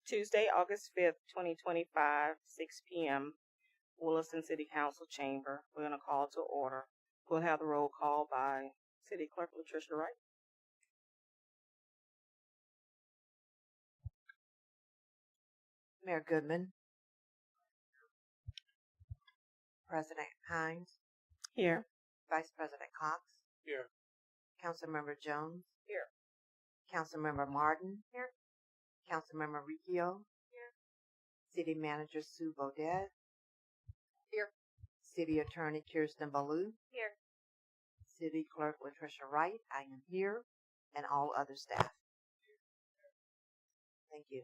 Tuesday, August 5th, 2025, 6 p.m., Williston City Council Chamber. We're going to call to order. We'll have the roll call by City Clerk Latricia Wright. Mayor Goodman. President Hinds. Here. Vice President Cox. Here. Councilmember Jones. Here. Councilmember Martin. Here. Councilmember Riccio. Here. City Manager Sue Beaudet. Here. City Attorney Kiersten Ballou. Here. City Clerk Latricia Wright. I am here. And all other staff. Thank you.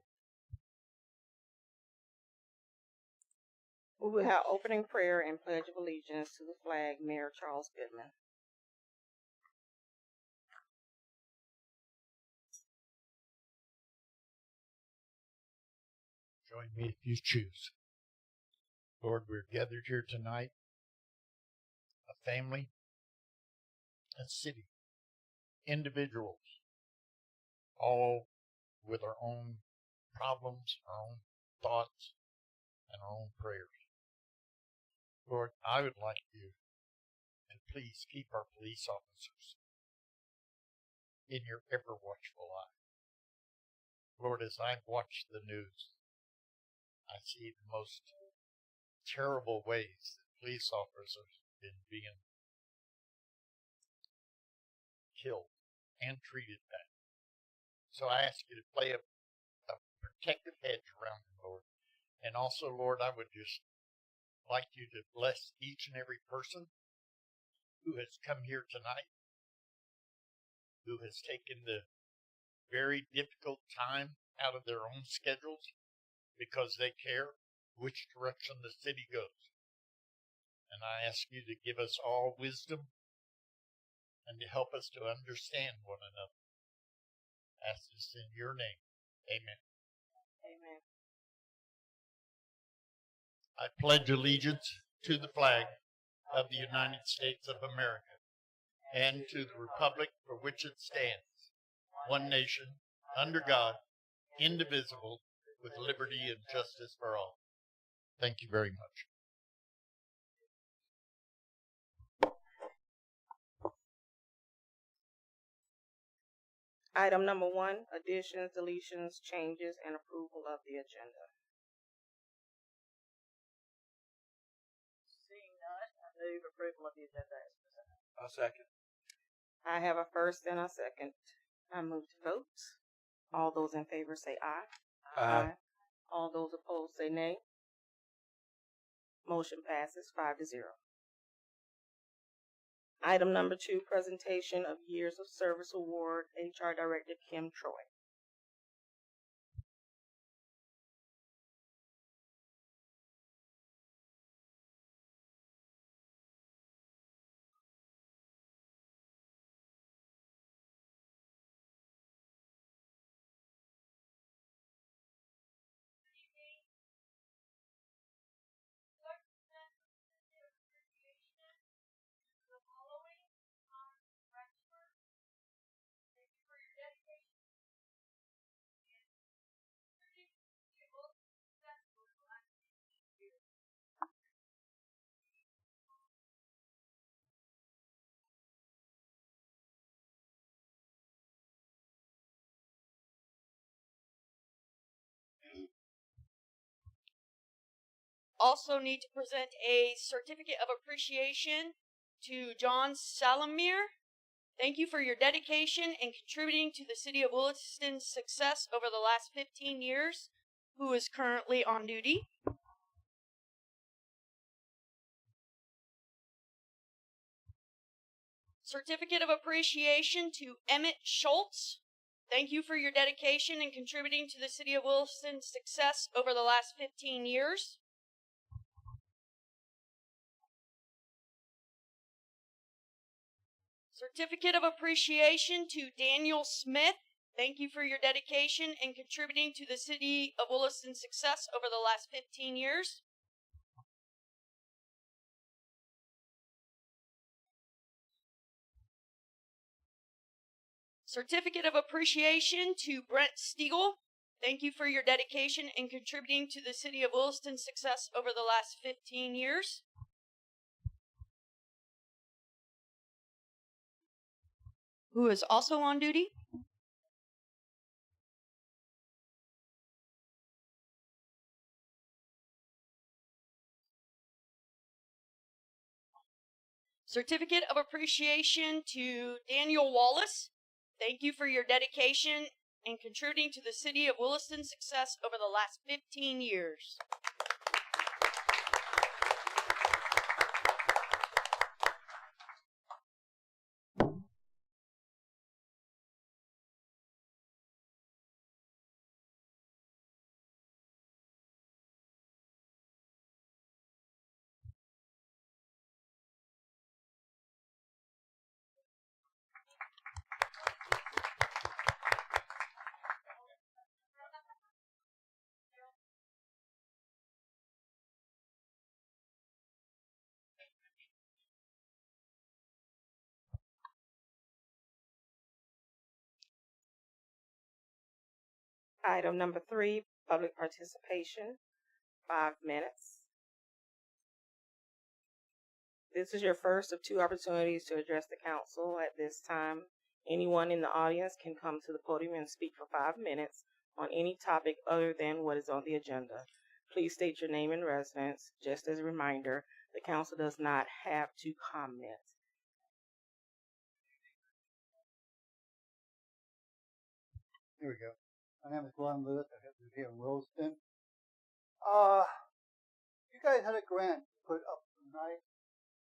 We will have opening prayer and pledge of allegiance to the flag, Mayor Charles Goodman. Join me if you choose. Lord, we're gathered here tonight, a family, a city, individuals, all with our own problems, our own thoughts, and our own prayers. Lord, I would like you to please keep our police officers in your ever-watchful eye. Lord, as I watch the news, I see the most terrible ways that police officers have been being killed and treated bad. So I ask you to play a protective hedge around them, Lord. And also, Lord, I would just like you to bless each and every person who has come here tonight, who has taken the very difficult time out of their own schedules because they care which direction the city goes. And I ask you to give us all wisdom and to help us to understand one another. I ask this in your name. Amen. Amen. I pledge allegiance to the flag of the United States of America and to the republic for which it stands, one nation, under God, indivisible, with liberty and justice for all. Thank you very much. Item number 1, additions, deletions, changes, and approval of the agenda. Seeing none, I move approval of the agenda as presented. I'll second. I have a first and a second. I move to vote. All those in favor say aye. Aye. All those opposed say nay. Motion passes 5-0. Item number 2, presentation of Years of Service Award, HR Director Kim Troy. Also need to present a certificate of appreciation to John Salamir. Thank you for your dedication and contributing to the City of Williston's success over the last 15 years, who is currently on duty. Certificate of appreciation to Emmett Schultz. Thank you for your dedication and contributing to the City of Williston's success over the last 15 years. Certificate of appreciation to Daniel Smith. Thank you for your dedication and contributing to the City of Williston's success over the last 15 years. Certificate of appreciation to Brent Stiegel. Thank you for your dedication and contributing to the City of Williston's success over the last 15 years. Who is also on duty? Certificate of Appreciation to Daniel Wallace. Thank you for your dedication and contributing to the City of Williston's success over the last 15 years. Item number 3, public participation, 5 minutes. This is your first of 2 opportunities to address the council. At this time, anyone in the audience can come to the podium and speak for 5 minutes on any topic other than what is on the agenda. Please state your name and residence. Just as a reminder, the council does not have to comment. Here we go. My name is Glenn Lewis. I live here in Williston. You guys had a grant to put up a nice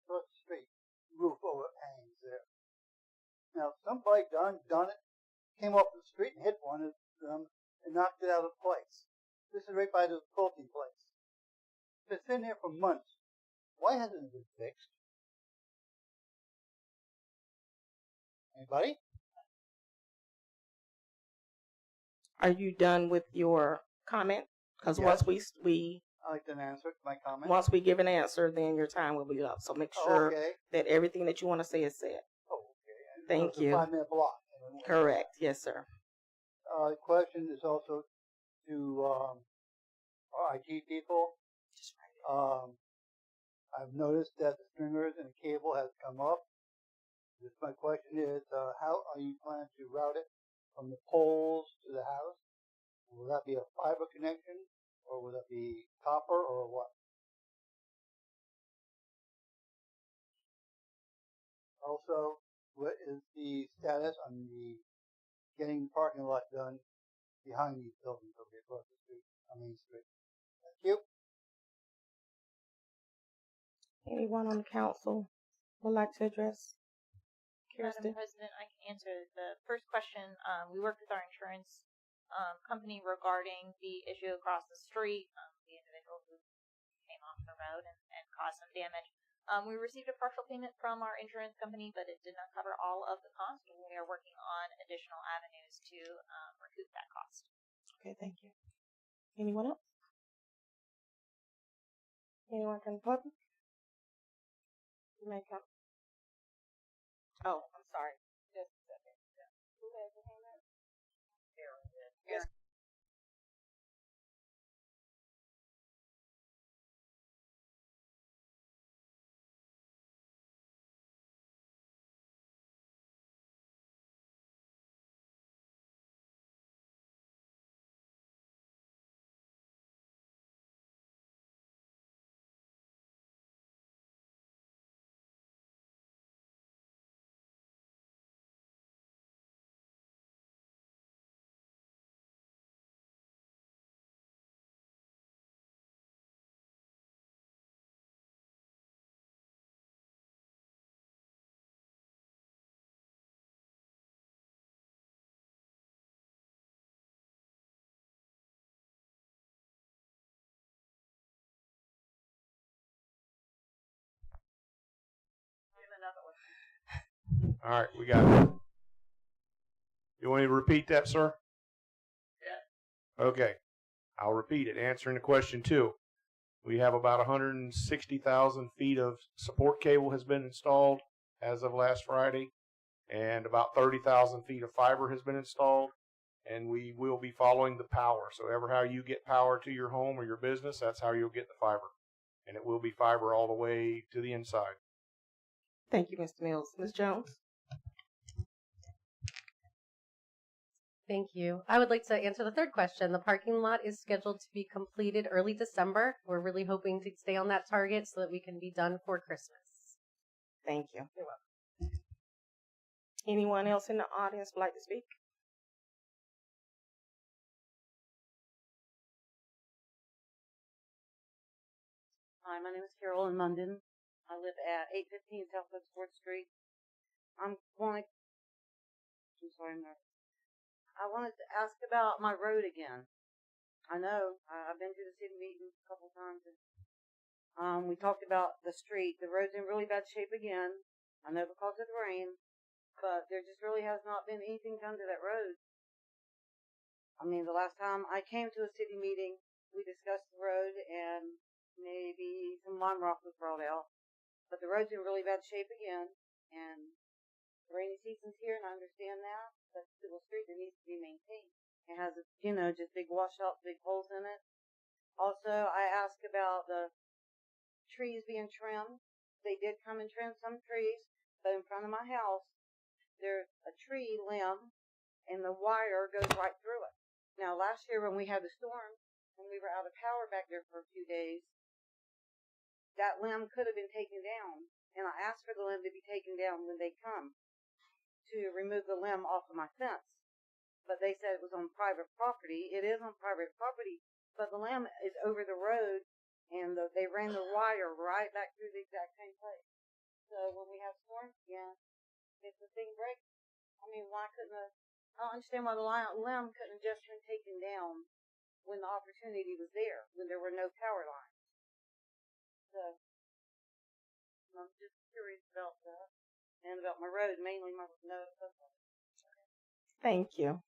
across the street roof over Hinds there. Now somebody done it, came up the street and hit one of them and knocked it out of place. This is right by the quilting place. It's been there for months. Why hasn't it been fixed? Anybody? Are you done with your comment? Because Yes. once we I like an answer to my comment. once we give an answer, then your time will be up. So make sure Okay. that everything that you want to say is said. Oh, okay. And Thank it's a you. 5-minute block. Correct. Yes, sir. The question is also to our IT people. I've noticed that the stringers and the cable has come up. My question is, how are you planning to route it from the poles to the house? Will that be a fiber connection, or will that be copper, or what? Also, what is the status on the getting the parking lot done behind these buildings over here across the street, on Main Street? Thank you. Anyone on the council would like to address? Kiersten? Madam President, I can answer the first question. We worked with our insurance company regarding the issue across the street, the individual who came off the road and caused some damage. We received a partial payment from our insurance company, but it did not cover all of the cost. We are working on additional avenues to recoup that cost. Okay, thank you. Anyone else? Anyone from the public? You may come. Oh, I'm sorry. Just a second. Who has your hand up? Aaron. All right, we got it. You want me to repeat that, sir? Yeah. Okay. I'll repeat it. Answering the question 2. We have about 160,000 feet of support cable has been installed as of last Friday, and about 30,000 feet of fiber has been installed, and we will be following the power. So ever how you get power to your home or your business, that's how you'll get the fiber. And it will be fiber all the way to the inside. Thank you, Mr. Mills. Ms. Jones? Thank you. I would like to answer the third question. The parking lot is scheduled to be completed early December. We're really hoping to stay on that target so that we can be done for Christmas. Thank you. You're welcome. Anyone else in the audience would like to speak? Hi, my name is Carol in London. I live at 815 Southwest 4th Street. I wanted to ask about my road again. I know I've been to the city meeting a couple times. And, we talked about the street. The road's in really bad shape again. I know because of the rain, but there just really has not been anything done to that road. I mean, the last time I came to a city meeting, we discussed the road and maybe some lime rock was brought out. But the road's in really bad shape again, and the rainy season's here, and I understand that. But it's still a street that needs to be maintained. It has, just big washouts, big holes in it. Also, I asked about the trees being trimmed. They did come and trim some trees, but in front of my house, there's a tree limb, and the wire goes right through it. Now, last year when we had the storm, and we were out of power back there for a few days, that limb could have been taken down, and I asked for the limb to be taken down when they come to remove the limb off of my fence. But they said it was on private property. It is on private property, but the limb is over the road, and they ran the wire right back through the exact same place. So when we have storms again, if the thing breaks, I mean, why couldn't I don't understand why the limb couldn't have just been taken down when the opportunity was there, when there were no power lines. So, I'm just curious about that. And about my road, mainly my road. Thank you.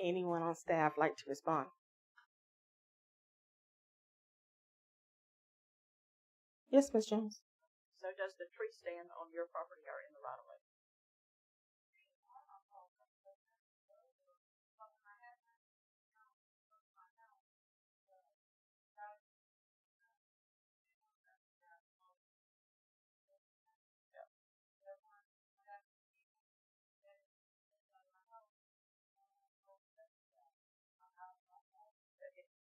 Anyone on staff like to respond? Yes, Ms. Jones. So does the tree stand on your property or in the right of way?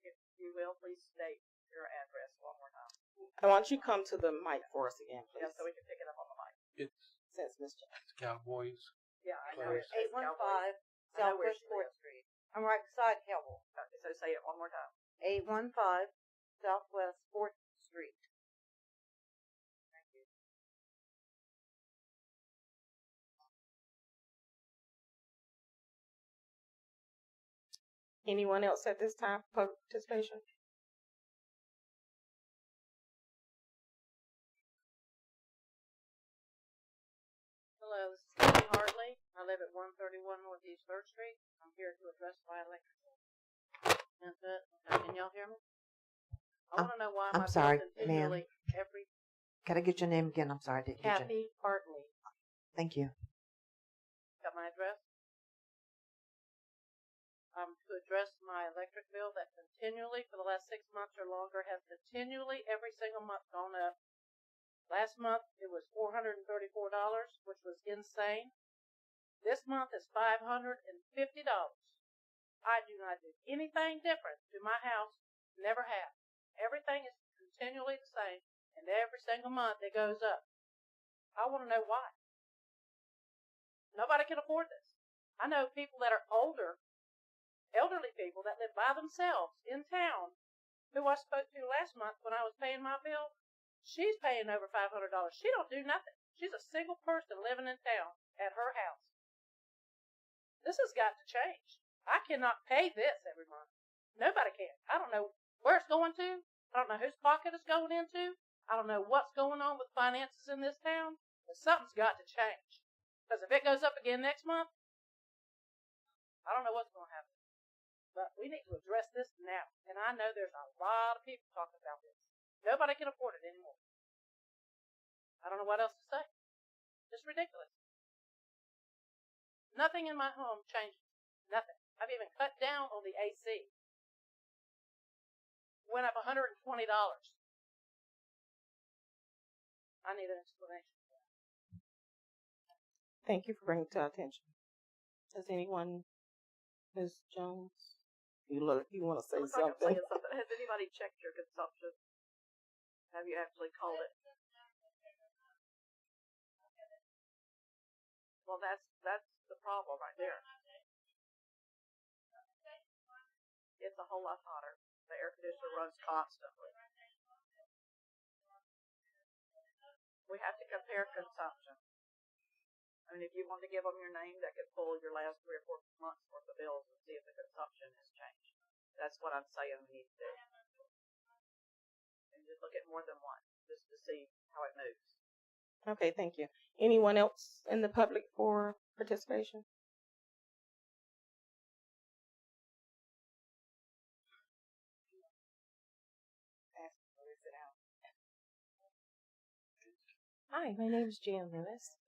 If you will, please state your address one more time. I want you to come to the mic for us again, please. Yeah, so we can pick it up on the mic. Since Ms. Jones. It's Cowboys. Yeah, I know. Close. 815 I know where Southwest she 4th lives. Street. I'm right beside Cowboy. Okay, so say it one more time. 815 Southwest 4th Street. Thank you. Anyone else at this time for participation? Hello, this is Kathy Hartley. I live at 131 Northeast 3rd Street. I'm here to address my electric bill. That's it. Okay, can y'all hear me? I want to know why I'm my sorry, bill continually every Can I get your name again? I'm sorry, I didn't get your Kathy Hartley. Thank you. Got my address? To address my electric bill that continually, for the last 6 months or longer, has continually every single month gone up. Last month, it was $434, which was insane. This month is $550. I do not do anything different to my house, never have. Everything is continually the same, and every single month it goes up. I want to know why. Nobody can afford this. I know people that are elderly people that live by themselves in town, who I spoke to last month when I was paying my bill. She's paying over $500. She don't do nothing. She's a single person living in town at her house. This has got to change. I cannot pay this every month. Nobody can. I don't know where it's going to. I don't know whose pocket it's going into. I don't know what's going on with finances in this town. But something's got to change. Because if it goes up again next month, I don't know what's going to happen. But we need to address this now. And I know there's a lot of people talking about this. Nobody can afford it anymore. I don't know what else to say. It's ridiculous. Nothing in my home changes. Nothing. I've even cut down on the AC. Went up $120. I need an explanation. Thank you for bringing it to our attention. Does anyone, Ms. Jones, you want to say Looks like I'm something? saying something. Has anybody checked your consumption? Have you actually called it? Well, that's the problem right there. It's a whole lot hotter. The air conditioner runs constantly. We have to compare consumption. I mean, if you want to give them your name, they could pull your last 3 or 4 months worth of bills and see if the consumption has changed. That's what I'm saying we need to do. And just look at more than one, just to see how it moves. Okay, thank you. Anyone else in the public for participation? Hi, my name is Jan Lewis,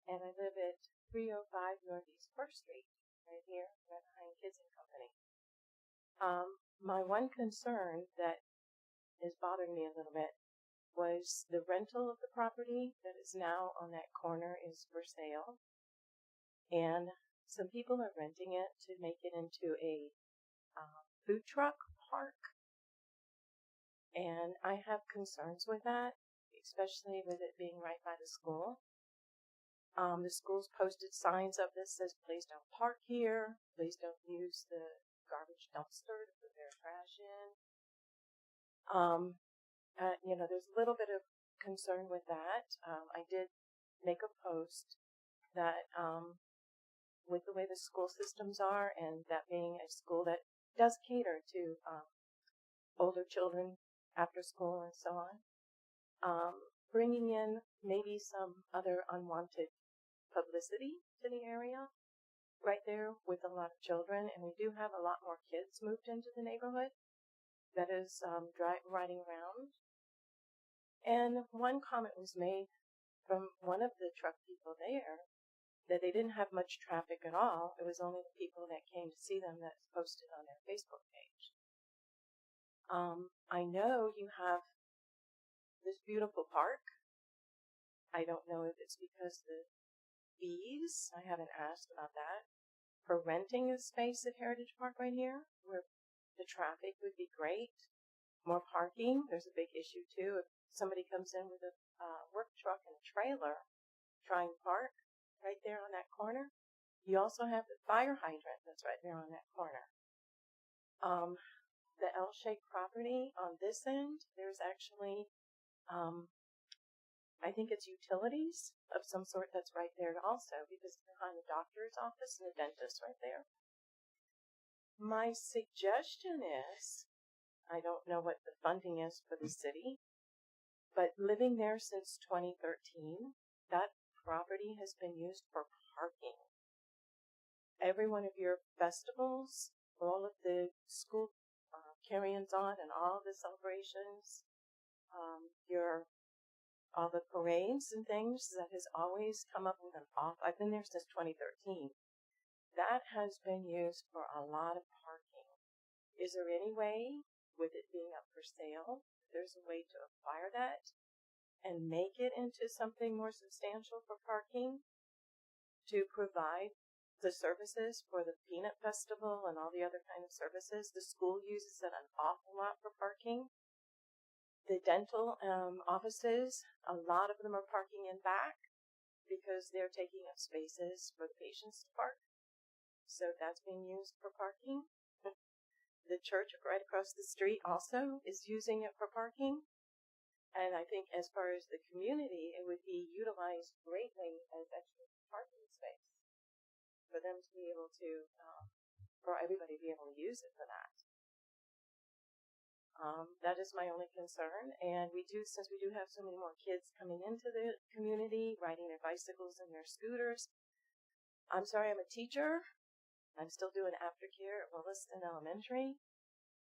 and I live at 305 Northeast 1st Street, right here, right behind Kids and Company. My one concern that is bothering me a little bit was the rental of the property that is now on that corner is for sale, and some people are renting it to make it into a food truck park. And I have concerns with that, especially with it being right by the school. The school's posted signs up that says, please don't park here, please don't use the garbage dumpster to put their trash in. There's a little bit of concern with that. I did make a post that with the way the school systems are, and that being a school that does cater to older children after school and so on, bringing in maybe some other unwanted publicity to the area right there with a lot of children. And we do have a lot more kids moved into the neighborhood that is riding around. And one comment was made from one of the truck people there that they didn't have much traffic at all. It was only the people that came to see them that's posted on their Facebook page. I know you have this beautiful park. I don't know if it's because the fees, I haven't asked about that, for renting a space at Heritage Park right here, where the traffic would be great. More parking, there's a big issue too. If somebody comes in with a work truck and a trailer trying to park right there on that corner, you also have the fire hydrant that's right there on that corner. The L-shaped property on this end, there's actually, I think it's utilities of some sort that's right there also, because it's behind the doctor's office and the dentist right there. My suggestion is, I don't know what the funding is for the city, but living there since 2013, that property has been used for parking. Every one of your festivals, all of the school carry-ons on and all the celebrations, all the parades and things that has always come up with an off. I've been there since 2013. That has been used for a lot of parking. Is there any way, with it being up for sale, there's a way to acquire that and make it into something more substantial for parking to provide the services for the Peanut Festival and all the other kind of services? The school uses it an awful lot for parking. The dental offices, a lot of them are parking in back because they're taking up spaces for the patients to park. So that's being used for parking. The church right across the street also is using it for parking. And I think as far as the community, it would be utilized greatly as extra parking space for them to be able to, for everybody to be able to use it for that. That is my only concern. And since we do have so many more kids coming into the community, riding their bicycles and their scooters. I'm sorry, I'm a teacher. I'm still doing aftercare at Williston Elementary,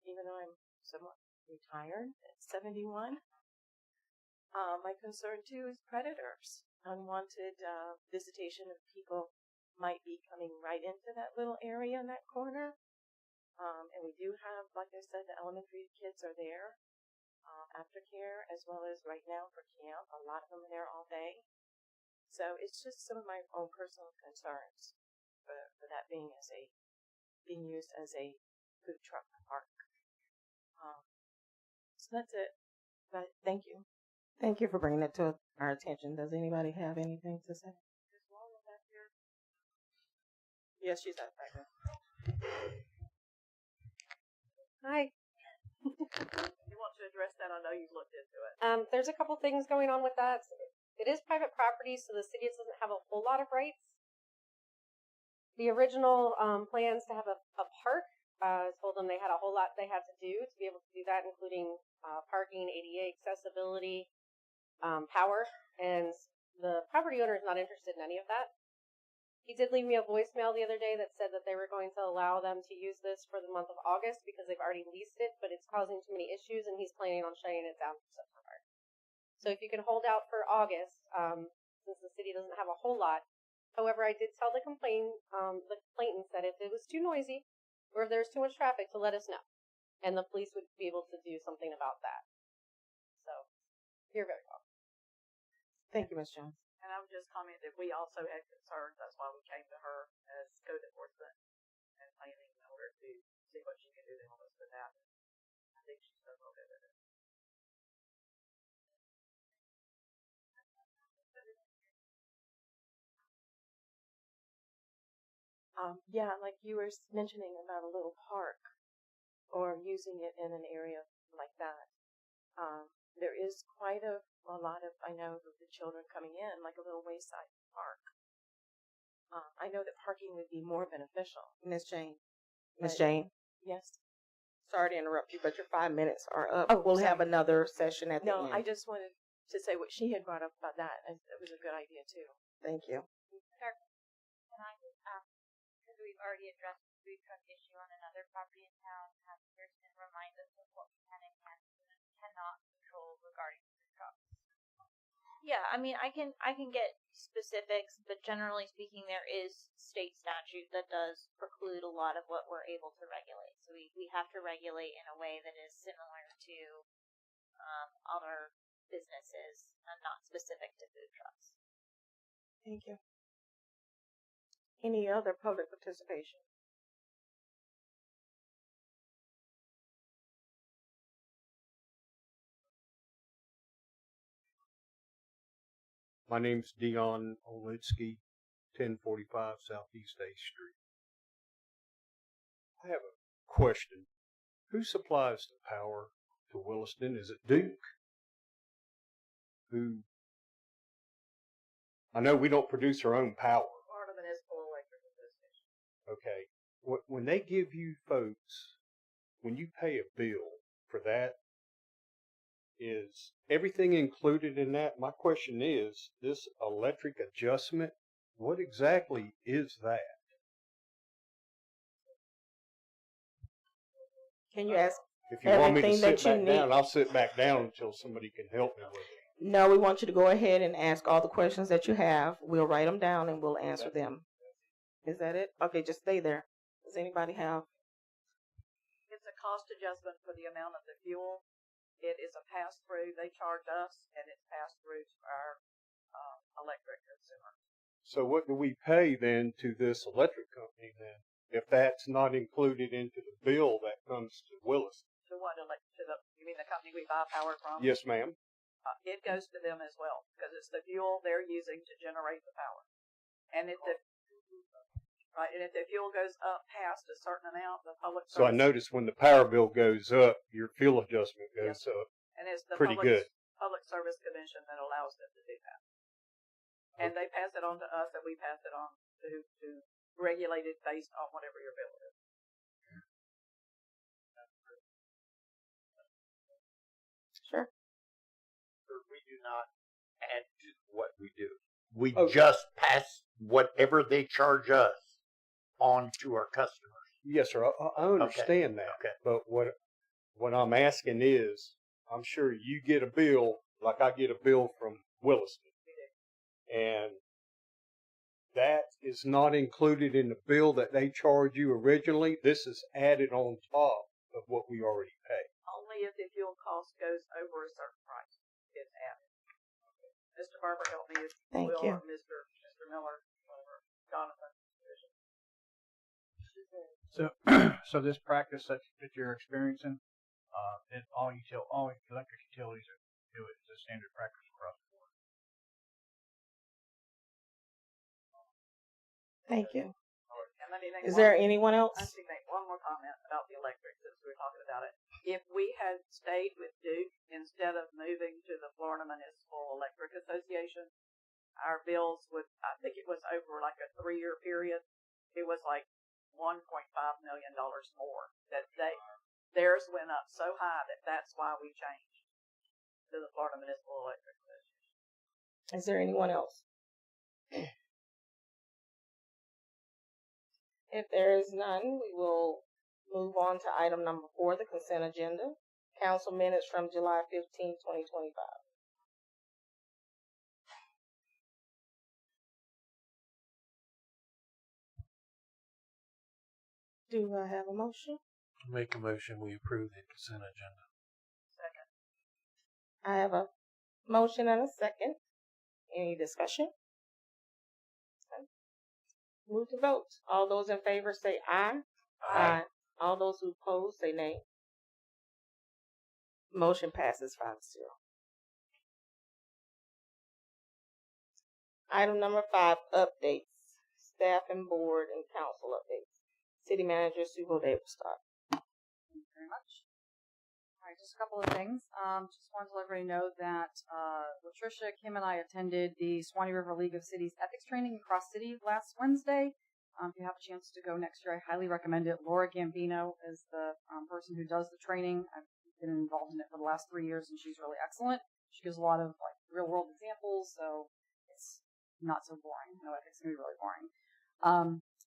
even though I'm somewhat retired at 71. My concern too is predators, unwanted visitation of people might be coming right into that little area in that corner. And we do have, like I said, the elementary kids are there, aftercare, as well as right now for camp. A lot of them are there all day. So it's just some of my own personal concerns for that being used as a food truck park. So that's it. But thank you. Thank you for bringing it to our attention. Does anybody have anything to say? Yes, she's up right now. Hi. You want to address that? I know you looked into it. There's a couple things going on with that. It is private property, so the city doesn't have a whole lot of rights. The original plans to have a park, I told them they had a whole lot they had to do to be able to do that, including parking, ADA accessibility, power, and the property owner is not interested in any of that. He did leave me a voicemail the other day that said that they were going to allow them to use this for the month of August because they've already leased it, but it's causing too many issues, and he's planning on shutting it down for September. So if you can hold out for August, since the city doesn't have a whole lot. However, I did tell the complainants that if it was too noisy or if there's too much traffic, to let us know, and the police would be able to do something about that. So you're very welcome. Thank you, Ms. Jones. And I would just comment that we also had concerns. That's why we came to her as code enforcement and planning in order to see what she can do to help us with that. I think she's done real good with it. Yeah, like you were mentioning about a little park or using it in an area like that. There is quite a lot of, I know, of the children coming in, like a little wayside park. I know that parking would be more beneficial. Miss Jane. But- Miss Jane. Yes. Sorry to interrupt you, but your 5 minutes are up. Oh, we'll sorry. have another session at the No, end. I just wanted to say what she had brought up about that. And it was a good idea, too. Thank you. Can I just ask, because we've already addressed the food truck issue on another property in town, have Kiersten remind us of what we can and cannot control regarding food trucks? Yeah, I mean, I can get specifics, but generally speaking, there is state statute that does preclude a lot of what we're able to regulate. So we have to regulate in a way that is similar to other businesses and not specific to food trucks. Thank you. Any other public participation? My name's Dion Olitsky, 1045 Southeast 8th Street. I have a question. Who supplies the power to Williston? Is it Duke? I know we don't produce our own power. Part of municipal electric association. Okay. When they give you folks, when you pay a bill for that, is everything included in that? My question is, this electric adjustment, what exactly is that? Can you ask If you want me to everything sit that you back need? down, I'll sit back down until somebody can help me with it. No, we want you to go ahead and ask all the questions that you have. We'll write them down and we'll answer them. Is that it? Okay, just stay there. Does anybody have? It's a cost adjustment for the amount of the fuel. It is a pass-through. They charge us, and it's passed through to our electric consumer. So what do we pay then to this electric company then, if that's not included into the bill that comes to Williston? To what? You mean the company we buy power from? Yes, ma'am. It goes to them as well, because it's the fuel they're using to generate the power. And if the fuel goes up past a certain amount, the public service. So I noticed when the power bill goes up, your fuel adjustment goes up. And it's the pretty good. Public Service Commission that allows them to do that. And they pass it on to us, and we pass it on to regulate it based on whatever your bill is. Sure. We do not add to what we do. We just pass whatever they charge us on to our customers. Yes, sir. I understand that. Okay. But what I'm asking is, I'm sure you get a bill, like I get a bill from Williston. And that is not included in the bill that they charge you originally. This is added on top of what we already pay. Only if the fuel cost goes over a certain price, it's added. Mr. Barber, help me if Thank will, you. or Mr. Miller, or Jonathan. So this practice that you're experiencing, all electric utilities do it as a standard practice across the board. Thank you. And let me make Is there anyone else? Let me make one more comment about the electric since we were talking about it. If we had stayed with Duke instead of moving to the Florida Municipal Electric Association, our bills would, I think it was over like a 3-year period, it was like $1.5 million more. That theirs went up so high that's why we changed to the Florida Municipal Electric Association. Is there anyone else? If there is none, we will move on to item number 4, the consent agenda. Council minutes from July 15, 2025. Do I have a motion? Make a motion, we approve the consent agenda. Second. I have a motion and a second. Any discussion? Okay. Move to vote. All those in favor say aye. Aye. All those who oppose say nay. Motion passes 5-0. Item number 5, updates. Staff and board and council updates. City Manager Sue Beaudet will start. Thank you very much. All right, just a couple of things. Just wanted to let everybody know that Latricia, Kim, and I attended the Swanee River League of Cities ethics training across city last Wednesday. If you have a chance to go next year, I highly recommend it. Laura Gambino is the person who does the training. I've been involved in it for the last 3 years, and she's really excellent. She gives a lot of like real world examples, so it's not so boring. No, ethics can be really boring.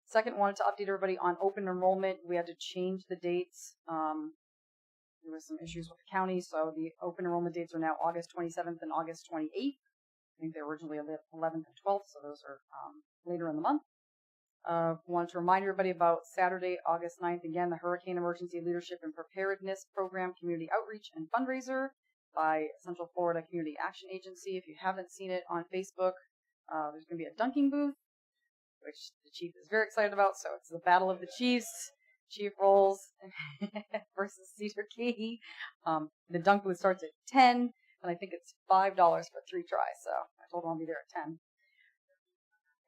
Second, wanted to update everybody on open enrollment. We had to change the dates. There was some issues with the county, so the open enrollment dates are now August 27th and August 28th. I think they were originally 11th and 12th, so those are later in the month. Wanted to remind everybody about Saturday, August 9th, again, the Hurricane Emergency Leadership and Preparedness Program Community Outreach and Fundraiser by Central Florida Community Action Agency. If you haven't seen it on Facebook, there's going to be a dunking booth, which the chief is very excited about. So it's the Battle of the Chiefs, Chief Rolls versus Cedar Key. The dunk booth starts at 10, and I think it's $5 for 3 tries. So I told him I'll be there at 10.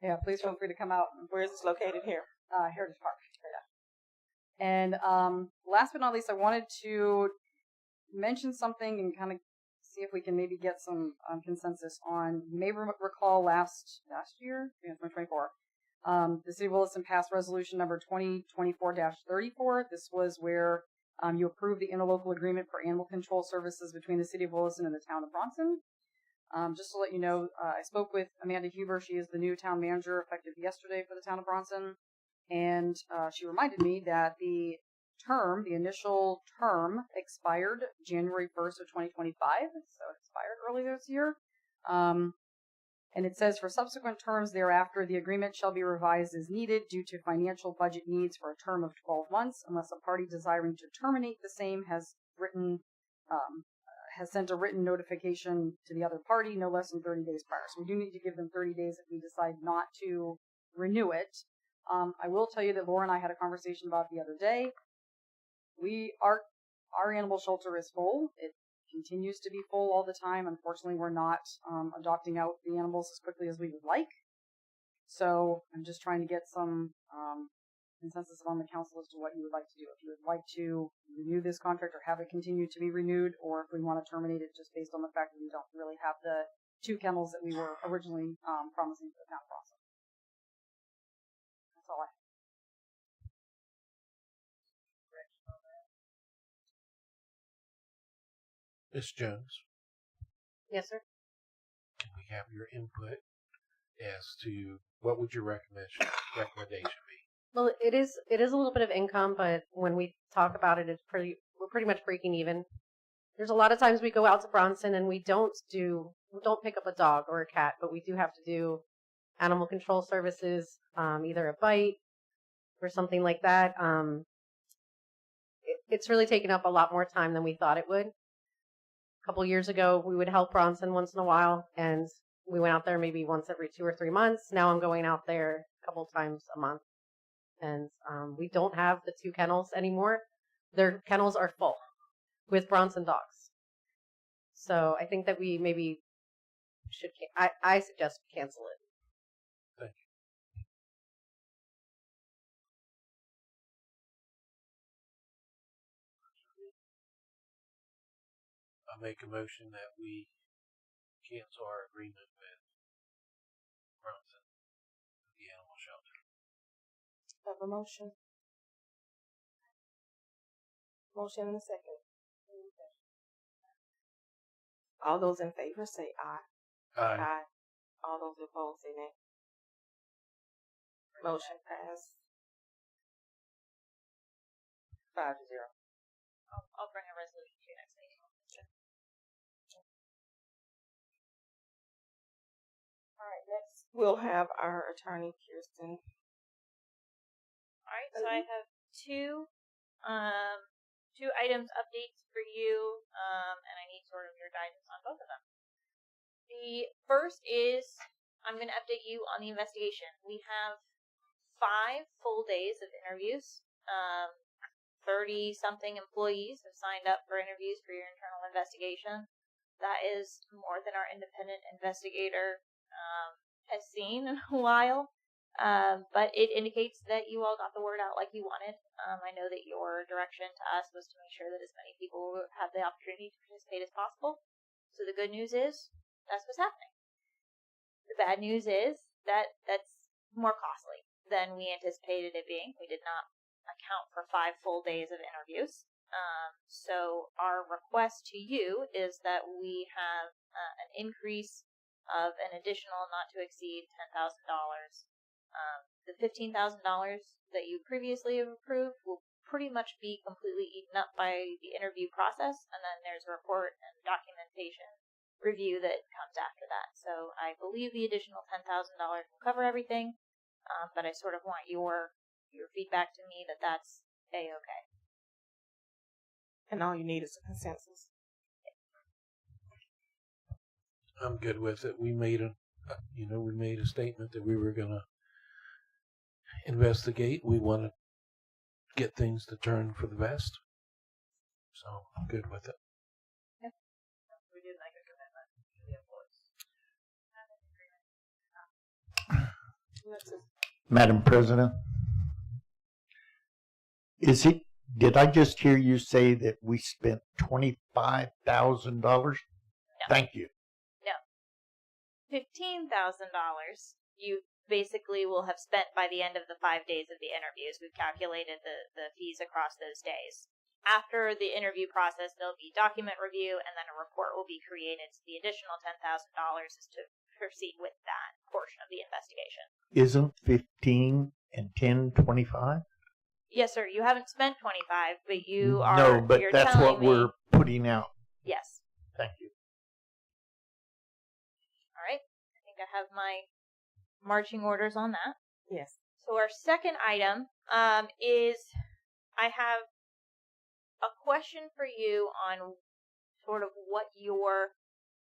Yeah, please feel free to come out. Where is this located here? Heritage Park. Yeah. And last but not least, I wanted to mention something and kind of see if we can maybe get some consensus on. You may recall last year, 2024, the City of Williston passed resolution number 2024-34. This was where you approved the interlocal agreement for animal control services between the City of Williston and the town of Bronson. Just to let you know, I spoke with Amanda Huber. She is the new town manager effective yesterday for the town of Bronson. And she reminded me that the initial term expired January 1st of 2025. So it expired early this year. And it says for subsequent terms thereafter, the agreement shall be revised as needed due to financial budget needs for a term of 12 months, unless a party desiring to terminate the same has sent a written notification to the other party no less than 30 days prior. So we do need to give them 30 days if we decide not to renew it. I will tell you that Laura and I had a conversation about it the other day. Our animal shelter is full. It continues to be full all the time. Unfortunately, we're not adopting out the animals as quickly as we would like. So I'm just trying to get some consensus among the council as to what you would like to do. If you would like to renew this contract or have it continue to be renewed, or if we want to terminate it just based on the fact that we don't really have the 2 kennels that we were originally promising to the town process. That's all I have. Ms. Jones, Yes, sir. can we have your input as to what would your recommendation be? Well, it is a little bit of income, but when we talk about it, we're pretty much breaking even. There's a lot of times we go out to Bronson and we don't pick up a dog or a cat, but we do have to do animal control services, either a bite or something like that. It's really taken up a lot more time than we thought it would. A couple years ago, we would help Bronson once in a while, and we went out there maybe once every 2 or 3 months. Now I'm going out there a couple times a month. And we don't have the 2 kennels anymore. Their kennels are full with Bronson dogs. So I think that we maybe should, I suggest we cancel it. Thank you. I make a motion that we cancel our agreement with Bronson, the animal shelter. Have a motion. Motion and a second. All those in favor say aye. Aye. Aye. All those opposed say nay. Motion passed. 5-0. I'll bring a resolution to you next meeting. All right, next we'll have our attorney, Kiersten. All right, so I have two items updates for you, and I need sort of your guidance on both of them. The first is I'm going to update you on the investigation. We have 5 full days of interviews. 30-something employees have signed up for interviews for your internal investigation. That is more than our independent investigator has seen in a while. But it indicates that you all got the word out like you wanted. I know that your direction to us was to make sure that as many people have the opportunity to participate as possible. So the good news is that's what's happening. The bad news is that that's more costly than we anticipated it being. We did not account for 5 full days of interviews. So our request to you is that we have an increase of an additional not to exceed $10,000. The $15,000 that you previously have approved will pretty much be completely eaten up by the interview process, and then there's a report and documentation review that comes after that. So I believe the additional $10,000 will cover everything, but I sort of want your feedback to me that that's A-okay. And all you need is a consensus. I'm good with it. We made a statement that we were gonna investigate. We want to get things to turn for the best. So I'm good with it. Yep. We did make a commitment to the employees. Madam President, did I just hear you say that we spent $25,000? No. Thank you. No. $15,000 you basically will have spent by the end of the 5 days of the interviews. We've calculated the fees across those days. After the interview process, there'll be document review, and then a report will be created. So the additional $10,000 is to proceed with that portion of the investigation. Isn't 15 and 10 25? Yes, sir. You haven't spent 25, but you are. No, but you're that's telling what me, we're putting out. Yes. Thank you. All right. I think I have my marching orders on that. Yes. So our second item is I have a question for you on sort of what your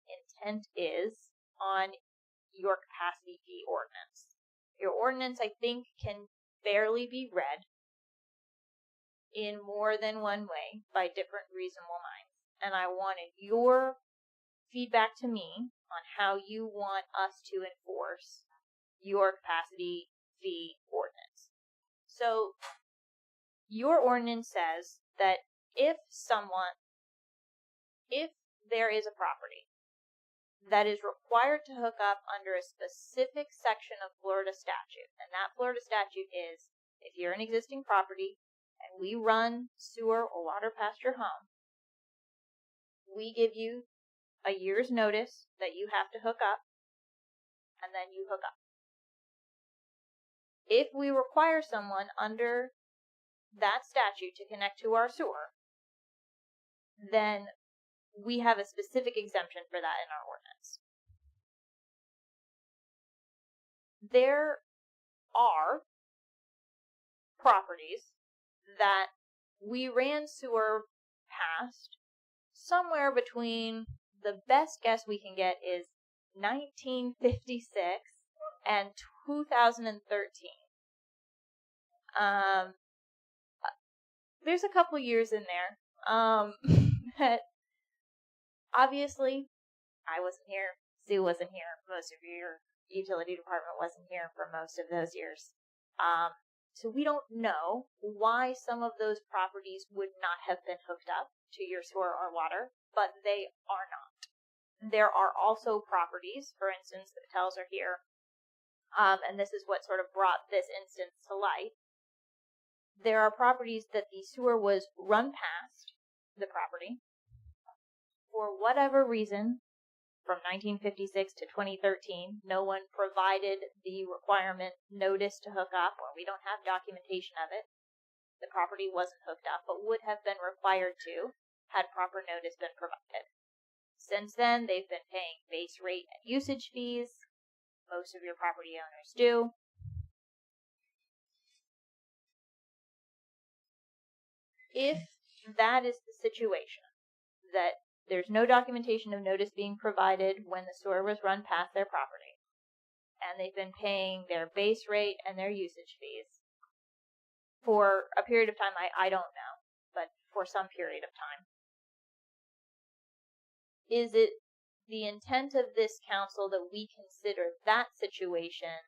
intent is on your capacity fee ordinance. Your ordinance, I think, can barely be read in more than one way by different reasonable minds. And I wanted your feedback to me on how you want us to enforce your capacity fee ordinance. So your ordinance says that if there is a property that is required to hook up under a specific section of Florida statute, and that Florida statute is if you're an existing property and we run sewer or water past your home, we give you a year's notice that you have to hook up, and then you hook up. If we require someone under that statute to connect to our sewer, then we have a specific exemption for that in our ordinance. there are properties that we ran sewer past somewhere between, the best guess we can get is 1956 and 2013. There's a couple years in there. That obviously I wasn't here, Sue wasn't here, most of your utility department wasn't here for most of those years. So we don't know why some of those properties would not have been hooked up to your sewer or water, but they are not. There are also properties, for instance, the Patels are here, and this is what sort of brought this instance to light. There are properties that the sewer was run past the property for whatever reason. From 1956 to 2013, no one provided the requirement notice to hook up, or we don't have documentation of it. The property wasn't hooked up, but would have been required to, had proper notice been provided. Since then, they've been paying base rate and usage fees. Most of your property owners do. If that is the situation, that there's no documentation of notice being provided when the sewer was run past their property, and they've been paying their base rate and their usage fees for a period of time, I don't know, but for some period of time. Is it the intent of this council that we consider that situation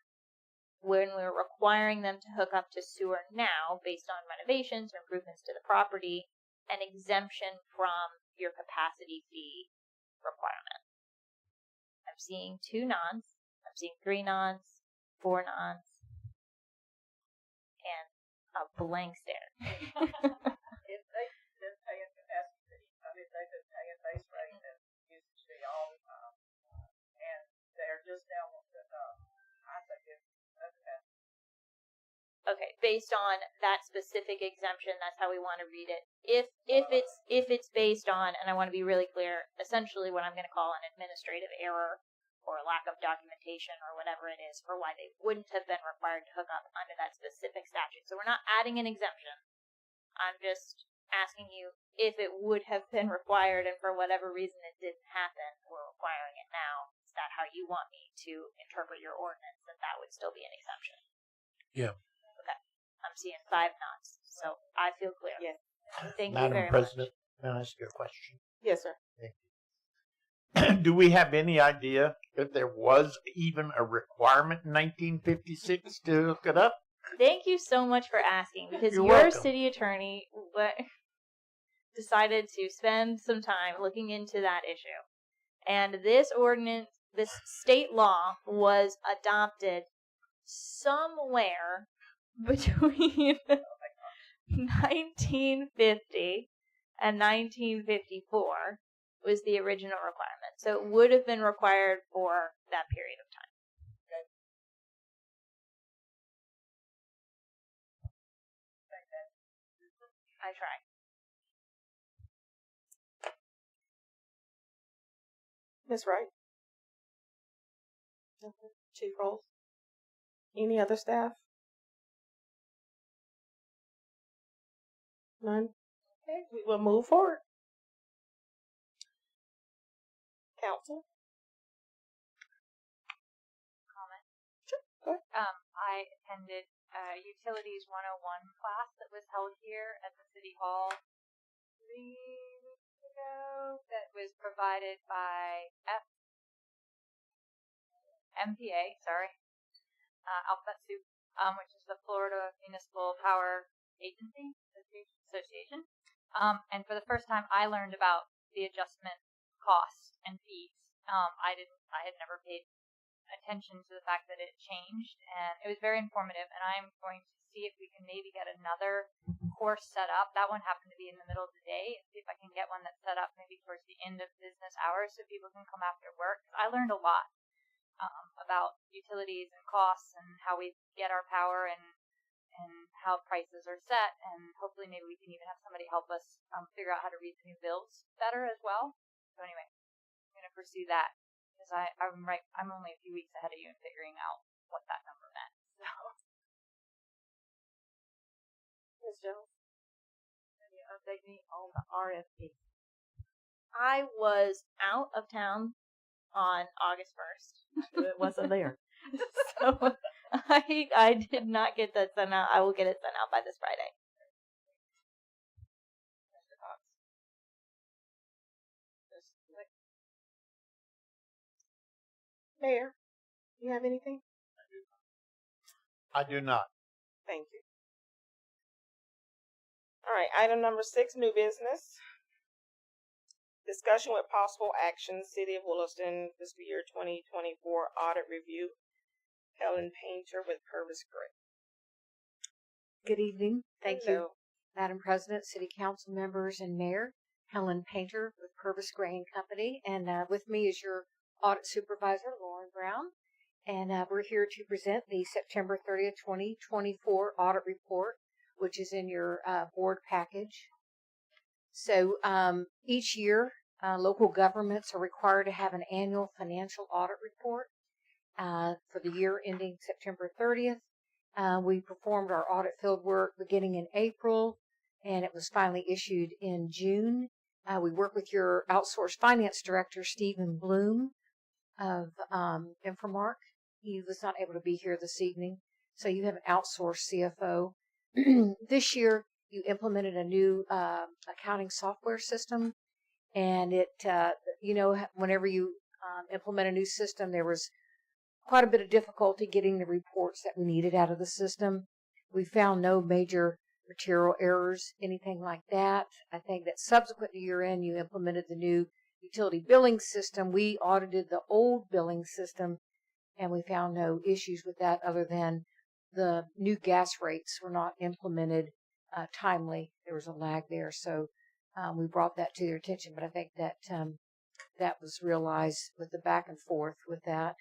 when we're requiring them to hook up to sewer now based on renovations or improvements to the property, an exemption from your capacity fee requirement? I'm seeing 2 nods, I'm seeing 3 nods, 4 nods, and a blank stare. If they've been paying capacity fee, I mean, they've been paying base rate and usage fee all the time, and they're just now wanting to hook up, I think it's okay. Okay, based on that specific exemption, that's how we want to read it. If it's based on, and I want to be really clear, essentially what I'm going to call an administrative error or lack of documentation or whatever it is for why they wouldn't have been required to hook up under that specific statute. So we're not adding an exemption. I'm just asking you if it would have been required and for whatever reason it didn't happen, we're requiring it now. Is that how you want me to interpret your ordinance, that would still be an exemption? Yeah. I'm seeing 5 nods, so I feel clear. Yes. Thank you Madam very President, much. may I ask you a question? Yes, sir. Thank you. Do we have any idea if there was even a requirement in 1956 to hook it up? Thank you so much for asking, because You're your welcome. city attorney decided to spend some time looking into that issue. And this ordinance, this state law, was adopted somewhere between 1950 and 1954 was the original requirement. So it would have been required for that period of time. I try. Ms. Wright? Chief Rolls? Any other staff? None? Okay, we will move forward. Council? Comment. Sure, go ahead. I attended a Utilities 101 class that was held here at the City Hall 3 weeks ago that was provided by MPA, Alphabet Soup, which is the Florida Municipal Power Agency Association. And for the first time, I learned about the adjustment costs and fees. I had never paid attention to the fact that it changed, and it was very informative. And I'm going to see if we can maybe get another course set up. That one happened to be in the middle of the day, and see if I can get one that's set up maybe towards the end of business hours so people can come after work. I learned a lot about utilities and costs and how we get our power and how prices are set, and hopefully maybe we can even have somebody help us figure out how to read the new bills better as well. So anyway, I'm going to pursue that because I'm only a few weeks ahead of you in figuring out what that number meant. So, Ms. Jones, Can you update me on the RFP? I was out of town on August 1st. It wasn't there. So I did not get that sent out. I will get it sent out by this Friday. Mr. Cox. Ms. Lick. Mayor, you have anything? I do not. Thank you. All right, item number 6, new business. Discussion with possible action, City of Williston, fiscal year 2024 audit review. Helen Painter with Purvis Gray. Good evening. Thank Hello. you, Madam President, City Council members, and Mayor. Helen Painter with Purvis Gray and Company, and with me is your Audit Supervisor, Lauren Brown. And we're here to present the September 30th, 2024 audit report, which is in your board package. So each year, local governments are required to have an annual financial audit report for the year ending September 30th. We performed our audit field work beginning in April, and it was finally issued in June. We work with your outsourced finance director, Stephen Bloom of Infomark. He was not able to be here this evening, so you have an outsourced CFO. This year, you implemented a new accounting software system, and it, whenever you implement a new system, there was quite a bit of difficulty getting the reports that we needed out of the system. We found no major material errors, anything like that. I think that subsequent to year end, you implemented the new utility billing system. We audited the old billing system, and we found no issues with that other than the new gas rates were not implemented timely. There was a lag there, so we brought that to their attention. But I think that that was realized with the back and forth with that.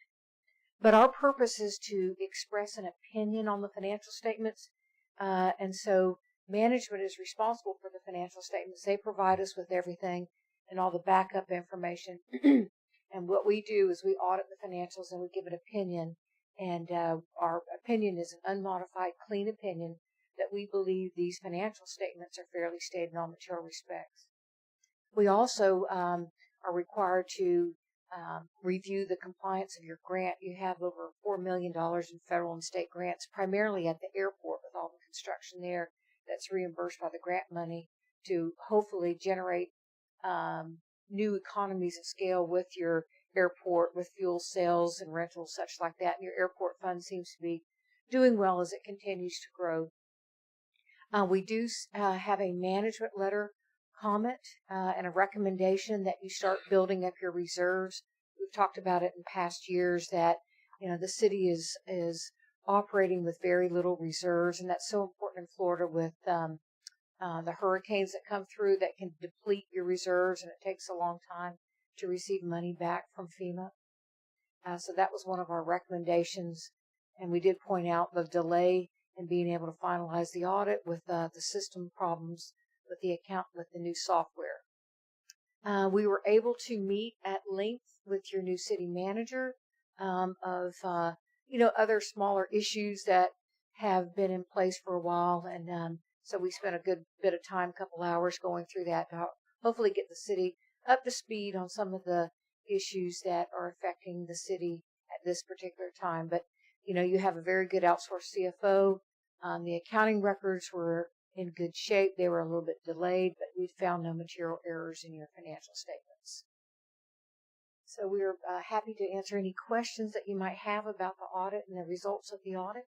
But our purpose is to express an opinion on the financial statements, and so management is responsible for the financial statements. They provide us with everything and all the backup information. And what we do is we audit the financials and we give an opinion. And our opinion is an unmodified, clean opinion that we believe these financial statements are fairly stated in all material respects. We also are required to review the compliance of your grant. You have over $4 million in federal and state grants, primarily at the airport with all the construction there that's reimbursed by the grant money to hopefully generate new economies of scale with your airport, with fuel sales and rentals, such like that. And your airport fund seems to be doing well as it continues to grow. We do have a management letter comment and a recommendation that you start building up your reserves. We've talked about it in past years that the city is operating with very little reserves, and that's so important in Florida with the hurricanes that come through that can deplete your reserves, and it takes a long time to receive money back from FEMA. So that was one of our recommendations, and we did point out the delay in being able to finalize the audit with the system problems with the new software. We were able to meet at length with your new city manager of other smaller issues that have been in place for a while, and so we spent a good bit of time, a couple hours going through that to hopefully get the city up to speed on some of the issues that are affecting the city at this particular time. But you have a very good outsourced CFO. The accounting records were in good shape. They were a little bit delayed, but we found no material errors in your financial statements. So we're happy to answer any questions that you might have about the audit and the results of the audit.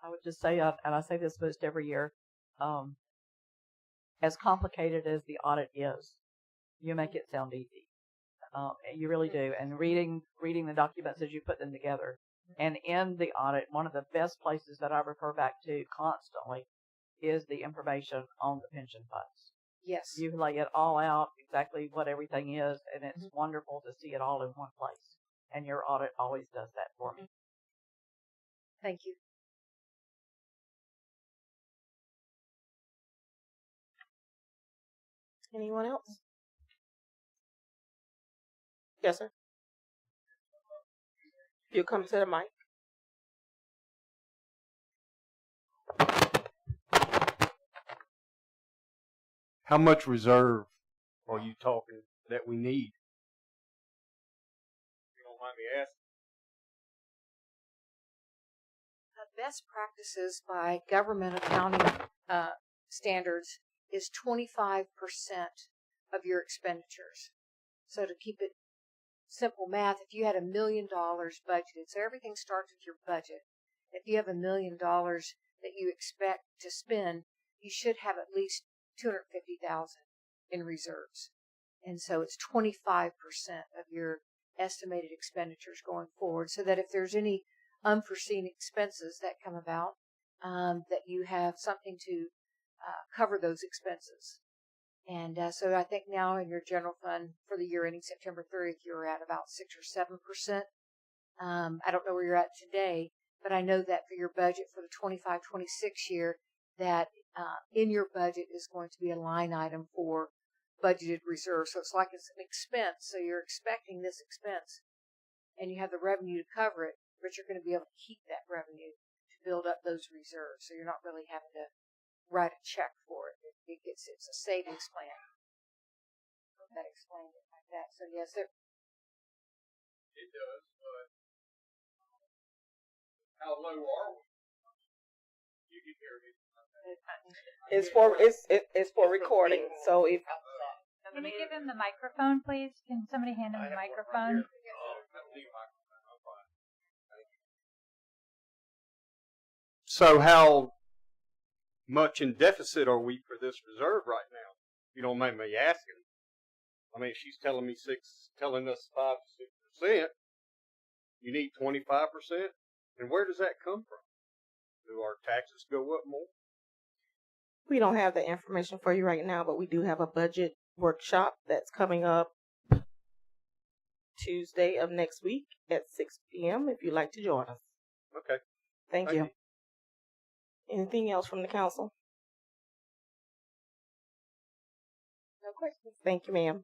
I would just say, and I say this most every year, as complicated as the audit is, you make it sound easy. You really do. And reading the documents as you put them together. And in the audit, one of the best places that I refer back to constantly is the information on the pension funds. Yes. You lay it all out, exactly what everything is, and it's wonderful to see it all in one place. And your audit always does that for me. Thank you. Anyone else? Yes, sir. You come to the mic. How much reserve are you talking that we need? If you don't mind me asking. Best practices by government accounting standards is 25% of your expenditures. So to keep it simple math, if you had $1 million budgeted, so everything starts with your budget. If you have $1 million that you expect to spend, you should have at least $250,000 in reserves. And so it's 25% of your estimated expenditures going forward, so that if there's any unforeseen expenses that come about, that you have something to cover those expenses. And so I think now in your general fund for the year ending September 30th, you're at about 6 or 7%. I don't know where you're at today, but I know that for your budget for the 25-26 year, that in your budget is going to be a line item for budgeted reserves. So it's like it's an expense. So you're expecting this expense, and you have the revenue to cover it, but you're going to be able to keep that revenue to build up those reserves. So you're not really having to write a check for it. It's a savings plan. That explained it like that. So yes, it does, but how low are we? You can hear me. It's for recording. So if can you give him the microphone, please? Can somebody hand him the microphone? So how much in deficit are we for this reserve right now? You don't mind me asking. I mean, she's telling me telling us 5 to 6%. You need 25%, and where does that come from? Do our taxes go up more? we don't have the information for you right now, but we do have a budget workshop that's coming up Tuesday of next week at 6 p.m. if you'd like to join us. Okay. Thank you. Anything else from the council? No questions. Thank you, ma'am.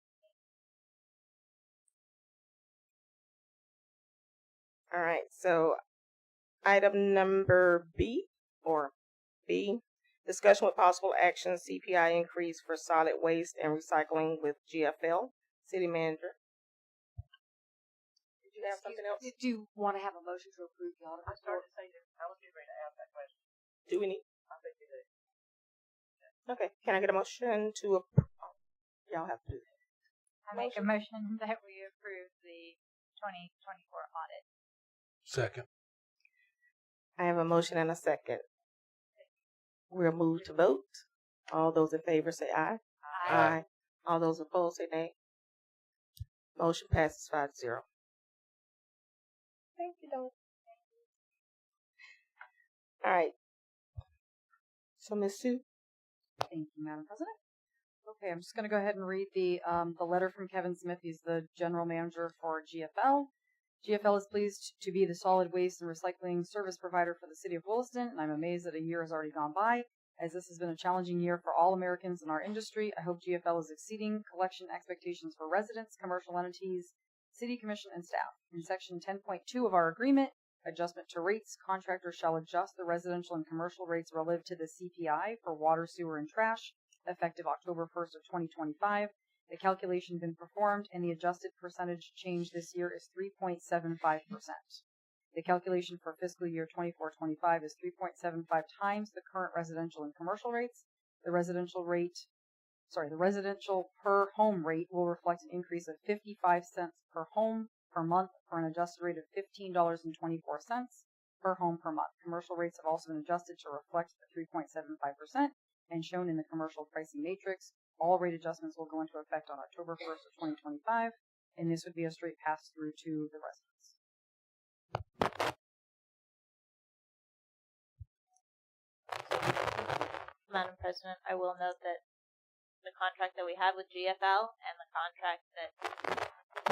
All right, so item number B, discussion with possible action, CPI increase for solid waste and recycling with GFL. City manager. Did you have something else? Did you want to have a motion to approve the audit? I started to say that. I was getting ready to ask that question. Do we need? I think we do. Okay, can I get a motion to approve? Y'all have to do that. I make a motion that we approve the 2024 audit. Second. I have a motion and a second. We'll move to vote. All those in favor say aye. Aye. Aye. All those opposed say nay. Motion passes 5-0. Thank you, Dawn. All right. So, Ms. Sue. Thank you, Madam President. Okay, I'm just going to go ahead and read the letter from Kevin Smith. He's the general manager for GFL. GFL is pleased to be the solid waste and recycling service provider for the city of Williston, and I'm amazed that a year has already gone by, as this has been a challenging year for all Americans in our industry. I hope GFL is exceeding collection expectations for residents, commercial entities, city commission, and staff. In section 10.2 of our agreement, adjustment to rates, contractors shall adjust the residential and commercial rates relative to the CPI for water, sewer, and trash, effective October 1st of 2025. The calculation been performed, and the adjusted percentage change this year is 3.75%. The calculation for fiscal year 24-25 is 3.75 times the current residential and commercial rates. The residential per home rate will reflect an increase of 55 cents per home per month for an adjusted rate of $15.24 per home per month. Commercial rates have also been adjusted to reflect the 3.75% and shown in the commercial pricing matrix. All rate adjustments will go into effect on October 1st of 2025, and this would be a straight pass-through to the residents. Madam President, I will note that the contract that we have with GFL and the contract that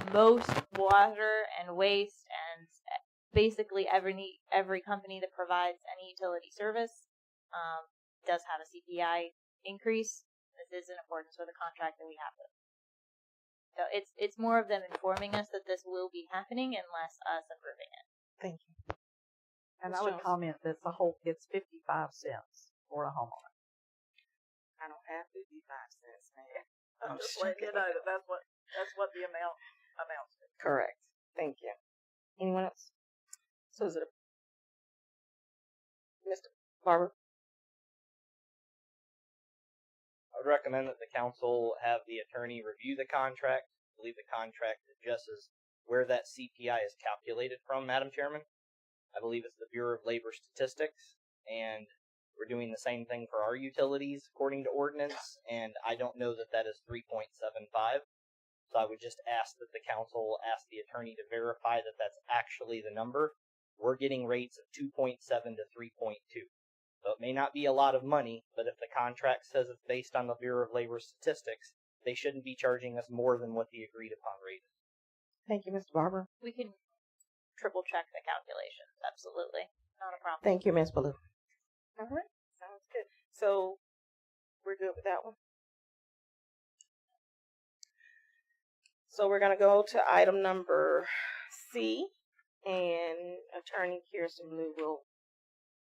most water and waste and basically every company that provides any utility service does have a CPI increase. This is in accordance with the contract that we have with. So it's more of them informing us that this will be happening and less us approving it. Thank you. And I would comment that it's 55 cents for a homeowner. I don't have 55 cents, man. I'm just letting you know that's what the amount amounts to. Correct. Thank you. Anyone else? So is it Mr. Barber? I would recommend that the council have the attorney review the contract. I believe the contract addresses where that CPI is calculated from, Madam Chairman. I believe it's the Bureau of Labor Statistics, and we're doing the same thing for our utilities according to ordinance, and I don't know that that is 3.75. So I would just ask that the council ask the attorney to verify that that's actually the number. We're getting rates of 2.7 to 3.2. So it may not be a lot of money, but if the contract says it's based on the Bureau of Labor Statistics, they shouldn't be charging us more than what the agreed upon rate is. Thank you, Mr. Barber. We can triple check the calculations. Absolutely. Not a problem. Thank you, Ms. Ballou. All right. Sounds good. So we're good with that one. So we're going to go to item number C, and Attorney Kiersten will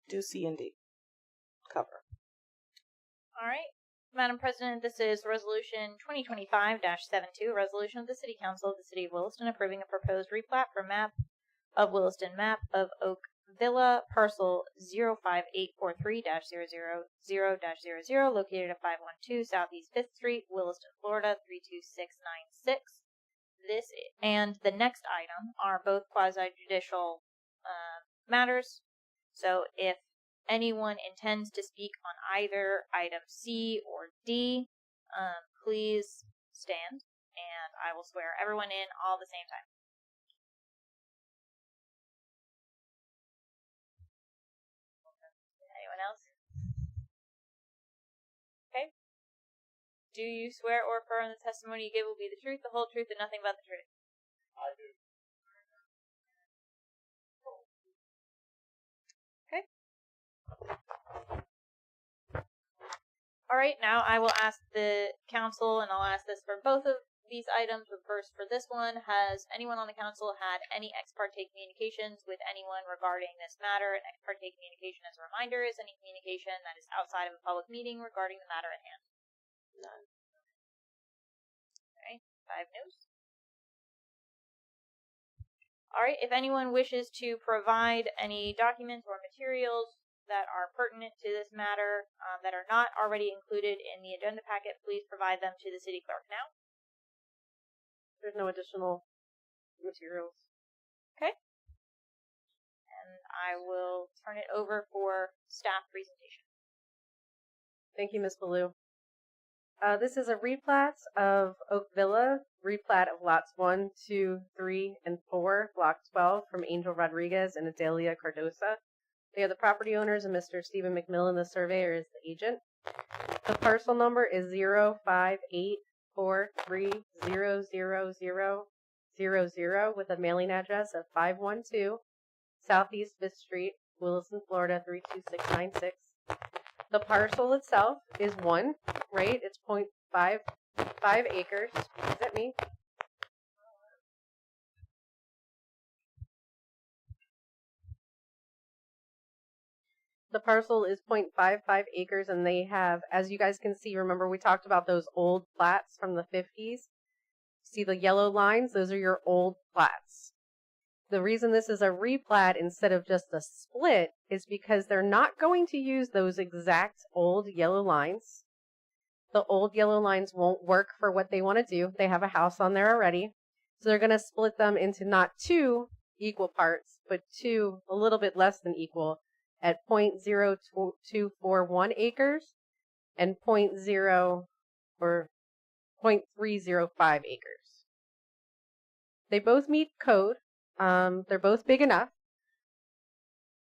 do C and D. Cover. All right. Madam President, this is Resolution 2025-72, resolution of the City Council of the City of Williston approving a proposed replat for map of Williston, map of Oak Villa, parcel 05843-000-00, located at 512 Southeast 5th Street, Williston, Florida 32696. This and the next item are both quasi-judicial matters. So if anyone intends to speak on either item C or D, please stand, and I will swear everyone in all at the same time. Anyone else? Okay. Do you swear or affirm the testimony you give will be the truth, the whole truth, and nothing but the truth? I do. Okay. All right, now I will ask the council, and I'll ask this for both of these items, but first for this one, has anyone on the council had any ex parte communications with anyone regarding this matter? An ex parte communication, as a reminder, is any communication that is outside of a public meeting regarding the matter at hand. None. Okay, 5 no's. All right, if anyone wishes to provide any documents or materials that are pertinent to this matter that are not already included in the agenda packet, please provide them to the city clerk now. There's no additional materials. Okay. And I will turn it over for staff presentation. Thank you, Ms. Ballou. This is a replat of Oak Villa, replat of lots 1, 2, 3, and 4, block 12 from Angel Rodriguez and Adelia Cardosa. They are the property owners, and Mr. Stephen McMillan, the surveyor, is the agent. The parcel number is 05843000000 with a mailing address of 512 Southeast 5th Street, Williston, Florida 32696. The parcel itself is 1, right? It's 0.55 acres. Is that me? The parcel is 0.55 acres, and they have, as you guys can see, remember we talked about those old plats from the 50s? See the yellow lines? Those are your old plats. The reason this is a replat instead of just a split is because they're not going to use those exact old yellow lines. The old yellow lines won't work for what they want to do. They have a house on there already. So they're going to split them into not 2 equal parts, but 2 a little bit less than equal at 0.0241 acres and 0.305 acres. They both meet code. They're both big enough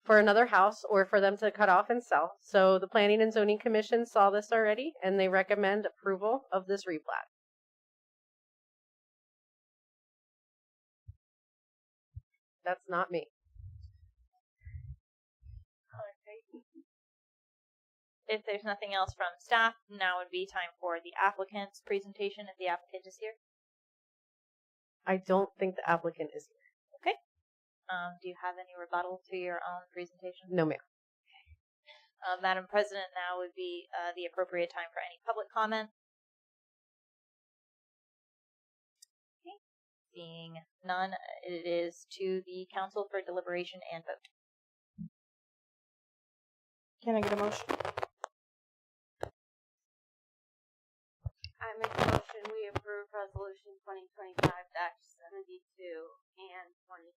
for another house or for them to cut off and sell. So the Planning and Zoning Commission saw this already, and they recommend approval of this replat. That's not me. If there's nothing else from staff, now would be time for the applicant's presentation if the applicant is here. I don't think the applicant is here. Okay. Do you have any rebuttal to your own presentation? No, ma'am. Madam President, now would be the appropriate time for any public comment. Okay. Seeing none, it is to the council for deliberation and vote. Can I get a motion? I make a motion we approve resolution 2025-72 and 2025-73.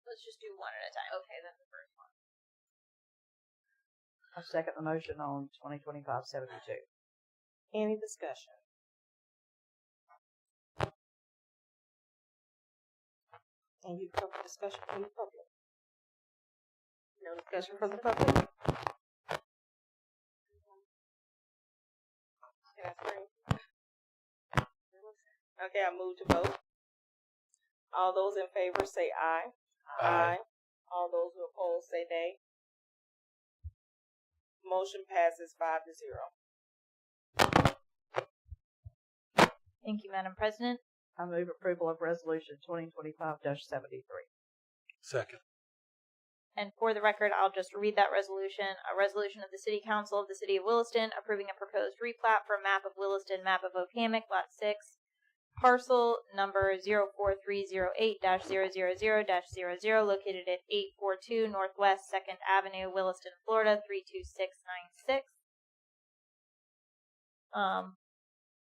Let's just do one at a time. Okay, then the first one. I second the motion on 2025-72. Any discussion? And you come for discussion from the public. No discussion from the public? Okay, I move to vote. All those in favor say aye. Aye. All those who oppose say nay. Motion passes 5-0. Thank you, Madam President. I move approval of resolution 2025-73. Second. And for the record, I'll just read that resolution. A resolution of the City Council of the City of Williston approving a proposed replat for map of Williston, map of Okamic, Lot 6, parcel number 04308-000-00, located at 842 Northwest 2nd Avenue, Williston, Florida, 32696.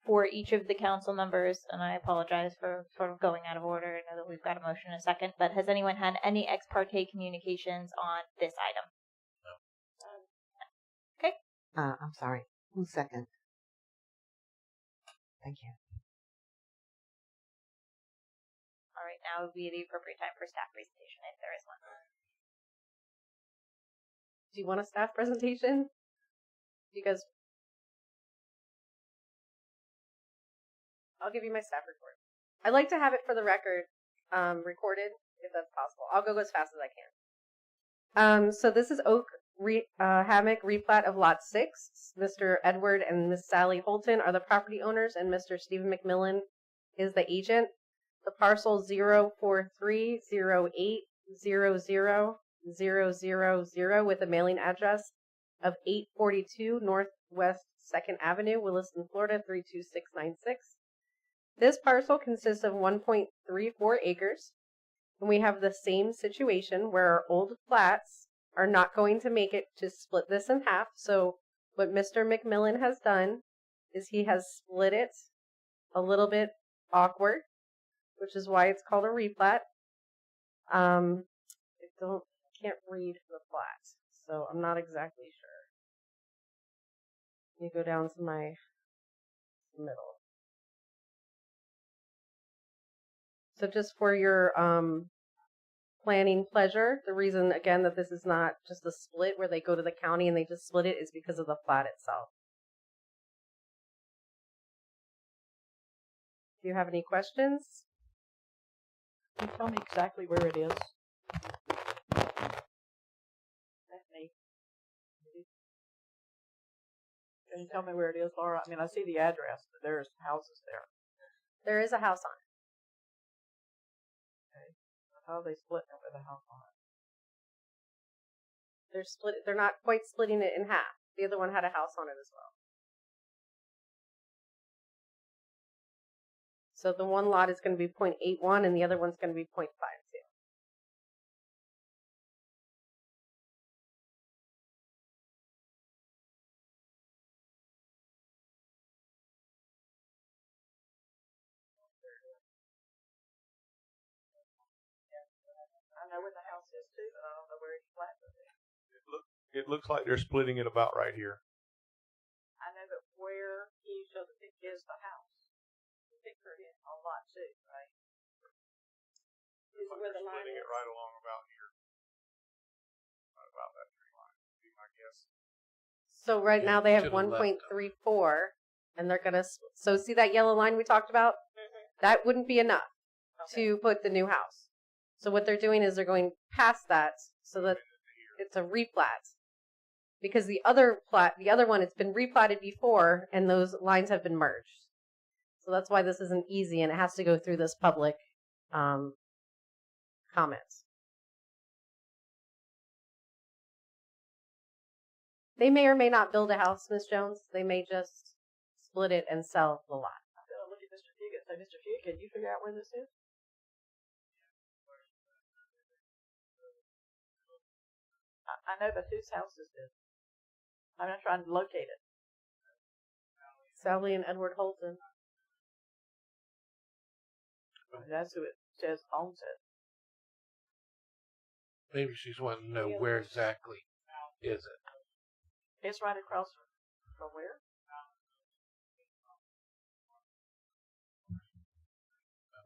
For each of the council members, and I apologize for sort of going out of order. I know that we've got a motion in a second, but has anyone had any ex parte communications on this item? No. Okay. I'm sorry. Who's second? Thank you. All right, now would be the appropriate time for staff presentation if there is one. Do you want a staff presentation? You guys, I'll give you my staff report. I'd like to have it for the record, recorded, if that's possible. I'll go as fast as I can. So this is Hammock replat of Lot 6. Mr. Edward and Miss Sally Holton are the property owners, and Mr. Stephen McMillan is the agent. The parcel 043080000 with a mailing address of 842 Northwest 2nd Avenue, Williston, Florida 32696. This parcel consists of 1.34 acres, and we have the same situation where our old flats are not going to make it to split this in half. So what Mr. McMillan has done is he has split it a little bit awkward, which is why it's called a replat. I can't read the plat, so I'm not exactly sure. You go down to my middle. So just for your planning pleasure, the reason, again, that this is not just a split where they go to the county and they just split it is because of the plat itself. Do you have any questions? Can you tell me exactly where it is? Can you tell me where it is, Laura? I mean, I see the address, but there's houses there. There is a house on it. How are they splitting it with a house on it? They're not quite splitting it in half. The other one had a house on it as well. So the one lot is going to be 0.81 and the other one's going to be 0.52. I know where the house is too, but I don't know where each flat is. It looks like they're splitting it about right here. I know that where he shows the picture is the house. The picture is on lot 2, right? Is where the line Splitting is. it right along about here. Right about that tree line, would be my guess. So right now they have to the left 1.34 and they're going to, so see that yellow line we talked about? Mm-hmm. That wouldn't be enough to put the new house. So what they're doing is they're going past that so that it's a replat. Because the other one, it's been replatted before and those lines have been merged. So that's why this isn't easy, and it has to go through this public comments. They may or may not build a house, Ms. Jones. They may just split it and sell the lot. I'm gonna look at Mr. Few and say, Mr. Few, can you figure out where this is? I know, but whose house is this? I'm not trying to locate it. Sally and Edward Holton. That's who it says owns it. Maybe she's wanting to know where exactly is it. It's right across from where?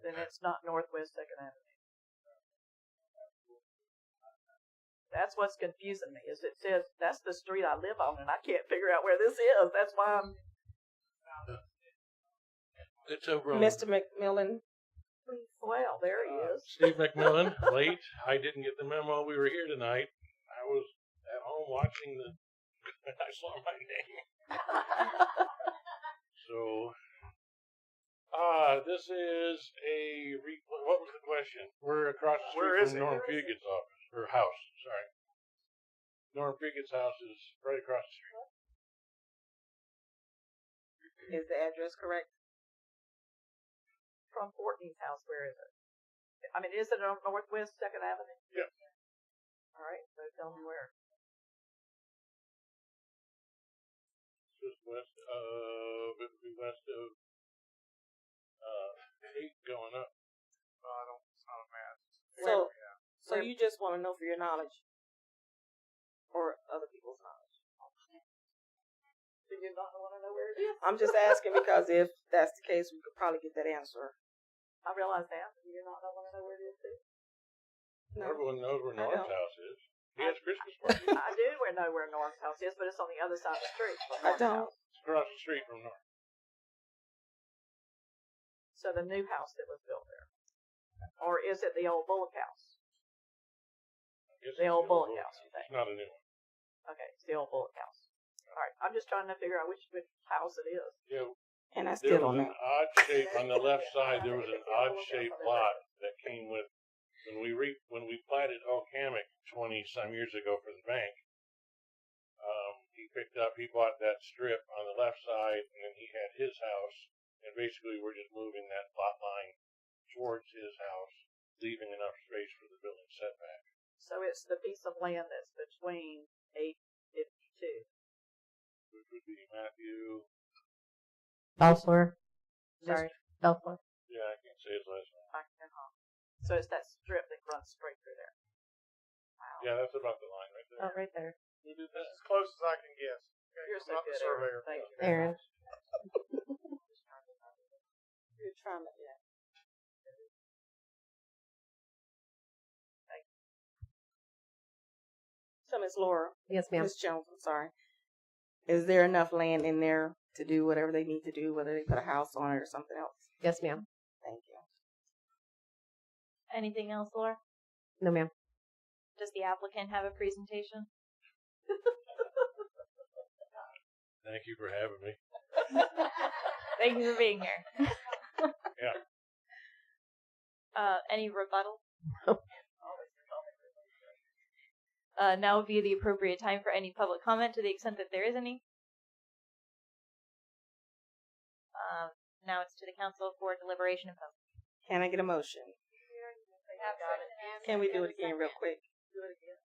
Then it's not Northwest 2nd Avenue. That's what's confusing me, is it says that's the street I live on, and I can't figure out where this is. That's why I'm... It's over on Mr. McMillan. Well, there he is. Steve McMillan, late. I didn't get the memo we were here tonight. I was at home watching the... I saw my name. So... this is a... What was the question? We're across the street from Norm Fugit's office. Or house, sorry. Norm Fugit's house is right across the street. Is the address correct? From Courtney's house, where is it? I mean, is it on Northwest 2nd Avenue? Yeah. All right, so tell me where. Just west of, it would be west of 8 going up. I don't, it's not a map. So you just want to know for your knowledge, or other people's knowledge? Do you not want to know where it is? I'm just asking because if that's the case, we could probably get that answer. I realize that. Do you not want to know where it is, too? No. Everyone knows where I Norm's know. house is. He has Christmas parties. I do know where Norm's house is, but it's on the other side of the street. From I Norm's don't. house. It's across the street from Norm. So the new house that was built there. Or is it the old Bullock house? The old Bullock house, you think? It's not a new one. Okay, it's the old Bullock house. All right, I'm just trying to figure out which house it is. Yeah. And I There still was don't an know. odd shape on the left side. There was an odd shaped lot that came with when we platted Okamic 20 some years ago for the bank. He bought that strip on the left side, and then he had his house, and basically we're just moving that lot line towards his house, leaving enough space for the building setback. So it's the piece of land that's between 852. Which would be Matthew. Belfleur. Sorry, Belfleur. Yeah, I can't say his last name. So it's that strip that runs straight through there. Wow. Yeah, that's about the line right there. Oh, right there. You did that. As close as I can guess. Okay, You're so I'm not good, the surveyor. Aaron. Thank you. Aaron. You're trying to, yeah. So, Miss Laura. Yes, ma'am. Miss Jones, I'm sorry. Is there enough land in there to do whatever they need to do, whether they put a house on it or something else? Yes, ma'am. Thank you. Anything else, Laura? No, ma'am. Does the applicant have a presentation? Thank you for having me. Thank you for being here. Yeah. Any rebuttal? Now would be the appropriate time for any public comment to the extent that there is any. Now it's to the council for deliberation and vote. Can I get a motion? Can we do it again real quick? Do it again.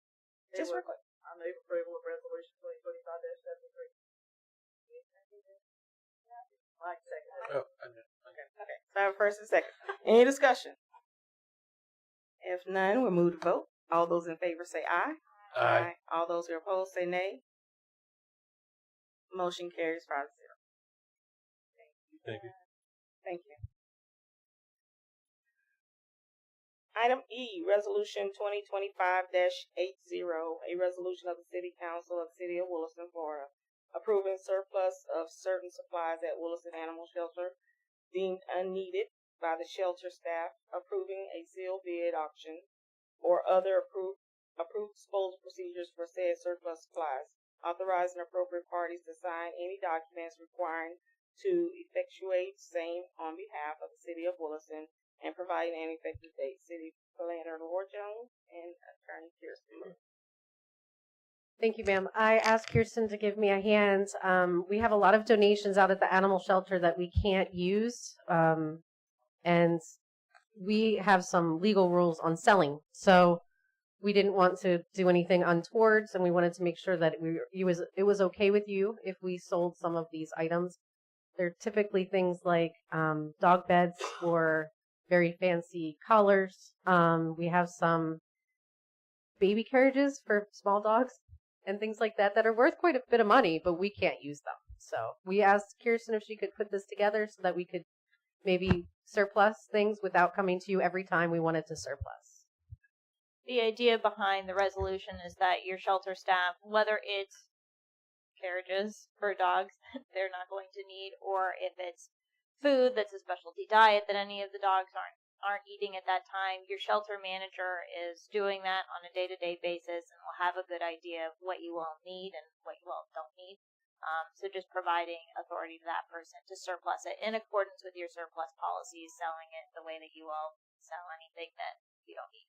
Just real quick. I move approval of resolution 2025-73. Mike seconded. Oh, I did. Okay. Okay. So I have a first and second. Any discussion? If none, we'll move to vote. All those in favor say aye. Aye. All those who are opposed say nay. Motion carries 5-0. Thank you. Thank you. Item E, Resolution 2025-80, a resolution of the City Council of the City of Williston, Florida, approving surplus of certain supplies at Williston Animal Shelter deemed unneeded by the shelter staff, approving a sealed bid auction or other approved disposal procedures for said surplus supplies, authorizing appropriate parties to sign any documents requiring to effectuate same on behalf of the City of Williston and providing an effective date. City Planner Lord Jones and Attorney Kiersten. Thank you, ma'am. I asked Kiersten to give me a hand. We have a lot of donations out at the animal shelter that we can't use, and we have some legal rules on selling. So we didn't want to do anything untowards, and we wanted to make sure that it was okay with you if we sold some of these items. They're typically things like dog beds or very fancy collars. We have some baby carriages for small dogs and things like that that are worth quite a bit of money, but we can't use them. So we asked Kiersten if she could put this together so that we could maybe surplus things without coming to you every time we wanted to surplus. The idea behind the resolution is that your shelter staff, whether it's carriages for dogs that they're not going to need, or if it's food that's a specialty diet that any of the dogs aren't eating at that time, your shelter manager is doing that on a day-to-day basis and will have a good idea of what you all need and what you all don't need. So just providing authority to that person to surplus it in accordance with your surplus policies, selling it the way that you all sell anything that you don't need.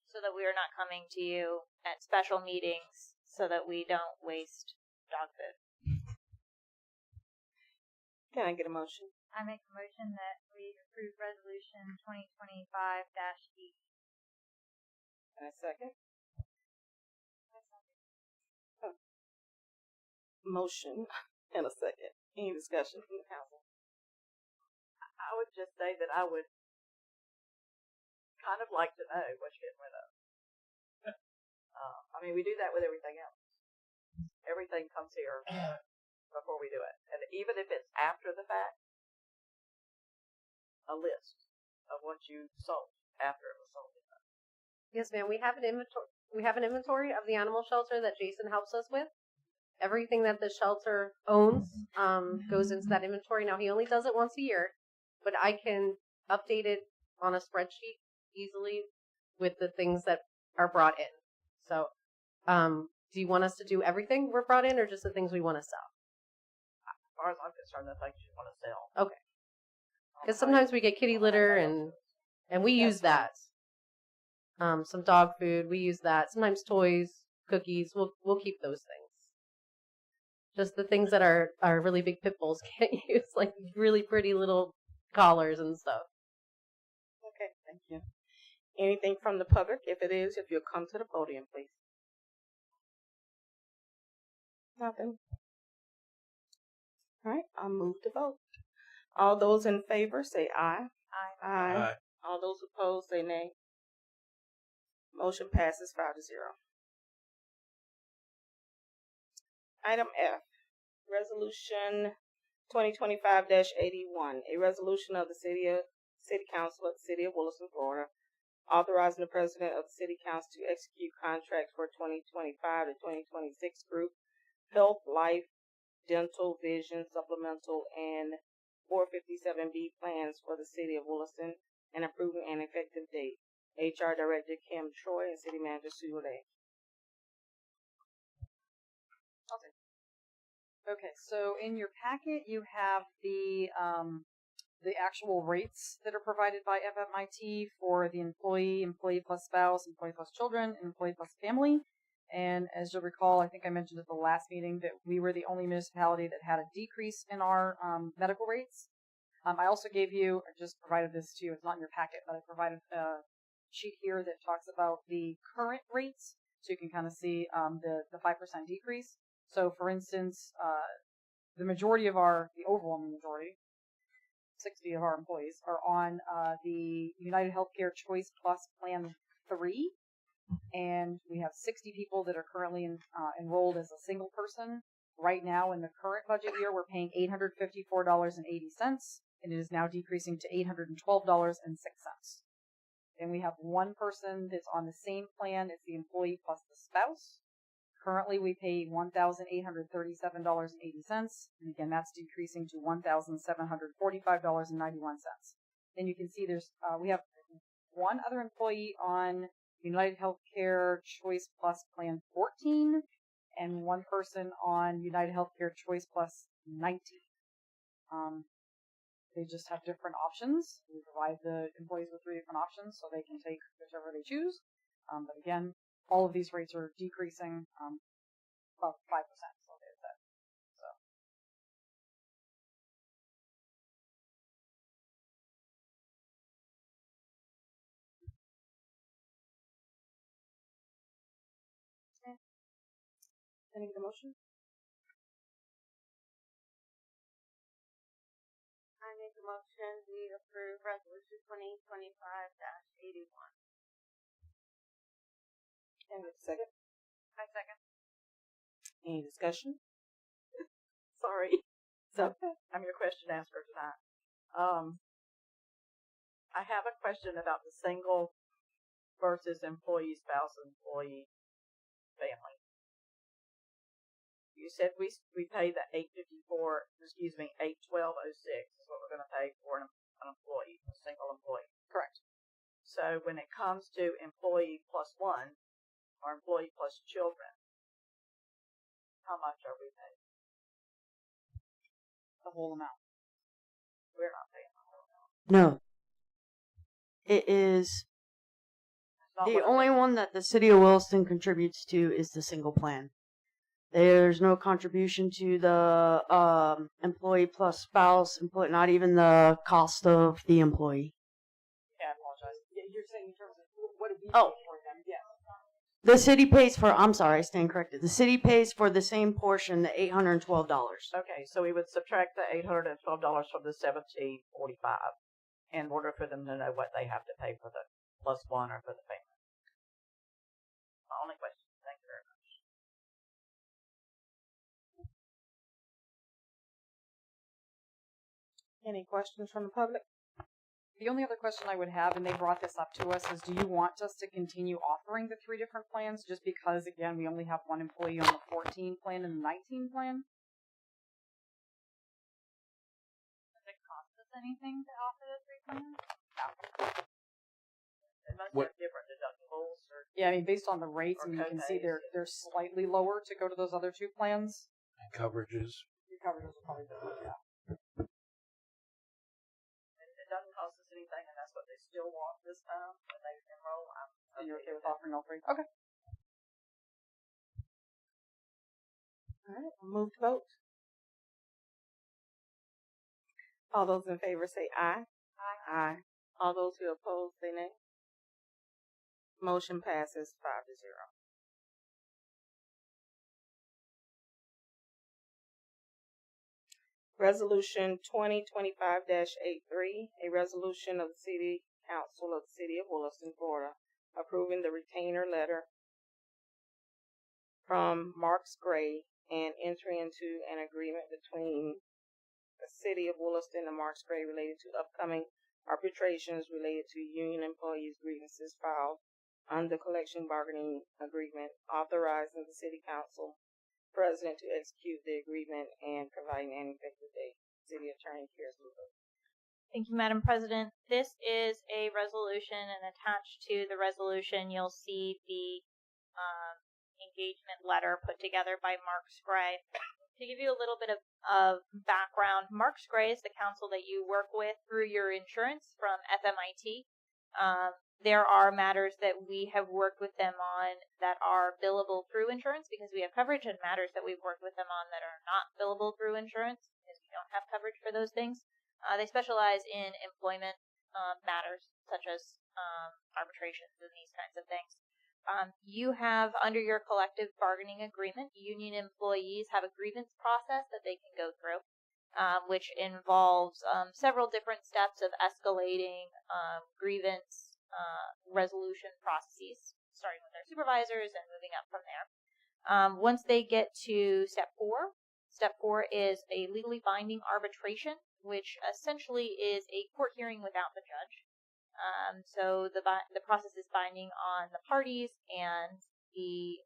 So that we are not coming to you at special meetings so that we don't waste dog food. Can I get a motion? I make a motion that we approve resolution 2025-E. And a second? Motion and a second. Any discussion from the council? I would just say that I would kind of like to know what you're getting rid of. I mean, we do that with everything else. Everything comes here before we do it. And even if it's after the fact, a list of what you sold after it was sold. Yes, ma'am. We have an inventory. We have an inventory of the animal shelter that Jason helps us with. Everything that the shelter owns goes into that inventory. Now, he only does it once a year, but I can update it on a spreadsheet easily with the things that are brought in. So, do you want us to do everything we're brought in, or just the things we want to sell? As far as I'm concerned, the things you want to sell. Okay. Because sometimes we get kitty litter, and we use that. Some dog food, we use that. Sometimes toys, cookies, we'll keep those things. Just the things that our really big pit bulls can't use, like really pretty little collars and stuff. Okay, thank you. Anything from the public? If it is, if you'll come to the podium, please. Nothing. All right, I'll move to vote. All those in favor say aye. Aye. Aye. All those opposed say nay. Motion passes 5-0. Item F, Resolution 2025-81, a resolution of the City Council of the City of Williston, Florida, authorizing the President of the City Council to execute contracts for 2025 to 2026 group health, life, dental, vision, supplemental, and 457B plans for the City of Williston and approving an effective date. HR Director Kim Troy and City Manager Sue Beaudet. Okay, so in your packet you have the actual rates that are provided by FMIT for the employee plus spouse, employee plus children, and employee plus family. And as you'll recall, I think I mentioned at the last meeting that we were the only municipality that had a decrease in our medical rates. I also gave you, I just provided this to you, it's not in your packet, but I provided a sheet here that talks about the current rates, so you can kind of see the 5% decrease. So, for instance, the overwhelming majority, 60 of our employees, are on the United Healthcare Choice Plus Plan 3, and we have 60 people that are currently enrolled as a single person. Right now, in the current budget year, we're paying $854.80, and it is now decreasing to $812.06. And we have one person that's on the same plan as the employee plus the spouse. Currently, we pay $1,837.80, and again, that's decreasing to $1,745.91. Then you can see we have one other employee on United Healthcare Choice Plus Plan 14, and one person on United Healthcare Choice Plus 19. They just have different options. We provide the employees with 3 different options so they can take whichever they choose. But again, all of these rates are decreasing about 5%. So they said. So. Can I get a motion? I make a motion we approve resolution 2025-81. And a second. I second. Any discussion? Sorry. So I'm your question asker tonight. I have a question about the single versus employee, spouse, employee, family. You said we pay the $812.06 is what we're going to pay for an employee, a single employee. Correct. So when it comes to employee plus one or employee plus children, how much are we paying? The whole amount. We're not paying the whole amount. No. It is the only one that the city of Williston contributes to is the single plan. There's no contribution to the employee plus spouse, not even the cost of the employee. Yeah, I apologize. Yeah, you're saying in terms of what do we pay for them? Yes. The city pays for, I'm sorry, I stand corrected. The city pays for the same portion, the $812. Okay, so we would subtract the $812 from the $1,745 in order for them to know what they have to pay for the plus one or for the family. My only question. Thank you very much. any questions from the public? The only other question I would have, and they brought this up to us, is do you want us to continue offering the 3 different plans just because, again, we only have one employee on the 14 plan and the 19 plan? Does it cost us anything to offer the 3 plans? No. They must have different deductibles or... Yeah, I mean, based on the rates, and you can see they're slightly lower to go to those other 2 plans. And coverages. Your coverages are probably different, yeah. It doesn't cost us anything, and that's what they still want this time when they enroll. And you're okay with offering all 3? Okay. All right, we'll move to vote. All those in favor say aye. Aye. Aye. All those who oppose say nay. Motion passes 5-0. Resolution 2025-83, a resolution of the City Council of the City of Williston, Florida, approving the retainer letter from Marks Gray and entering into an agreement between the City of Williston and Marks Gray related to upcoming arbitrations related to union employees' grievances filed under collective bargaining agreement, authorizing the City Council President to execute the agreement and providing an effective date. City Attorney Kiersten. Thank you, Madam President. This is a resolution, and attached to the resolution, you'll see the engagement letter put together by Marks Gray. To give you a little bit of background, Marks Gray is the council that you work with through your insurance from FMIT. There are matters that we have worked with them on that are billable through insurance because we have coverage, and matters that we've worked with them on that are not billable through insurance because we don't have coverage for those things. They specialize in employment matters such as arbitrations and these kinds of things. You have, under your collective bargaining agreement, union employees have a grievance process that they can go through, which involves several different steps of escalating grievance resolution processes, starting with their supervisors and moving up from there. Once they get to step 4 is a legally binding arbitration, which essentially is a court hearing without the judge. So the process is binding on the parties, and the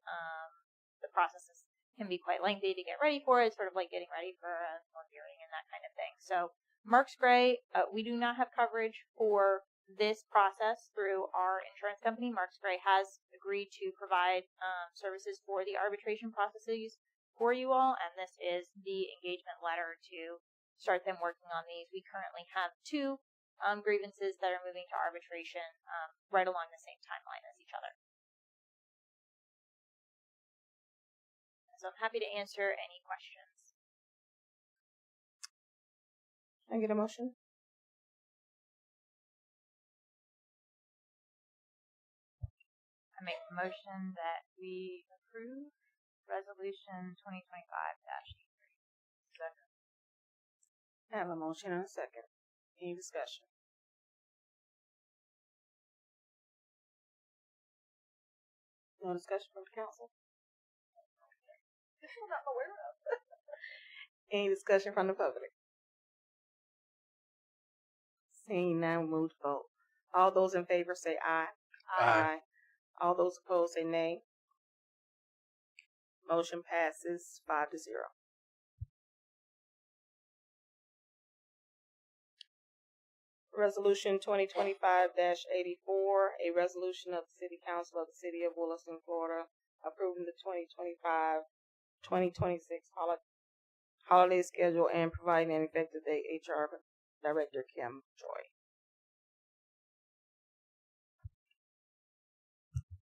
processes can be quite lengthy to get ready for. It's sort of like getting ready for a court hearing and that kind of thing. So Marks Gray, we do not have coverage for this process through our insurance company. Marks Gray has agreed to provide services for the arbitration processes for you all, and this is the engagement letter to start them working on these. We currently have 2 grievances that are moving to arbitration right along the same timeline as each other. So I'm happy to answer any questions. Can I get a motion? I make a motion that we approve Resolution 2025-83. Second. I have a motion and a second. Any discussion? No discussion from the council? I'm not aware of. Any discussion from the public? Seeing none, we'll move to vote. All those in favor say aye. Aye. All those opposed say nay. Motion passes 5-0. Resolution 2025-84, a resolution of the City Council of the City of Williston, Florida, approving the 2025-2026 holiday schedule and providing an effective date. HR Director Kim Joy.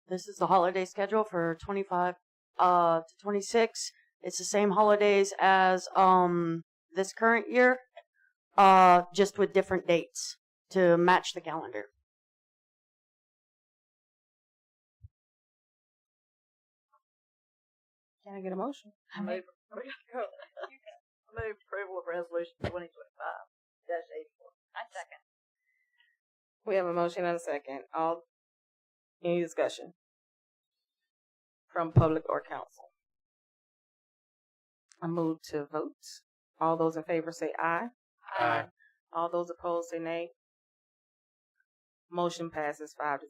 This is the holiday schedule for 25 to 26. It's the same holidays as this current year, just with different dates to match the calendar. Can I get a motion? I move approval of resolution 2025-84. I second. We have a motion and a second. Any discussion from public or council? I move to vote. All those in favor say aye. Aye. All those opposed say nay. Motion passes 5-0.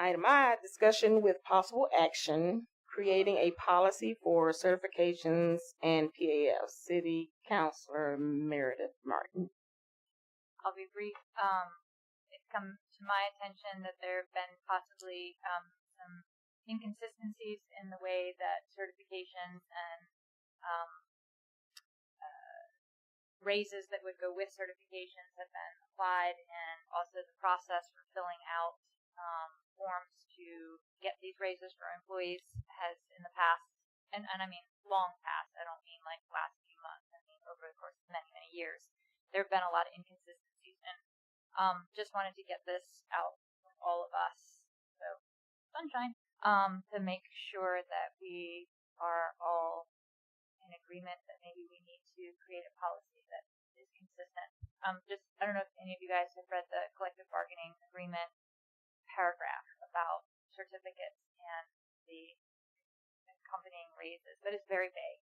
Item I, discussion with possible action, creating a policy for certifications and PAFs. City Councilor Meredith Martin. I'll be brief. It's come to my attention that there have been possibly some inconsistencies in the way that certifications and raises that would go with certifications have been applied, and also the process for filling out forms to get these raises for employees has in the past, and I mean long past, I don't mean like last few months, I mean over the course of many, many years, there have been a lot of inconsistencies, and just wanted to get this out with all of us, so sunshine, to make sure that we are all in agreement that maybe we need to create a policy that is consistent. I don't know if any of you guys have read the collective bargaining agreement paragraph about certificates and the accompanying raises, but it's very vague.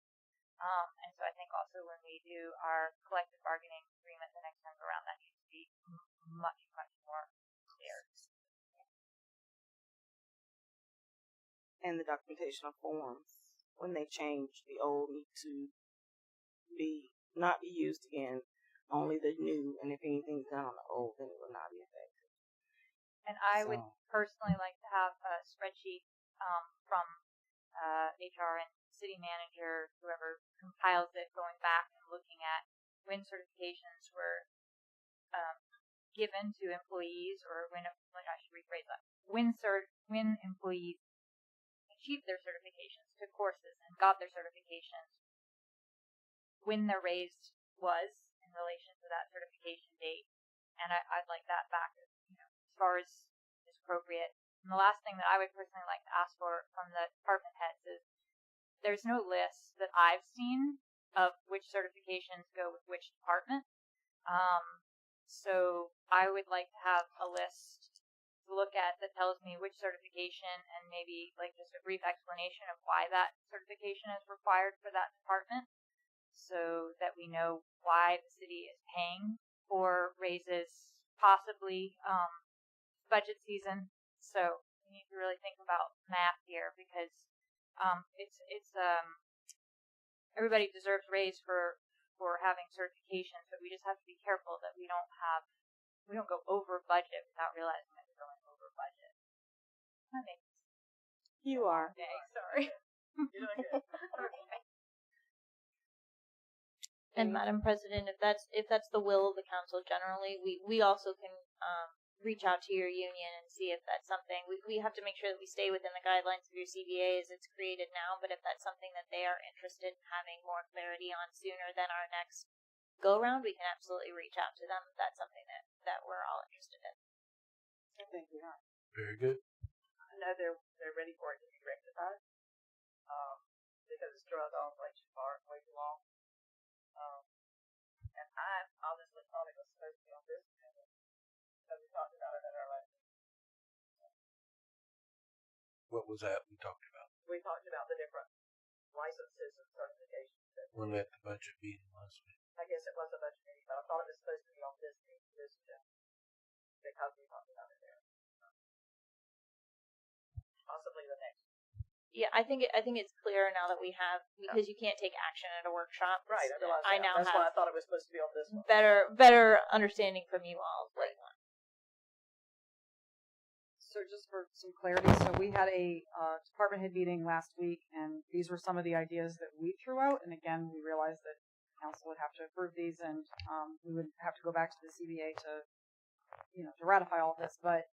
And so I think also when we do our collective bargaining agreement the next time around, that needs to be much, much more clear. And the documentation of forms, when they change, the old need to not be used again, only the new, and if anything's done on the old, then it will not be effective. And I would personally like to have a spreadsheet from HR and city manager, whoever compiles it, going back and looking at when certifications were given to employees, or when I should rephrase that, when employees achieved their certifications, took courses, and got their certifications, when their raise was in relation to that certification date, and I'd like that back, as far as is appropriate. And the last thing that I would personally like to ask for from the department heads is there's no list that I've seen of which certifications go with which department. So I would like to have a list to look at that tells me which certification, and maybe like just a brief explanation of why that certification is required for that department, so that we know why the city is paying for raises, possibly budget season. So we need to really think about math here, because it's everybody deserves raise for having certifications, but we just have to be careful that we don't go over budget without realizing that we're going over budget. You are. Okay, sorry. You're doing good. Okay. And Madam President, if that's the will of the council generally, we also can reach out to your union and see if that's something we have to make sure that we stay within the guidelines of your CBA as it's created now. But if that's something that they are interested in having more clarity on sooner than our next go round, we can absolutely reach out to them. If that's something that we're all interested in. I think we are. Very good. I know they're ready for it to be rectified. Because it's drug on way too far, way too long. And I honestly thought it was supposed to be on this agenda because we talked about it at our last meeting. What was that we talked about? We talked about the different licenses and certifications. We're at the budget meeting last week. I guess it was a budget meeting, but I thought it was supposed to be on this meeting, this agenda, because we talked about it there. Possibly the next. Yeah, I think it's clearer now that we have, because you can't take action at a workshop. Right, I realize I that. now That's have why I thought it was supposed to be on this one. better understanding from you all. Right. So just for some clarity, so we had a department head meeting last week, and these were some of the ideas that we threw out. And again, we realized that council would have to approve these, and we would have to go back to the CBA to ratify all of this. But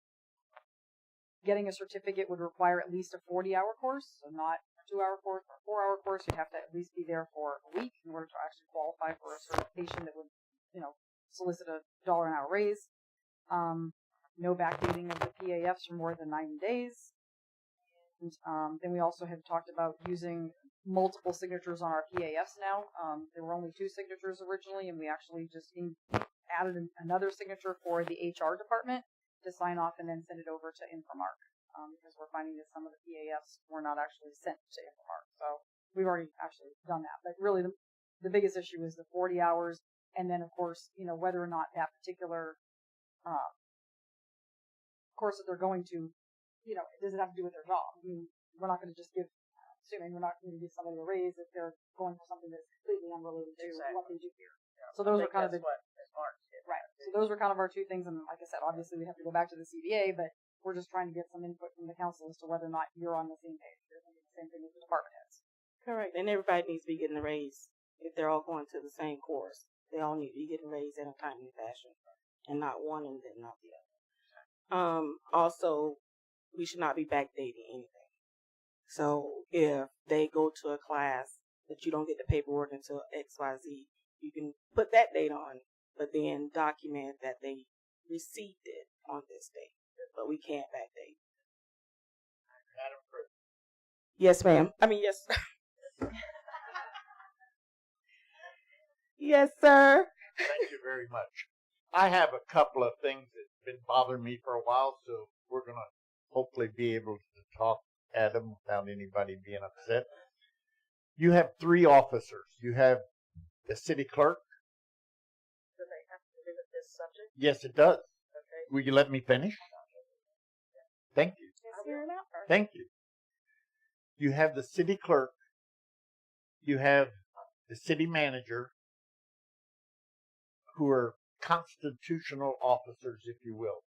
getting a certificate would require at least a 40-hour course, so not a 2-hour course or a 4-hour course. You'd have to at least be there for a week in order to actually qualify for a certification that would, solicit a $1 an hour raise. No backdating of the PAFs for more than 90 days. And then we also have talked about using multiple signatures on our PAFs now. There were only 2 signatures originally, and we actually just added another signature for the HR department to sign off and then send it over to Infomark, because we're finding that some of the PAFs were not actually sent to Infomark. So we've already actually done that. But really the biggest issue is the 40 hours, and then of course, whether or not that particular course that they're going to, does it have to do with their job? I mean, we're not going to just assuming we're not going to give somebody a raise if they're going for something that's completely unrelated to what they do here. Yeah. So those are kind of right. So those were kind of our 2 things, and like I said, obviously we have to go back to the CBA, but we're just trying to get some input from the council as to whether or not you're on the same page. You're thinking the same thing with the department heads. Correct. And everybody needs to be getting a raise if they're all going to the same course. They all need to be getting raised in a timely fashion, and not one and then not the other. Also, we should not be backdating anything. So if they go to a class that you don't get the paperwork until XYZ, you can put that date on, but then document that they received it on this date. But we can't backdate. Madam President. Yes, ma'am. I mean, yes. Yes, sir. Thank you very much. I have a couple of things that's been bothering me for a while, so we're going to hopefully be able to talk at them without anybody being upset. You have 3 officers. You have the city clerk. Do they have to do with this subject? Yes, it does. Okay. Will you let me finish? Thank you. Thank you. You have the city clerk. You have the city manager, who are constitutional officers, if you will.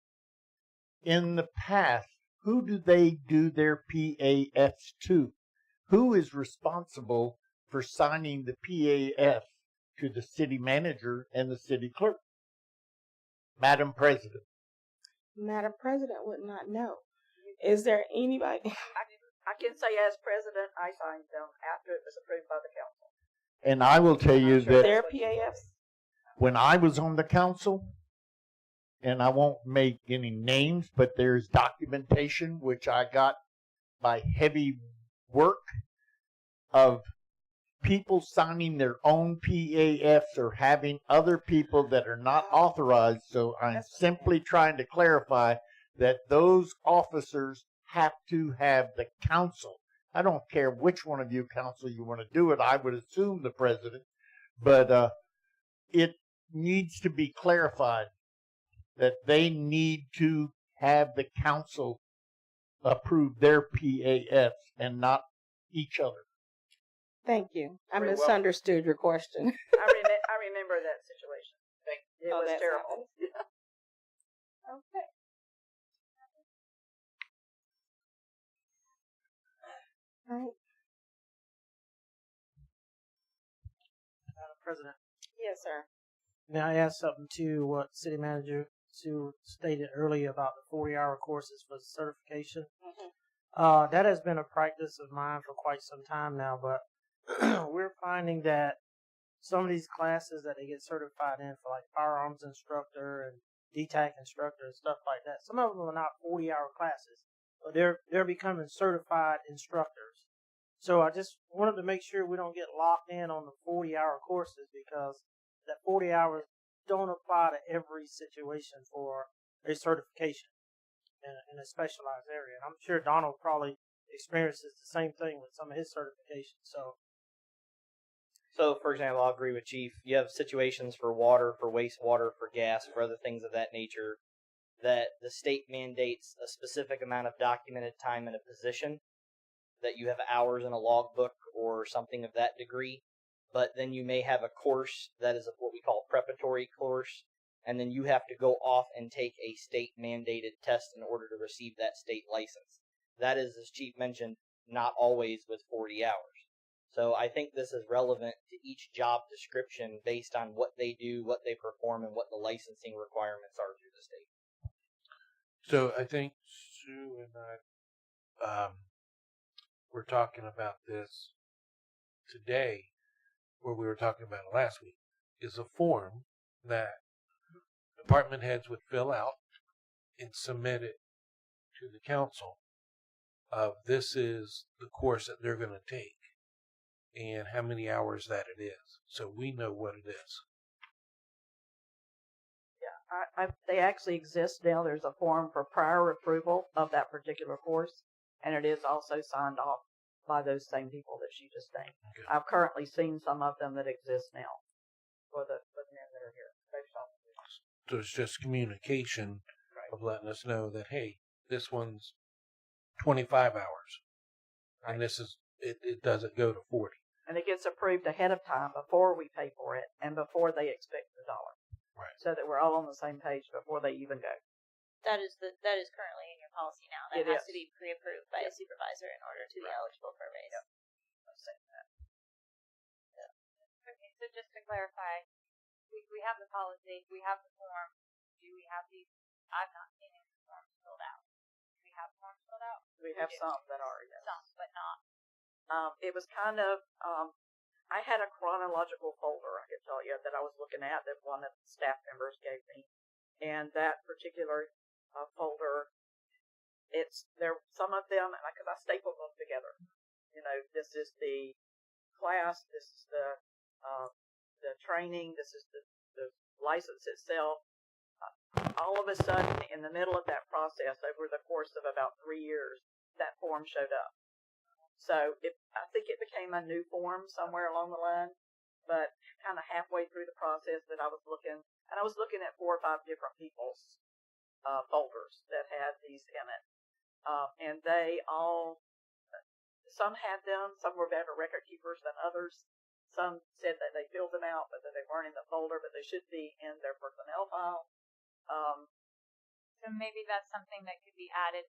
In the past, who do they do their PAFs to? Who is responsible for signing the PAF to the city manager and the city clerk? Madam President. Madam President would not know. Is there anybody? I can say as president, I signed them after it was approved by the council. And I will tell you that their PAFs? When I was on the council, and I won't make any names, but there's documentation which I got by heavy work of people signing their own PAFs or having other people that are not authorized. So I'm simply trying to clarify that those officers have to have the council. I don't care which one of you council you want to do it. I would assume the president, but it needs to be clarified that they need to have the council approve their PAFs and not each other. Thank you. I misunderstood your question. I remember that situation. It was terrible. Okay. All right. President. Yes, sir. May I ask something to what City Manager Sue stated earlier about the 40-hour courses for certification? That has been a practice of mine for quite some time now, but we're finding that some of these classes that they get certified in for like firearms instructor and DTAC instructor and stuff like that, some of them are not 40-hour classes, but they're becoming certified instructors. So I just wanted to make sure we don't get locked in on the 40-hour courses, because that 40 hours don't apply to every situation for a certification in a specialized area. And I'm sure Donald probably experiences the same thing with some of his certifications. So, for example, I'll agree with Chief. You have situations for water, for wastewater, for gas, for other things of that nature, that the state mandates a specific amount of documented time in a position, that you have hours in a logbook or something of that degree. But then you may have a course that is what we call a preparatory course, and then you have to go off and take a state-mandated test in order to receive that state license. That is, as Chief mentioned, not always with 40 hours. So I think this is relevant to each job description based on what they do, what they perform, and what the licensing requirements are through the state. So I think Sue and I were talking about this today, where we were talking about it last week, is a form that department heads would fill out and submit it to the council of this is the course that they're going to take and how many hours that it is, so we know what it is. Yeah, they actually exist now. There's a form for prior approval of that particular course, and it is also signed off by those same people that she just named. Okay. I've currently seen some of them that exist now for the men that are here. So it's just communication of letting us know that, hey, this one's 25 hours, and this is it doesn't go to 40. And it gets approved ahead of time before we pay for it and before they expect the dollar. Right. So that we're all on the same page before they even go. That is currently in your policy now. That has to be pre-approved by a supervisor in order to be eligible for a raise. Yep. I'm saying that. Yeah. Okay, so just to clarify, we have the policy, we have the form. Do we have these? I've not seen any forms filled out. Do we have forms filled out? We have some that are, yes. Some, but not. It was kind of, I had a chronological folder, I could tell you, that I was looking at that one of the staff members gave me. And that particular folder, some of them, because I stapled them together. You know, this is the class, this is the training, this is the license itself. All of a sudden, in the middle of that process, over the course of about 3 years, that form showed up. So I think it became a new form somewhere along the line, but kind of halfway through the process that I was looking, and I was looking at 4 or 5 different people's folders that had these in it. And they all, some had them, some were better record keepers than others. Some said that they filled them out, but that they weren't in the folder, but they should be in their personnel file. So maybe that's something that could be added,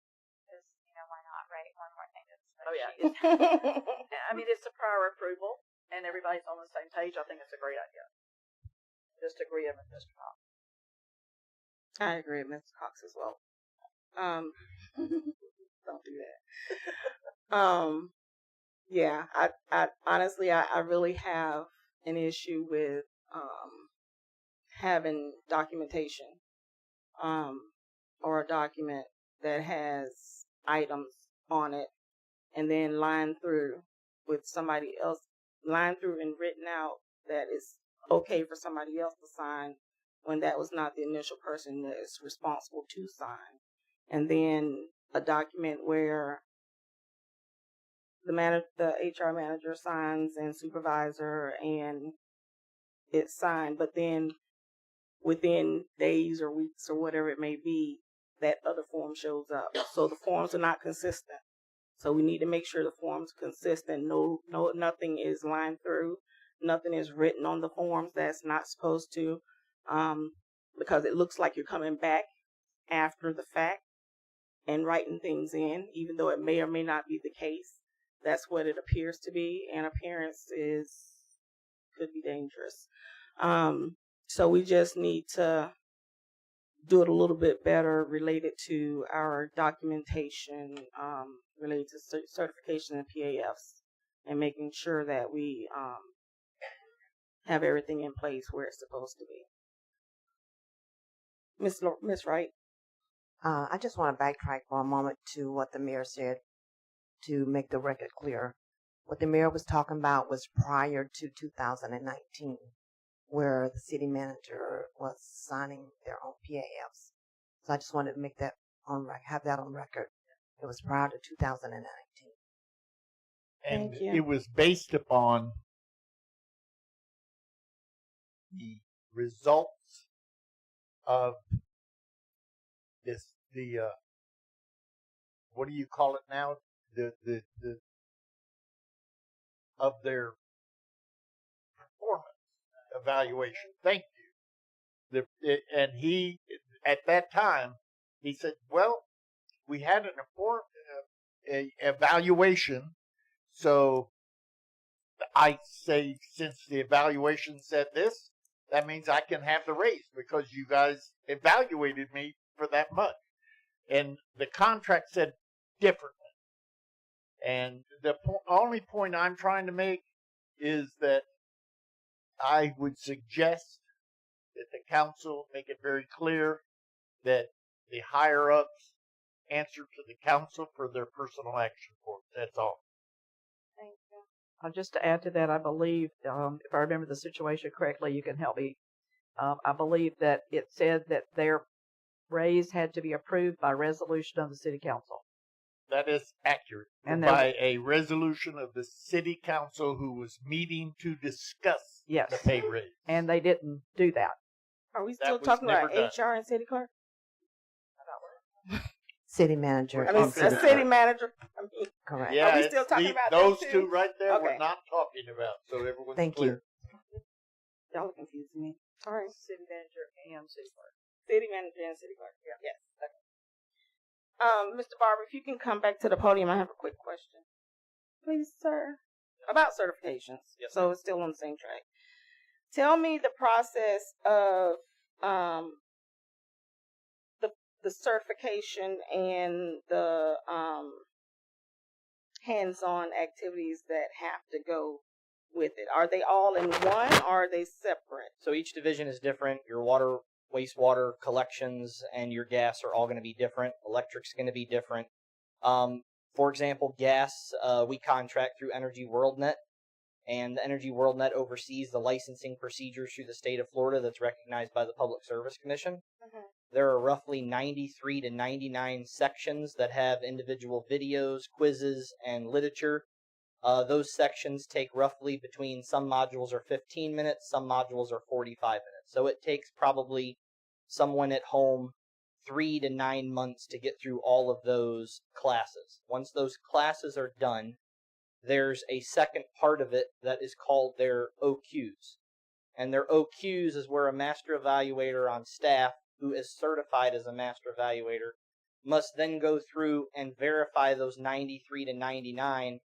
because, why not, right? One more thing to the spreadsheet. Oh, yeah. I mean, it's a prior approval, and everybody's on the same page. I think it's a great idea. Just agree with Mr. Cox. I agree with Mr. Cox as well. Don't do that. Yeah, I honestly, I really have an issue with having documentation or a document that has items on it and then lined through with somebody else, lined through and written out that is okay for somebody else to sign when that was not the initial person that is responsible to sign. And then a document where the HR manager signs and supervisor and it's signed, but then within days or weeks or whatever it may be, that other form shows up. So the forms are not consistent. So we need to make sure the form's consistent. No, nothing is lined through. Nothing is written on the forms that's not supposed to, because it looks like you're coming back after the fact and writing things in, even though it may or may not be the case. That's what it appears to be, and appearance is could be dangerous. So we just need to do it a little bit better related to our documentation, related to certification and PAFs, and making sure that we have everything in place where it's supposed to be. Miss Wright. I just want to backtrack for a moment to what the mayor said to make the record clear. What the mayor was talking about was prior to 2019, where the city manager was signing their own PAFs. So I just wanted to make that have that on record. It was prior to 2019. And Thank you. it was based upon the results of what do you call it now? Of their performance evaluation. Thank you. And he, at that time, he said, well, we had an evaluation, so I say, since the evaluation said this, that means I can have the raise because you guys evaluated me for that much. And the contract said differently. And the only point I'm trying to make is that I would suggest that the council make it very clear that the higher-ups answer to the council for their personal action for it. That's all. Thank you. Just to add to that, I believe, if I remember the situation correctly, you can help me. I believe that it said that their raise had to be approved by resolution of the city council. That is accurate. And by a resolution of the city council who was meeting to discuss the pay raise. And they didn't do that. Are we still talking about HR and city clerk? City manager. I mean, city manager. Correct. Yeah, are we still talking about those that two right there Okay. we're not talking about, so everyone's Thank clear. you. Y'all are confusing me. All right. City manager and city clerk. City manager and city clerk. Yeah. Yes. Okay. Mr. Barber, if you can come back to the podium, I have a quick question. Please, sir. About certifications. Yes, so it's still on the same track. Tell me the process of the certification and the hands-on activities that have to go with it. Are they all in one or are they separate? So each division is different. Your water, wastewater, collections, and your gas are all going to be different. Electric's going to be different. For example, gas, we contract through Energy WorldNet, and the Energy WorldNet oversees the licensing procedures through the state of Florida that's recognized by the Public Service Commission. There are roughly 93 to 99 sections that have individual videos, quizzes, and literature. Those sections take roughly between some modules are 15 minutes, some modules are 45 minutes. So it takes probably someone at home 3 to 9 months to get through all of those classes. Once those classes are done, there's a second part of it that is called their OQs. And their OQs is where a master evaluator on staff who is certified as a master evaluator must then go through and verify those 93 to 99.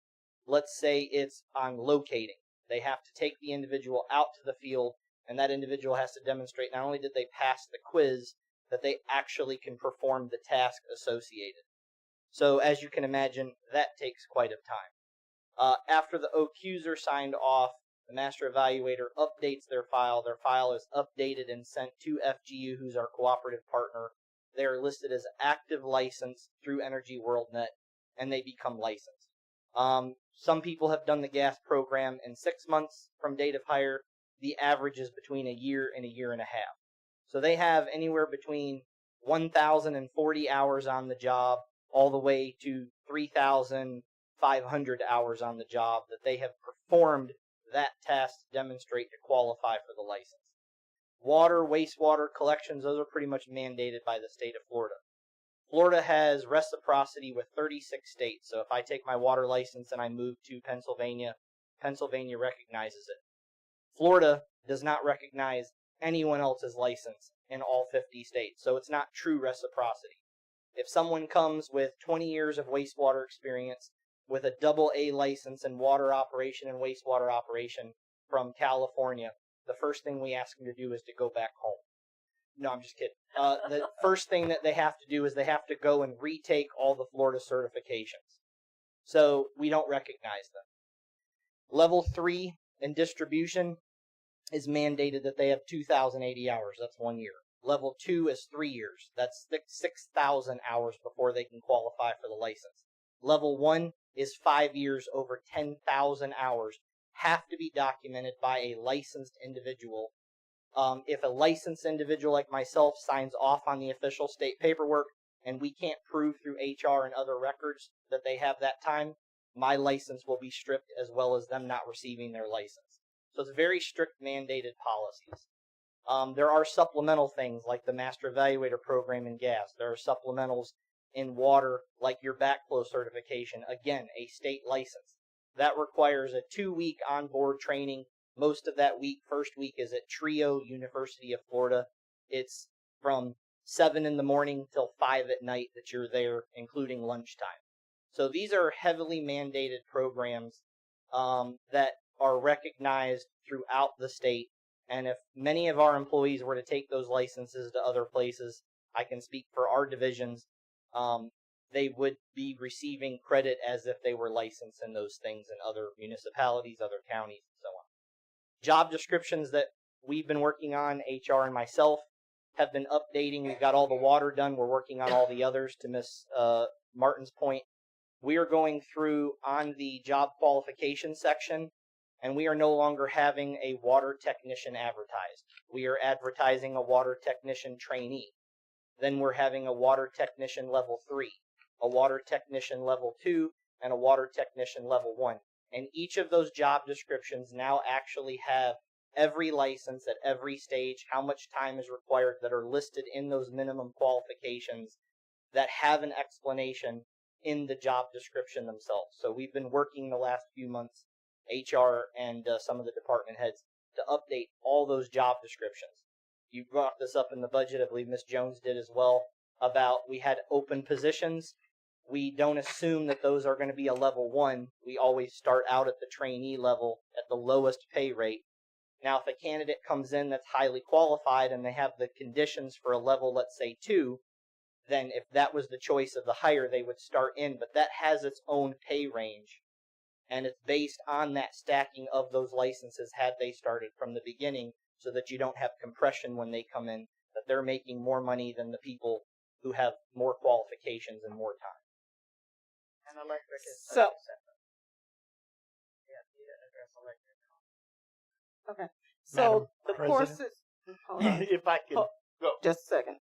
Let's say it's on locating. They have to take the individual out to the field, and that individual has to demonstrate not only did they pass the quiz, that they actually can perform the task associated. So as you can imagine, that takes quite a time. After the OQs are signed off, the master evaluator updates their file. Their file is updated and sent to FGU, who's our cooperative partner. They are listed as active license through Energy WorldNet, and they become licensed. Some people have done the gas program in 6 months from date of hire. The average is between a year and a year and a half. So they have anywhere between 1,040 hours on the job all the way to 3,500 hours on the job that they have performed that task to demonstrate to qualify for the license. Water, wastewater, collections, those are pretty much mandated by the state of Florida. Florida has reciprocity with 36 states, so if I take my water license and I move to Pennsylvania, Pennsylvania recognizes it. Florida does not recognize anyone else's license in all 50 states, so it's not true reciprocity. If someone comes with 20 years of wastewater experience, with a AA license in water operation and wastewater operation, from California, the first thing we ask them to do is to go back home. No, I'm just kidding. The first thing that they have to do is they have to go and retake all the Florida certifications. So we don't recognize them. Level 3 in distribution is mandated that they have 2,080 hours. That's 1 year. Level 2 is 3 years. That's 6,000 hours before they can qualify for the license. Level 1 is 5 years, over 10,000 hours, have to be documented by a licensed individual. If a licensed individual like myself signs off on the official state paperwork and we can't prove through HR and other records that they have that time, my license will be stripped as well as them not receiving their license. So it's very strict mandated policies. There are supplemental things like the Master Evaluator program in gas. There are supplementals in water like your backflow certification. Again, a state license. That requires a 2-week onboard training. Most of that week, first week, is at Trio, University of Florida. It's from 7 in the morning till 5 at night that you're there, including lunchtime. So these are heavily mandated programs that are recognized throughout the state. And if many of our employees were to take those licenses to other places, I can speak for our divisions, they would be receiving credit as if they were licensed in those things in other municipalities, other counties, and so on. Job descriptions that we've been working on, HR and myself, have been updating. We've got all the water done. We're working on all the others, to Miss Martin's point. We are going through on the job qualification section, and we are no longer having a water technician advertised. We are advertising a water technician trainee. Then we're having a water technician level 3, a water technician level 2, and a water technician level 1. And each of those job descriptions now actually have every license at every stage, how much time is required, that are listed in those minimum qualifications that have an explanation in the job description themselves. So we've been working the last few months, HR and some of the department heads, to update all those job descriptions. You brought this up in the budget, I believe Ms. Jones did as well, about we had open positions. We don't assume that those are going to be a level 1. We always start out at the trainee level at the lowest pay rate. Now, if a candidate comes in that's highly qualified and they have the conditions for a level, let's say 2, then if that was the choice of the hire, they would start in. But that has its own pay range, and it's based on that stacking of those licenses had they started from the beginning, so that you don't have compression when they come in, that they're making more money than the people who have more qualifications and more time. And electric is So, separate. Yeah, you didn't address electric. okay. So the President? courses, hold on. If I could go. Just a second.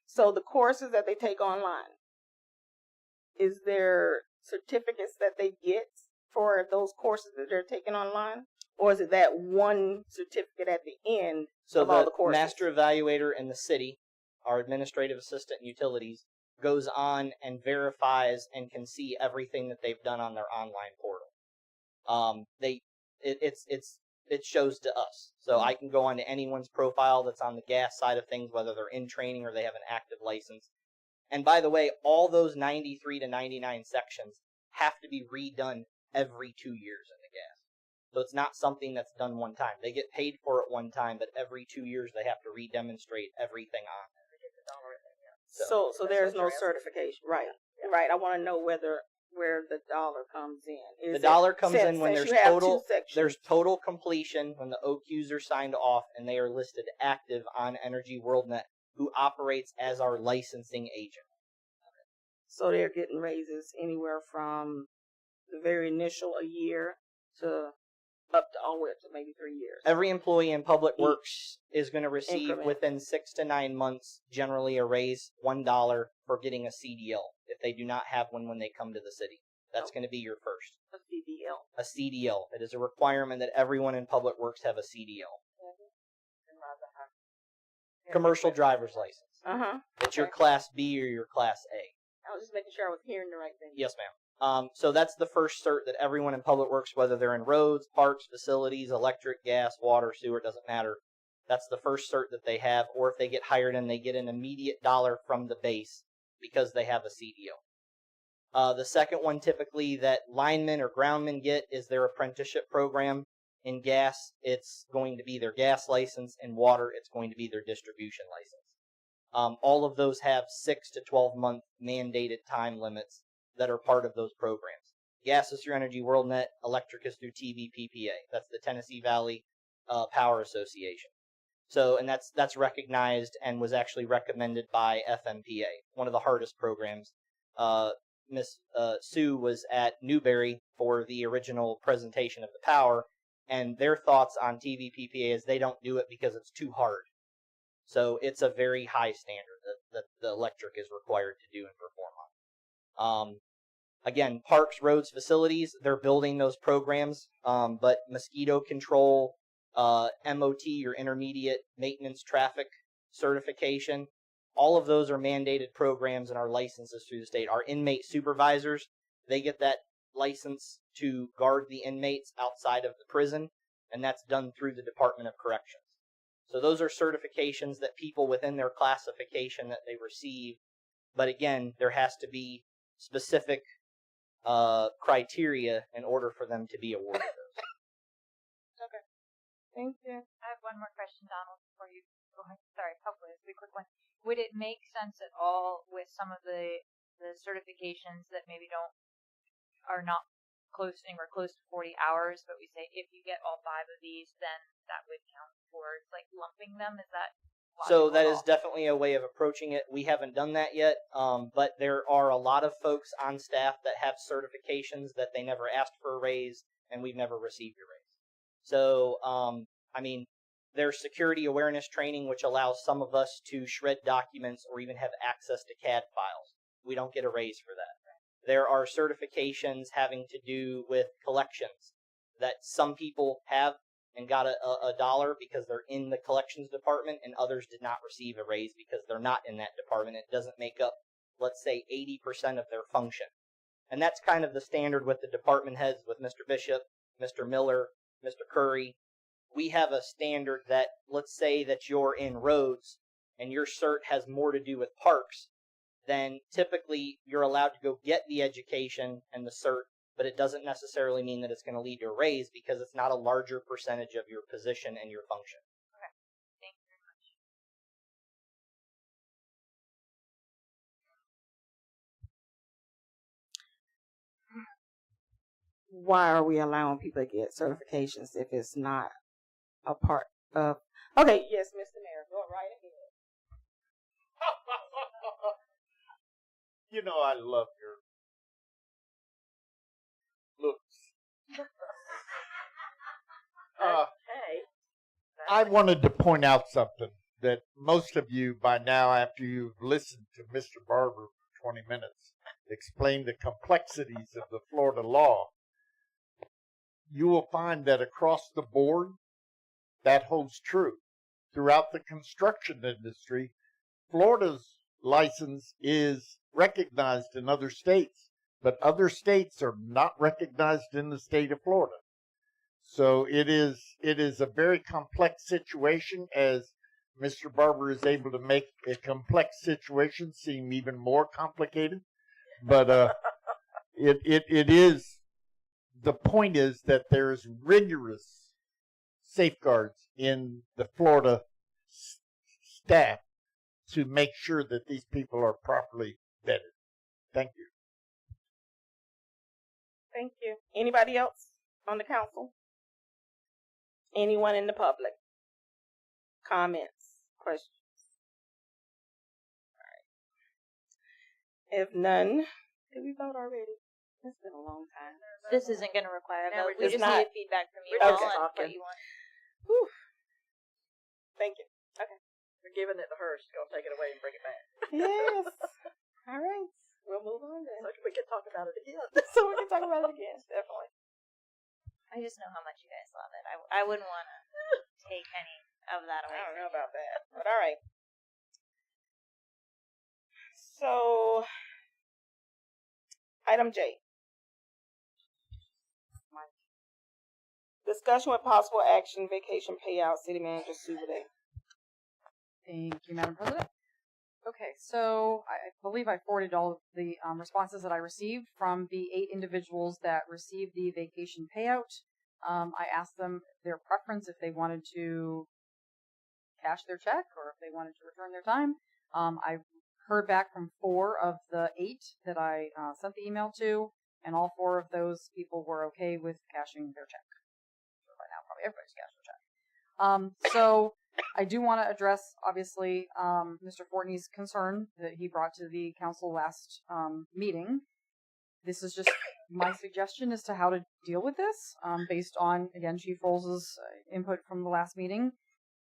So the courses that they take online, is there certificates that they get for those courses that they're taking online? Or is it that one certificate at the end So of all the courses? master evaluator in the city, our administrative assistant in utilities, goes on and verifies and can see everything that they've done on their online portal. It shows to us. So I can go onto anyone's profile that's on the gas side of things, whether they're in training or they have an active license. And by the way, all those 93 to 99 sections have to be redone every 2 years in the gas. So it's not something that's done one time. They get paid for it one time, but every 2 years they have to redemonstrate everything on it. So there's no certification, right? Yeah. Right. I want to know where the dollar comes in. The dollar comes in when since there's total completion, when the OQs are signed off and they are listed active on Energy WorldNet, who operates as our licensing agent. So they're getting raises anywhere from the very initial a year to up to all the way up to maybe 3 years. Every employee in Public Works is going to receive Increment. within 6 to 9 months generally a raise $1 for getting a CDL if they do not have one when they come to the city. That's going to be your first. A CDL. A CDL. It is a requirement that everyone in Public Works have a CDL. Commercial driver's license. Uh-huh. It's your Class B or your Class A. I was just making sure I was hearing the right thing. Yes, ma'am. So that's the first cert that everyone in Public Works, whether they're in roads, parks, facilities, electric, gas, water, sewer, it doesn't matter. That's the first cert that they have, or if they get hired in, they get an immediate dollar from the base because they have a CDO. The second one typically that linemen or groundmen get is their apprenticeship program. In gas, it's going to be their gas license. In water, it's going to be their distribution license. All of those have 6 to 12 month mandated time limits that are part of those programs. Gas is through Energy WorldNet, electric is through TVPPA. That's the Tennessee Valley Power Association. So, and that's recognized and was actually recommended by FMPA, one of the hardest programs. Miss Sue was at Newberry for the original presentation of the power, and their thoughts on TVPPA is they don't do it because it's too hard. So it's a very high standard that the electric is required to do and perform on. Again, parks, roads, facilities, they're building those programs, but mosquito control, MOT, your intermediate maintenance traffic certification, all of those are mandated programs and are licenses through the state. Our inmate supervisors, they get that license to guard the inmates outside of the prison, and that's done through the Department of Corrections. So those are certifications that people within their classification that they receive, but again, there has to be specific criteria in order for them to be awarded those. Okay. Thank you. I have one more question, Donald, before you go ahead. Sorry, hopefully it's a quick one. Would it make sense at all with some of the certifications that maybe are not anywhere close to 40 hours, but we say if you get all 5 of these, then that would count towards like lumping them? Is that so? That is definitely a way of approaching it. We haven't done that yet, but there are a lot of folks on staff that have certifications that they never asked for a raise, and we've never received a raise. So, I mean, there's security awareness training, which allows some of us to shred documents or even have access to CAD files. We don't get a raise for that. There are certifications having to do with collections that some people have and got a dollar because they're in the collections department, and others did not receive a raise because they're not in that department. It doesn't make up, let's say, 80% of their function. And that's kind of the standard with the department heads, with Mr. Bishop, Mr. Miller, Mr. Curry. We have a standard that, let's say that you're in roads and your cert has more to do with parks, then typically you're allowed to go get the education and the cert, but it doesn't necessarily mean that it's going to lead to a raise because it's not a larger percentage of your position and your function. Okay. Thank you very much. Why are we allowing people to get certifications if it's not a part of? Okay, yes, Mr. Mayor, go right ahead. You know, I love your looks. Hey. I wanted to point out something that most of you by now, after you've listened to Mr. Barber for 20 minutes, explain the complexities of the Florida law, you will find that across the board, that holds true. Throughout the construction industry, Florida's license is recognized in other states, but other states are not recognized in the state of Florida. So it is a very complex situation, as Mr. Barber is able to make a complex situation seem even more complicated. But it is, the point is that there is rigorous safeguards in the Florida staff to make sure that these people are properly vetted. Thank you. Thank you. Anybody else on the council? Anyone in the public? Comments? Questions? All right. If none, did we vote already? It's been a long time. This isn't going to require a vote. We It's just not. need feedback from you We're all just on talking. what you want. Whew. Thank you. Okay. We're giving it to her. She's going to take it away and bring it back. Yes. All right. We'll move on then. So we can talk about it again. So we can talk about it again. Definitely. I just know how much you guys love it. I wouldn't want to take any of that away. I don't know about that, but all right. So, item J. Discussion with possible action, vacation payout, City Manager Beaudet. Thank you, Madam President. Okay, so I believe I forwarded all of the responses that I received from the 8 individuals that received the vacation payout. I asked them their preference if they wanted to cash their check or if they wanted to return their time. I heard back from 4 of the 8 that I sent the email to, and all 4 of those people were okay with cashing their check. So right now, probably everybody's cashed their check. So I do want to address, obviously, Mr. Fortney's concern that he brought to the council last meeting. This is just my suggestion as to how to deal with this, based on, again, Chief Rolls' input from the last meeting.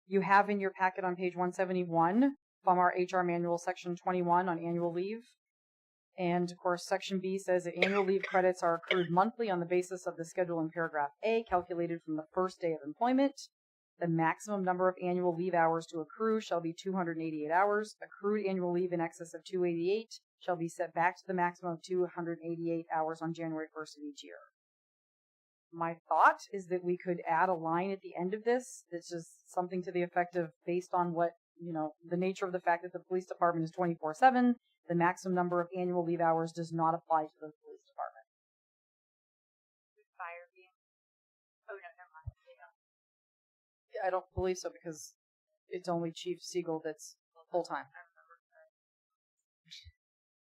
You have in your packet on page 171 from our HR manual, section 21 on annual leave. And of course, section B says that annual leave credits are accrued monthly on the basis of the schedule in paragraph A, calculated from the first day of employment. The maximum number of annual leave hours to accrue shall be 288 hours. Accrued annual leave in excess of 288 shall be set back to the maximum of 288 hours on January 1st of each year. My thought is that we could add a line at the end of this that's just something to the effect of, based on what, the nature of the fact that the police department is 24/7, the maximum number of annual leave hours does not apply to the police department. Fire being. Oh, no, never mind. I don't believe so, because it's only Chief Siegel that's full-time.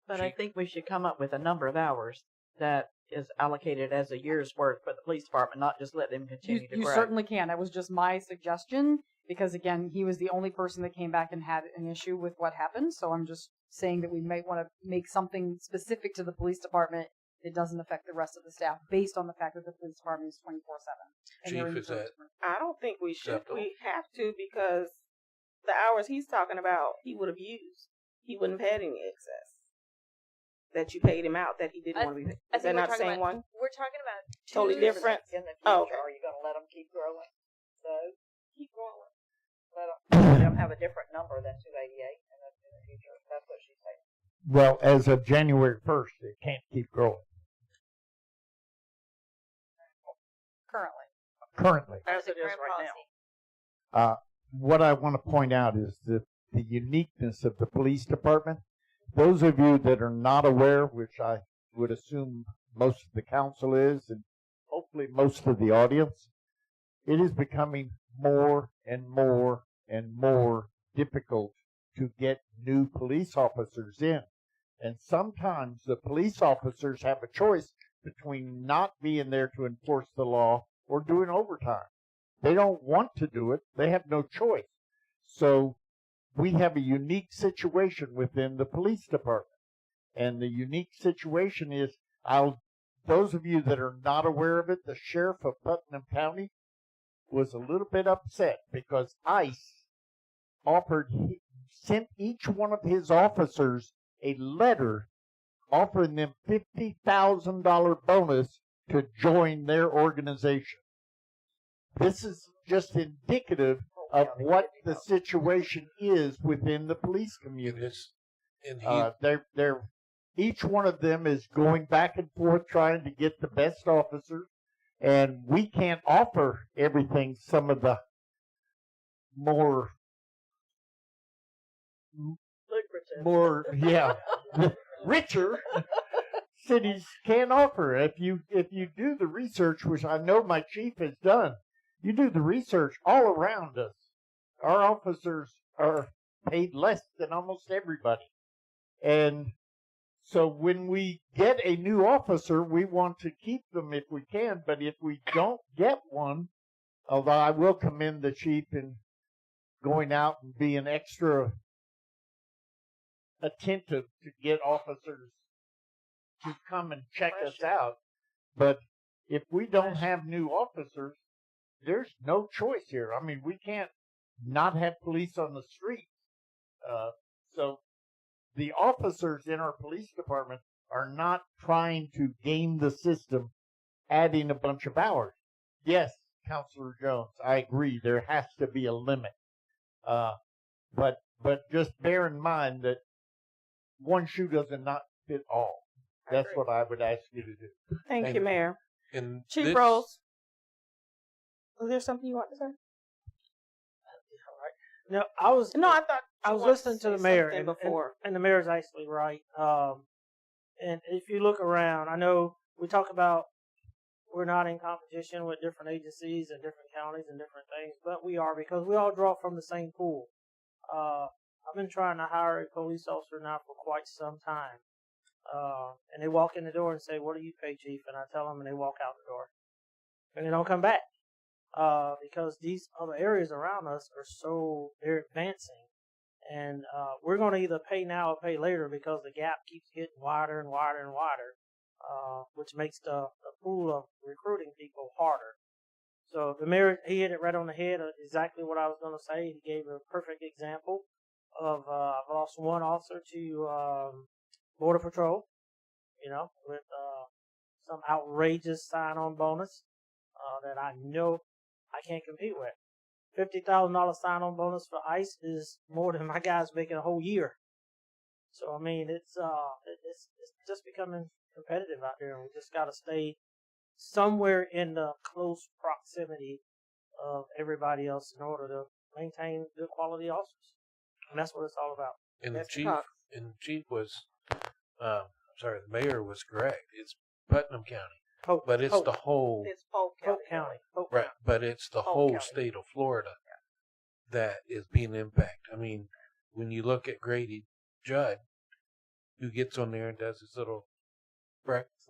But I think we should come up with a number of hours that is allocated as a year's worth for the police department, not just let them continue to You grow. certainly can. That was just my suggestion, because again, he was the only person that came back and had an issue with what happened. So I'm just saying that we might want to make something specific to the police department that doesn't affect the rest of the staff, based on the fact that the police department is 24/7. Chief, is that? I don't think we should. acceptable? We have to, because the hours he's talking about, he would have used. He wouldn't have had any excess that you paid him out that he didn't want to be. Is that not the same one? We're talking about Totally two different. In the future, Oh, okay. are you going to let them keep growing? So Keep going. let them have a different number than 288 in the future. That's what she's saying. Well, as of January 1st, it can't keep growing. Currently. As it is right now. What I want to point out is that the uniqueness of the police department. Those of you that are not aware, which I would assume most of the council is, and hopefully most of the audience, it is becoming more and more and more difficult to get new police officers in. And sometimes the police officers have a choice between not being there to enforce the law or doing overtime. They don't want to do it. They have no choice. So we have a unique situation within the police department. And the unique situation is, those of you that are not aware of it, the sheriff of Putnam County was a little bit upset because ICE sent each one of his officers a letter offering them $50,000 bonus to join their organization. This is just indicative of what the situation is within the police community. Each one of them is going back and forth trying to get the best officers, and we can't offer everything some of the more richer cities can offer. If you do the research, which I know my chief has done, you do the research all around us. Our officers are paid less than almost everybody. And so when we get a new officer, we want to keep them if we can. But if we don't get one, although I will commend the chief in going out and being extra attentive to get officers to come and check us out. But if we don't have new officers, there's no choice here. I mean, we can't not have police on the streets. So the officers in our police department are not trying to game the system, adding a bunch of hours. Yes, Councilor Jones, I agree. There has to be a limit. But just bear in mind that one shoe does not fit all. That's what I would ask you to do. Thank you, Mayor. And Chief Rose, was there something you want to say? No, I was listening to the mayor before, and the mayor's actually right. And if you look around, I know we talk about we're not in competition with different agencies and different counties and different things, but we are because we all draw from the same pool. I've been trying to hire a police officer now for quite some time. And they walk in the door and say, "What do you pay, Chief?" And I tell them, and they walk out the door. And they don't come back. Because these other areas around us are they're advancing. And we're going to either pay now or pay later because the gap keeps getting wider and wider and wider, which makes the pool of recruiting people harder. So the mayor, he hit it right on the head of exactly what I was going to say. He gave a perfect example of I've lost one officer to Border Patrol, with some outrageous sign-on bonus that I know I can't compete with. $50,000 sign-on bonus for ICE is more than my guys make in a whole year. So I mean, it's just becoming competitive out there, and we just got to stay somewhere in the close proximity of everybody else in order to maintain good quality officers. And that's what it's all about. And the chief was, the mayor was correct. It's Putnam County, but it's the whole. It's Polk County. Right, but it's the whole County. state of Florida that is being impacted. I mean, when you look at Grady Judd, who gets on there and does his little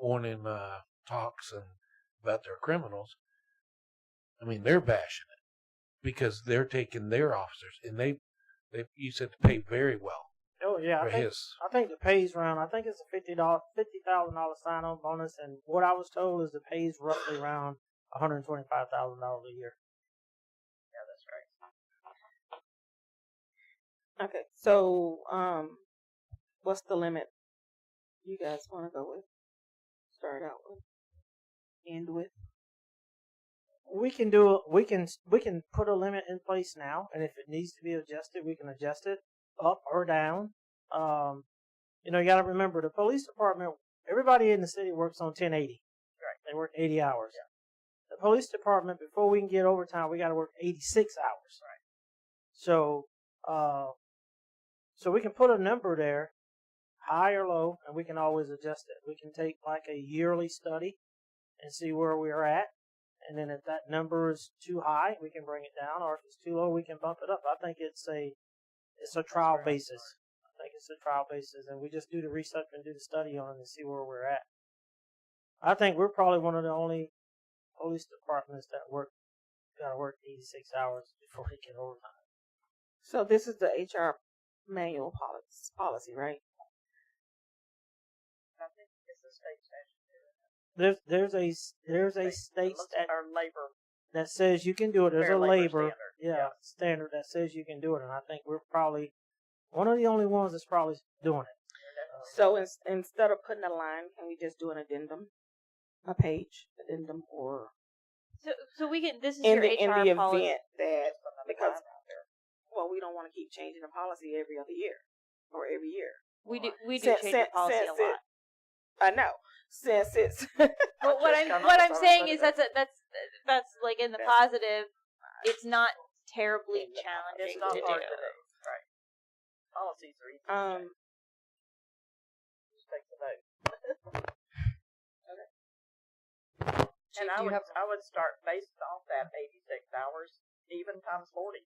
morning talks and about their criminals, I mean, they're bashing it because they're taking their officers, and they you said to pay very well. Oh yeah, I think the pay's around. I think it's a $50,000 sign-on bonus, and what I was told is the pay's roughly around $125,000 a year. Yeah, that's right. Okay, so what's the limit you guys want to go with? Start out with, end with. We can put a limit in place now, and if it needs to be adjusted, we can adjust it up or down. You got to remember the police department. Everybody in the city works on 1080. Right. They work 80 hours. Yeah. The police department, before we can get overtime, we got to work 86 hours. Right. So we can put a number there, high or low, and we can always adjust it. We can take like a yearly study and see where we're at. And then if that number is too high, we can bring it down, or if it's too low, we can bump it up. I think it's a trial basis. I think it's a trial basis, and we just do the research and do the study on it and see where we're at. I think we're probably one of the only police departments that got to work 86 hours before they get overtime. So this is the HR manual policy, right? I think it's a state statute. There's a state statute or labor that says you can do it. There's Fair a labor labor standard that says you can do it, and I think we're probably one of the only ones that's probably doing it. So instead of putting a line, can we just do an addendum, a page addendum, or so we can. This is in your HR the policy. event that because we don't want to keep changing the policy every other year or every year. We do change the policy a lot. I know. Since it's but what I'm saying is that's like in the positive. It's not terribly challenging to do. Right. Policies are easy to change. Just take the vote. Okay. And I would start based off that 86 hours, even times 40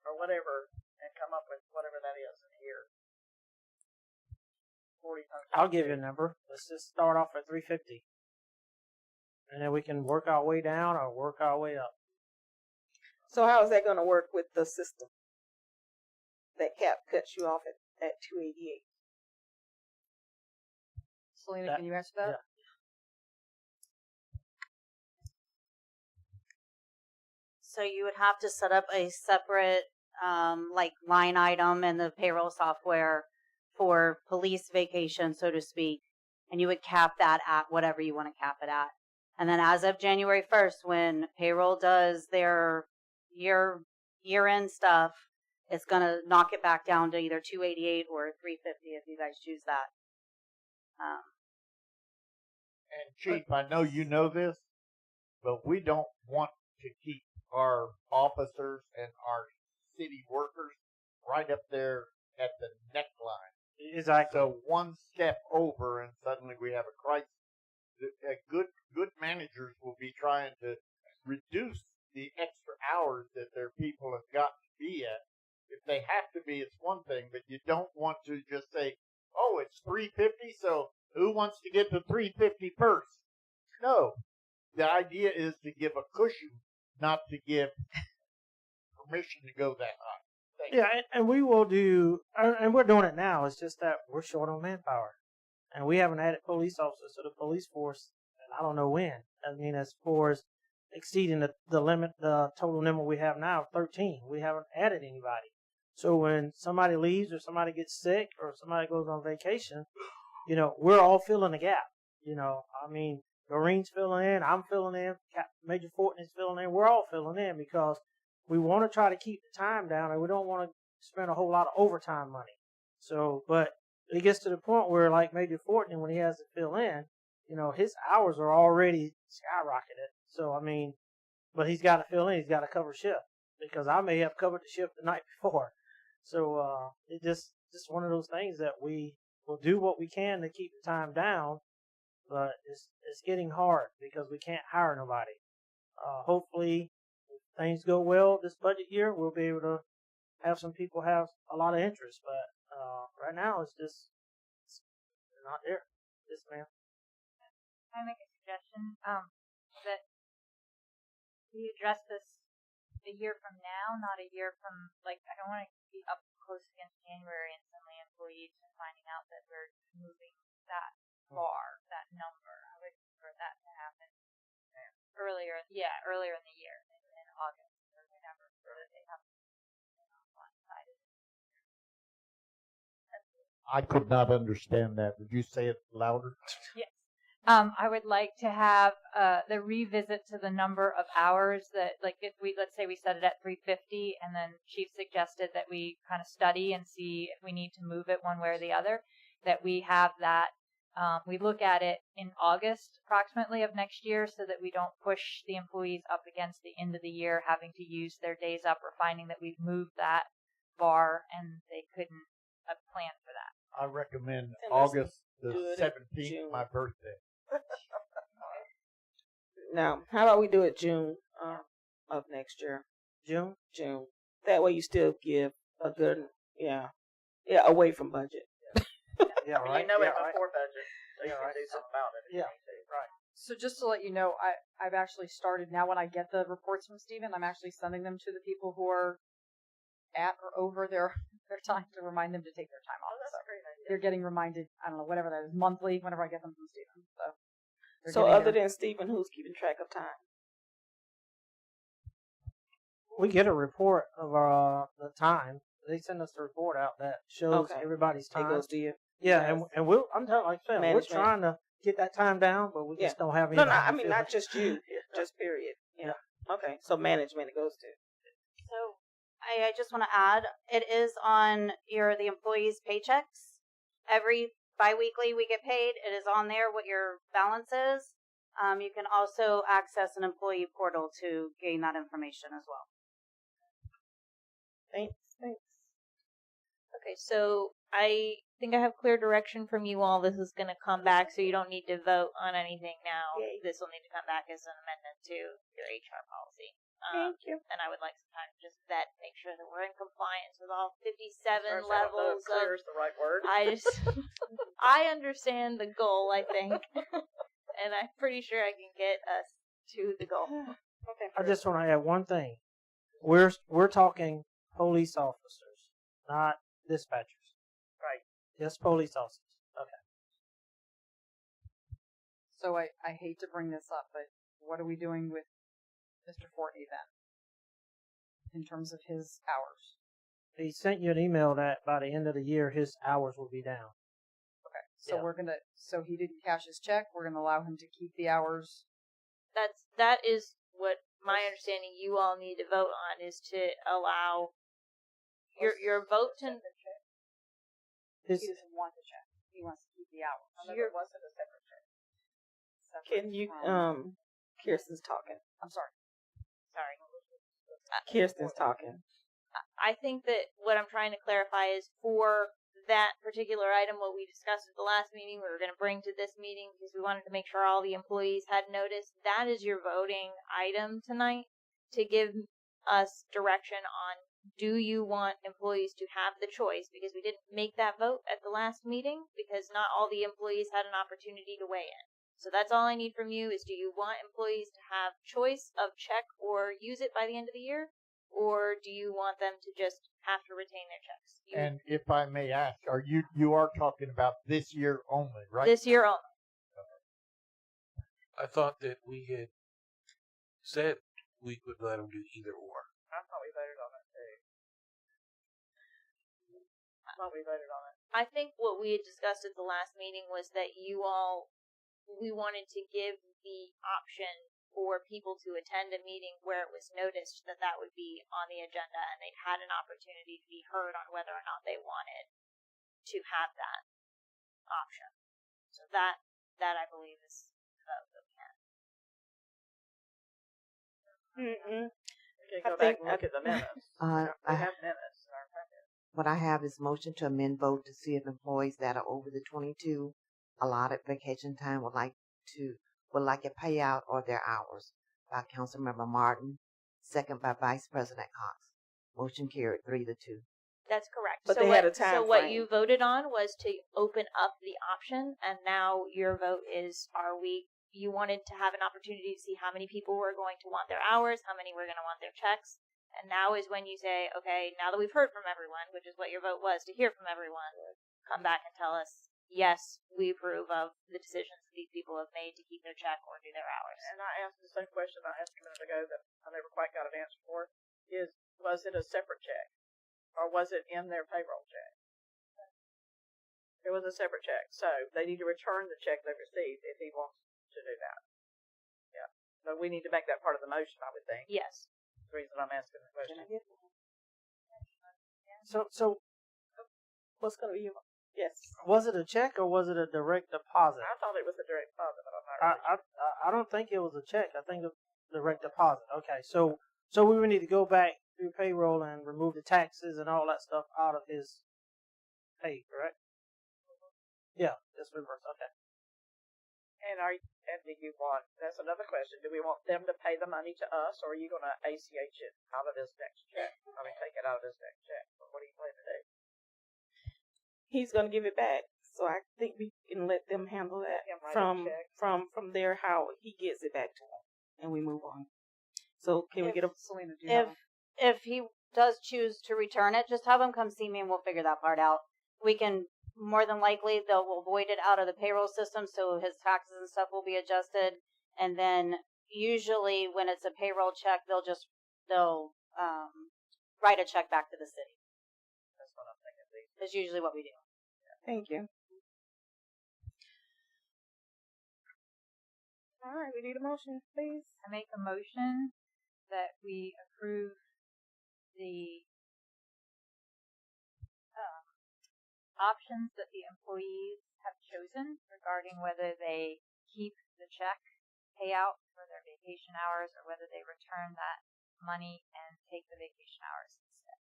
or whatever, and come up with whatever that is in a year. 40 times. I'll give you a number. Let's just start off at 350, and then we can work our way down or work our way up. So how is that going to work with the system? That cap cuts you off at 288. Selena, can you answer that? Yeah. So you would have to set up a separate line item in the payroll software for police vacation, so to speak, and you would cap that at whatever you want to cap it at. And then as of January 1st, when payroll does their year-end stuff, it's going to knock it back down to either 288 or 350 if you guys choose that. And Chief, I know you know this, but we don't want to keep our officers and our city workers right up there at the neckline. Exactly. So one step over, and suddenly we have a crisis. Good managers will be trying to reduce the extra hours that their people have got to be at. If they have to be, it's one thing, but you don't want to just say, oh, it's 350, so who wants to get to 350 first? No. The idea is to give a cushion, not to give permission to go that high. Yeah, and we will do, and we're doing it now. It's just that we're short on manpower. And we haven't added police officers to the police force, and I don't know when. I mean, as far as exceeding the limit, the total number we have now, 13, we haven't added anybody. So when somebody leaves or somebody gets sick or somebody goes on vacation, you know, we're all filling the gap. You know, I mean, Doreen's filling in, I'm filling in, Major Fortin is filling in. We're all filling in because we want to try to keep the time down and we don't want to spend a whole lot of overtime money. So, but it gets to the point where, like Major Fortin, when he has to fill in, you know, his hours are already skyrocketed. So, I mean, but he's got to fill in, he's got to cover shift because I may have covered the shift the night before. So, it just one of those things that we will do what we can to keep the time down, but it's getting hard because we can't hire nobody. Hopefully, if things go well this budget year, we'll be able to have some people have a lot of interest. But right now, it's not there. Yes, ma'am. Can I make a suggestion? That we address this a year from now, not a year from, like, I don't want to be up close against January and suddenly employees are finding out that we're moving that far, that number. I would prefer that to happen earlier in the year, in August or whatever, so that they have blindsided. I could not understand that. Would you say it louder? Yes. I would like to have the revisit to the number of hours that, like, if let's say we set it at 350, and then Chief suggested that we kind of study and see if we need to move it one way or the other, that we have that, we look at it in August approximately of next year so that we don't push the employees up against the end of the year having to use their days up or finding that we've moved that bar and they couldn't plan for that. I recommend August the 17th, my birthday. Now, how about we do it June of next year? June? June. That way you still give a good, away from budget. Yeah, right. You know it right. before budget, so you can do something about it. Yeah, right. So just to let you know, I've actually started now when I get the reports from Stephen, I'm actually sending them to the people who are at or over their time to remind them to take their time off. That's a great idea. They're getting reminded, I don't know, whatever that is, monthly, whenever I get them from Stephen. So other than Stephen, who's keeping track of time? We get a report of the time. They send us a report out that shows everybody's time. It goes to you. Yeah, and we'll. I'm telling, like I said, we're trying to get that time down, but we just don't have any. No, I mean not just you, just period. Yeah. Okay, so management it goes to. So I just want to add, it is on the employees' paychecks. Every biweekly we get paid. It is on there what your balance is. You can also access an employee portal to gain that information as well. Thanks. Okay, so I think I have clear direction from you all. This is going to come back, so you don't need to vote on anything now. Yay. This will need to come back as an amendment to your HR policy. Thank you. And I would like some time to just vet, make sure that we're in compliance with all 57 First, levels of. clear is the right word. I understand the goal, I think, and I'm pretty sure I can get us to the goal. Okay. I just want to add one thing. We're talking police officers, not dispatchers. Right. Just police officers. Okay. So I hate to bring this up, but what are we doing with Mr. Fortney then? In terms of his hours? He sent you an email that by the end of the year, his hours will be down. Okay. So so he didn't cash his check. We're going to allow him to keep the hours. That is what my understanding you all need to vote on, is to allow your vote to. He doesn't want the check. He wants to keep the hours. It wasn't a separate check. Can you Kiersten's talking. I'm sorry. Kiersten's talking. I think that what I'm trying to clarify is for that particular item, what we discussed at the last meeting, we were going to bring to this meeting because we wanted to make sure all the employees had notice. That is your voting item tonight to give us direction on, do you want employees to have the choice? Because we didn't make that vote at the last meeting because not all the employees had an opportunity to weigh in. So that's all I need from you is, do you want employees to have choice of check or use it by the end of the year? Or do you want them to just have to retain their checks? And if I may ask, you are talking about this year only, right? This year only. I thought that we had said we would let them do either or. I thought we voted on it too. I thought we voted on it. I think what we had discussed at the last meeting was that we wanted to give the option for people to attend a meeting where it was noticed that that would be on the agenda and they'd had an opportunity to be heard on whether or not they wanted to have that option. So that I believe is the vote that we had. We can go back and look at the minutes. We have minutes in our packet. What I have is motion to amend vote to see if employees that are over the 22 allotted vacation time would like a payout or their hours, by Councilmember Martin, second by Vice President Cox. Motion carried 3-2. That's correct. But so they had a time So what frame. you voted on was to open up the option, and now your vote is: you wanted to have an opportunity to see how many people were going to want their hours, how many were going to want their checks, and now is when you say, okay, now that we've heard from everyone, which is what your vote was, to hear from everyone, come back and tell us, yes, we approve of the decisions that these people have made to keep their check or do their hours. And I asked the same question I asked a minute ago that I never quite got an answer for. Was it a separate check? Or was it in their payroll check? It was a separate check. So they need to return the check they received if he wants to do that. Yeah. But we need to make that part of the motion, I would think. Yes. That's the reason I'm asking the question. So What's going to be your yes? was it a check or was it a direct deposit? I thought it was a direct deposit, but I'm not really I don't think it was a check. I think it was direct deposit. Okay, so we would need to go back through payroll and remove the taxes and all that stuff out of his pay, correct? Yeah, just reverse. Okay. And do you want, that's another question, do we want them to pay the money to us, or are you going to ACH it out of his next check? I mean, take it out of his next check. What do you plan to do? He's going to give it back. So I think we can let them handle that Him write a from check. there, how he gets it back to him, and we move on. So can we get a Selena, do you know? If he does choose to return it, just have him come see me and we'll figure that part out. We can, more than likely, they'll void it out of the payroll system, so his taxes and stuff will be adjusted. And then usually when it's a payroll check, they'll write a check back to the city. That's what I'm thinking. That's usually what we do. Thank you. All right, we need a motion, please. I make a motion that we approve the options that the employees have chosen regarding whether they keep the check payout for their vacation hours or whether they return that money and take the vacation hours instead.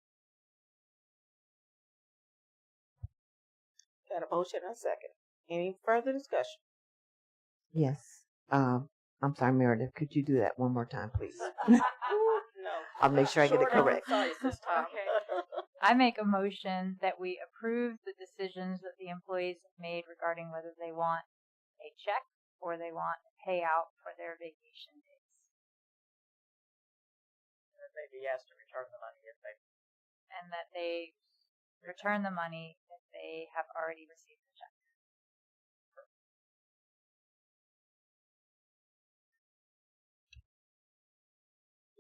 Got a motion and a second. Any further discussion? Yes. I'm sorry, Meredith. Could you do that one more time, please? No. I'll make sure I get it correct. Okay. I make a motion that we approve the decisions that the employees have made regarding whether they want a check or they want a payout for their vacation days. Or maybe asked to return the money if they. And that they return the money if they have already received the check.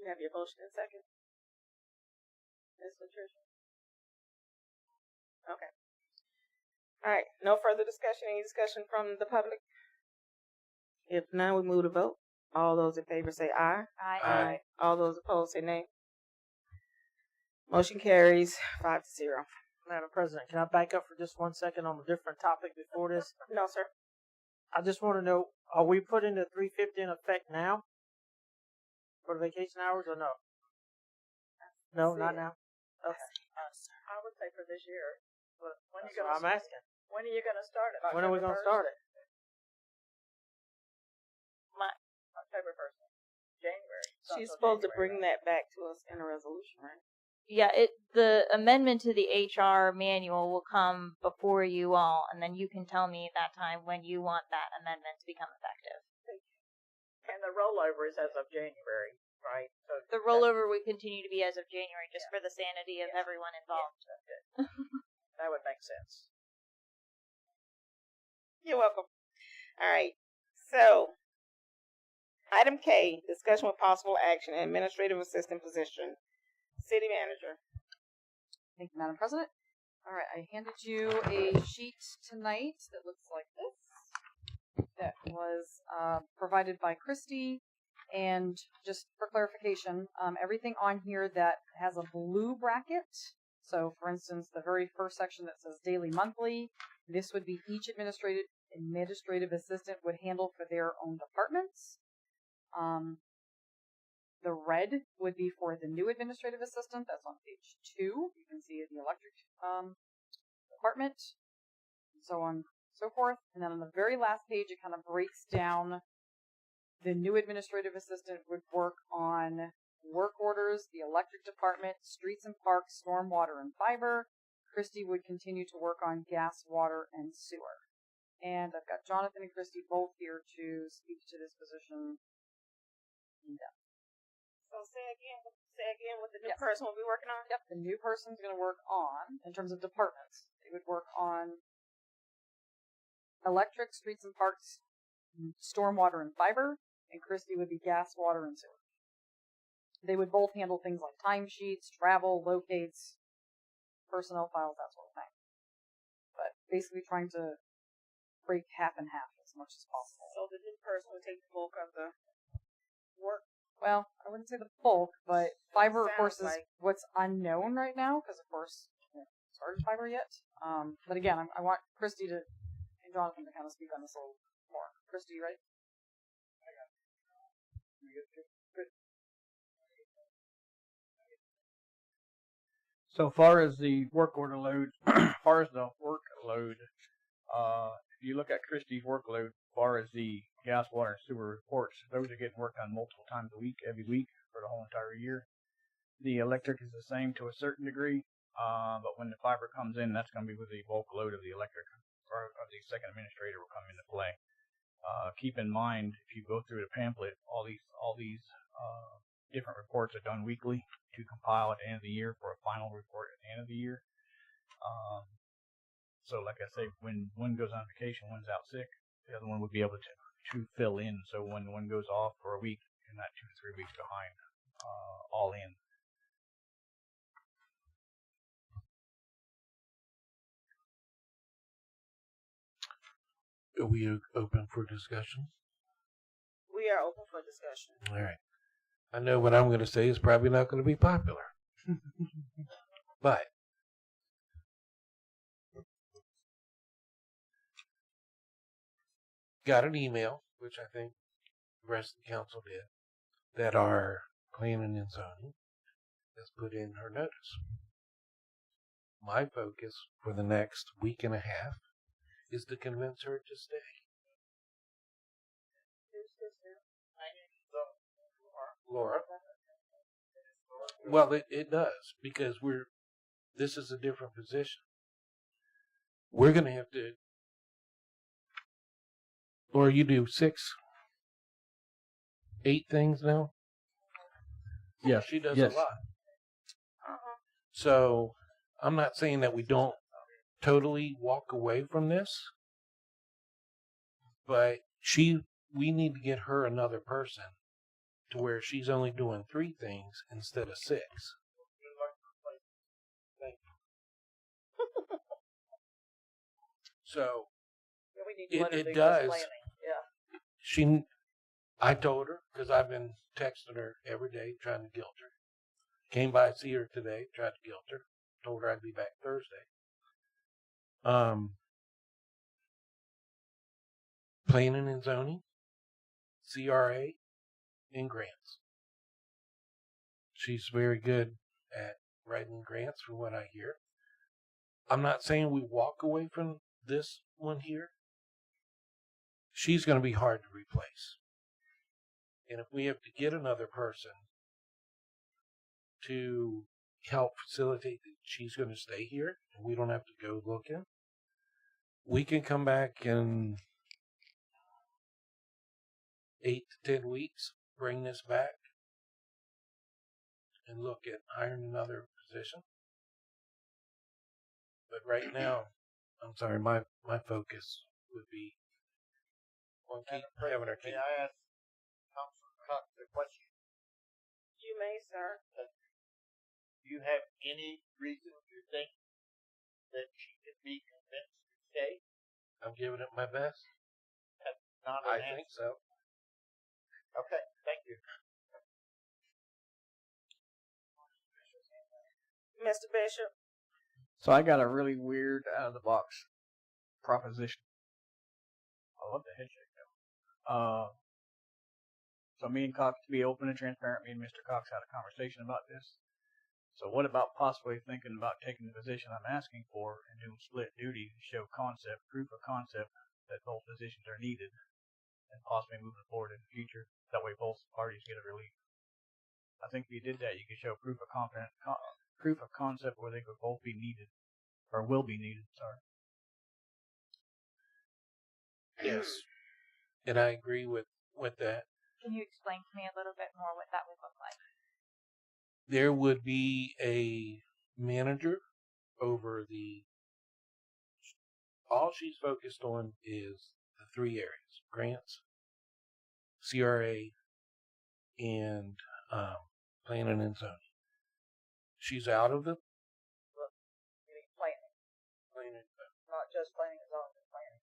You have your motion and second. Ms. Latricia? Okay. All right. No further discussion. Any discussion from the public? If none, we move to vote. All those in favor say aye. Aye. All those opposed say nay. Motion carries 5-0. Madam President, can I back up for just 1 second on a different topic before this? No, sir. I just want to know, are we putting the $350 in effect now for the vacation hours or no? No, not now. Okay. I would say for this year. When That's what I'm asking. When are you gonna start it? When are we gonna start it? October 1st. January. She's supposed to bring that back to us in a resolution, right? Yeah, the amendment to the HR manual will come before you all, and then you can tell me at that time when you want that amendment to become effective. And the rollover is as of January, right? So The rollover would continue to be as of January, just for the sanity of everyone involved. that would make sense. You're welcome. All right. So, item K, discussion with possible action, administrative assistant position. City manager. Thank you, Madam President. All right, I handed you a sheet tonight that looks like this. That was provided by Christy. And just for clarification, everything on here that has a blue bracket. So, for instance, the very first section that says daily, monthly, this would be each administrative assistant would handle for their own departments. The red would be for the new administrative assistant. That's on page 2. You can see the electric department, and so on and so forth. And then on the very last page, it kind of breaks down. The new administrative assistant would work on work orders, the electric department, streets and parks, stormwater and fiber. Christy would continue to work on gas, water, and sewer. And I've got Jonathan and Christy both here to speak to this position in depth. So say again what the new person will be working on? Yep, the new person's going to work on, in terms of departments, they would work on electric, streets and parks, stormwater and fiber, and Christy would be gas, water, and sewer. They would both handle things like timesheets, travel, locates, personnel files, that sort of thing. But basically trying to break half and half as much as possible. So the new person will take the bulk of the work. Well, I wouldn't say the bulk, but fiber, of course, is like what's unknown right now, because, of course, we haven't started fiber yet. But again, I want Christy and Jonathan to kind of speak on this a little more. Christy, right? So far as the workload, if you look at Christie's workload, as far as the gas, water, and sewer reports, those are getting worked on multiple times a week, every week for the whole entire year. The electric is the same to a certain degree, but when the fiber comes in, that's going to be with the bulk load of the electric, or of the second administrator will come into play. Keep in mind, if you go through the pamphlet, all these different reports are done weekly to compile at the end of the year for a final report at the end of the year. So like I say, when one goes on vacation, one's out sick, the other one would be able to fill in. So when one goes off for a week, you're not 2 to 3 weeks behind, all in. Are we open for discussion? We are open for discussion. All right. I know what I'm going to say is probably not going to be popular. But got an email, which I think the rest of the council did, that our planning and zoning has put in her notice. My focus for the next week and a half is to convince her to stay. Laura. Well, it does, because this is a different position. We're going to have to, Laura, you do 8 things now? Yeah. She does a lot. So I'm not saying that we don't totally walk away from this, but we need to get her another person to where she's only doing 3 things instead of 6. Thank you. So it does. Yeah. I told her, because I've been texting her every day trying to guilt her. Came by to see her today, tried to guilt her. Told her I'd be back Thursday. Planning and zoning, CRA, and grants. She's very good at writing grants, from what I hear. I'm not saying we walk away from this one here. She's going to be hard to replace. And if we have to get another person to help facilitate that she's going to stay here and we don't have to go looking, we can come back in 8 to 10 weeks, bring this back, and look at hiring another position. But right now, I'm sorry, my focus would be on keep having our key. May I ask Councilor Cox a question? You may, sir. Do you have any reason to think that she could be convinced to stay? I'm giving it my best. That's not I an think answer. so. Okay, thank you. Mr. Bishop. So I got a really weird, out of the box proposition. I love the head shake though. So me and Cox, to be open and transparent, me and Mr. Cox had a conversation about this. So what about possibly thinking about taking the position I'm asking for and doing split duty to show proof of concept that both positions are needed, and possibly moving forward in the future. That way both parties get a relief. I think if you did that, you could show proof of concept where they could both be needed, or will be needed, sorry. Yes. And I agree with that. Can you explain to me a little bit more what that would look like? There would be a manager over all she's focused on is the 3 areas: grants, CRA, and planning and zoning. She's out of the You mean planning, planning. not just planning and zoning, but planning.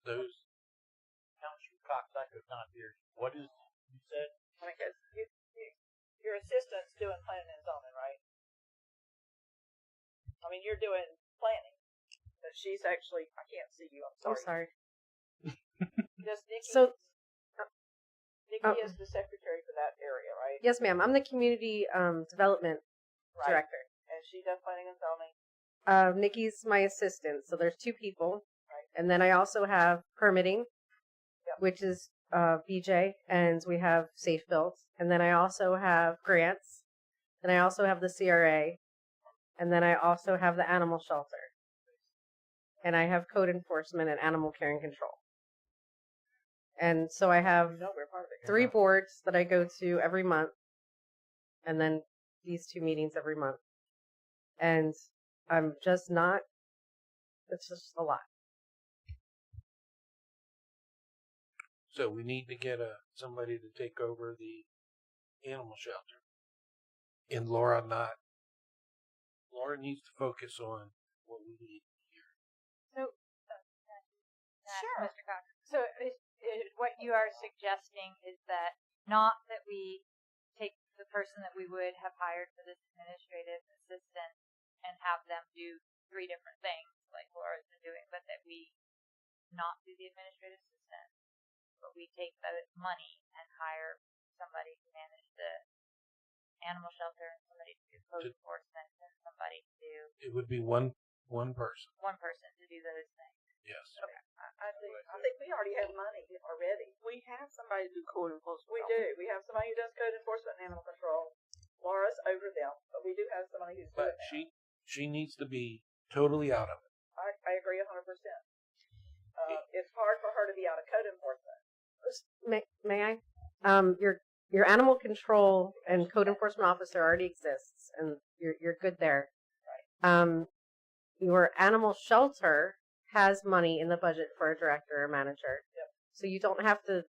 Those. Councilor Cox, I could not hear you. What is you said? I mean, because your assistant's doing planning and zoning, right? I mean, you're doing planning, but she's actually, I can't see you, I'm sorry. I'm sorry. Just Nikki, Oh. is the secretary for that area, right? Yes, ma'am. I'm the community development Right. director. And she does planning and zoning. Nikki's my assistant, so there's 2 people. Right. And then I also have permitting, Yep. which is BJ, and we have Safe Built. And then I also have grants. Then I also have the CRA. And then I also have the animal shelter. And I have code enforcement and animal care and control. And so I have No, we're part of it. 3 boards that I go to every month. And then these 2 meetings every month. And I'm just not, it's just a lot. So we need to get somebody to take over the animal shelter. And Laura needs to focus on what we need here. So, Sure. Mr. Cox. So, what you are suggesting is that not that we take the person that we would have hired for this administrative assistant and have them do 3 different things like Laura's been doing, but that we not do the administrative assistant, but we take the money and hire somebody to manage the animal shelter and somebody to do code enforcement and somebody to do It would be one person. one person to do those things. Yes. Okay. I think we already have money already. We have somebody do code enforcement. We do. We have somebody who does code enforcement and animal control. Laura's over them, but we do have somebody who's doing But that. she needs to be totally out of it. I agree 100%. It's hard for her to be out of code enforcement. May I? Your animal control and code enforcement officer already exists, and you're good there. Right. Your animal shelter has money in the budget for a director or manager, Yep. so you don't have to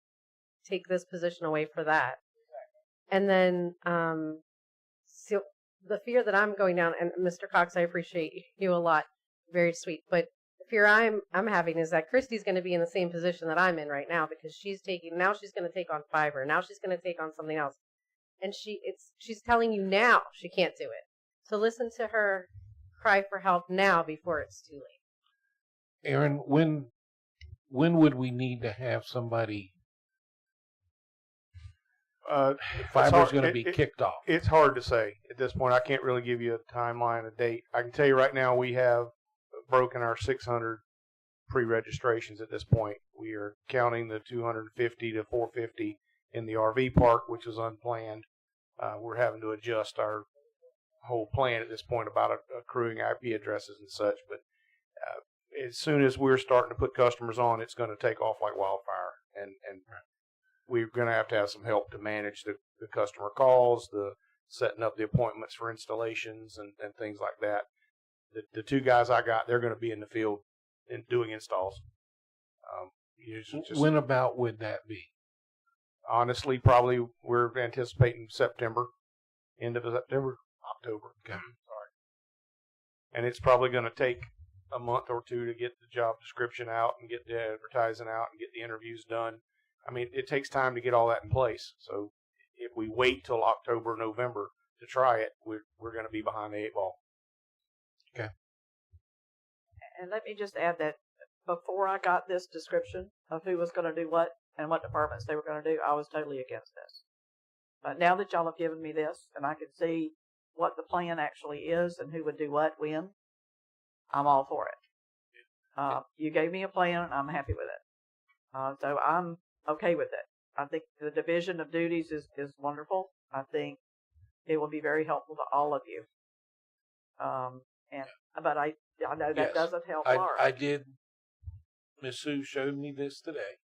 take this position away for that. Exactly. And then, so the fear that I'm going down, and Mr. Cox, I appreciate you a lot, very sweet, but the fear I'm having is that Christy's going to be in the same position that I'm in right now, because she's going to take on fiber, now she's going to take on something else, and she's telling you now she can't do it. So listen to her cry for help now before it's too late. Aaron, when would we need to have somebody Fiber's going to be kicked off. It's hard to say at this point. I can't really give you a timeline, a date. I can tell you right now we have broken our 600 pre-registrations at this point. We are counting the 250 to 450 in the RV park, which is unplanned. We're having to adjust our whole plan at this point about accruing IP addresses and such. But as soon as we're starting to put customers on, it's going to take off like wildfire. And we're going to have some help to manage the customer calls, the setting up the appointments for installations and things like that. The two guys I got, they're going to be in the field and doing installs. When about would that be? Honestly, probably we're anticipating September, end of September, October. Okay. Sorry. And it's probably going to take a month or two to get the job description out and get the advertising out and get the interviews done. I mean, it takes time to get all that in place. So if we wait till October, November to try it, we're going to be behind the 8 ball. Okay. And let me just add that before I got this description of who was going to do what and what departments they were going to do, I was totally against this. But now that y'all have given me this and I can see what the plan actually is and who would do what when, I'm all for it. You gave me a plan and I'm happy with it. So I'm okay with it. I think the division of duties is wonderful. I think it will be very helpful to all of you. But I know that doesn't help Laura. I did. Miss Sue showed me this today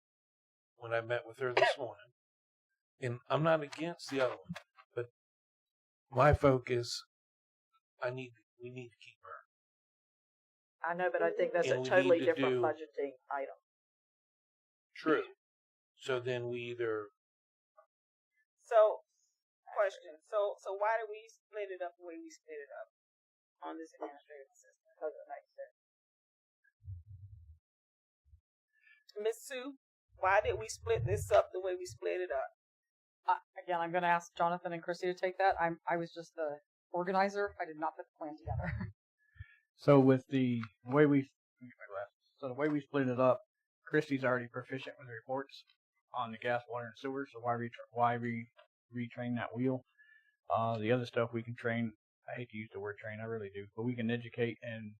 when I met with her this morning. And I'm not against the other one, but my focus, we need to keep her. I know, but I think that's a totally different budgeting item. True. So then we either. So, question. So why do we split it up the way we split it up on this administrative assistant? Because it makes sense. Miss Sue, why did we split this up the way we split it up? Again, I'm going to ask Jonathan and Christy to take that. I was just the organizer. I did not put the plan together. So with the way we split it up, Christy's already proficient with reports on the gas, water, and sewer. So why retrain that wheel? The other stuff we can train. I hate to use the word train, I really do, but we can educate and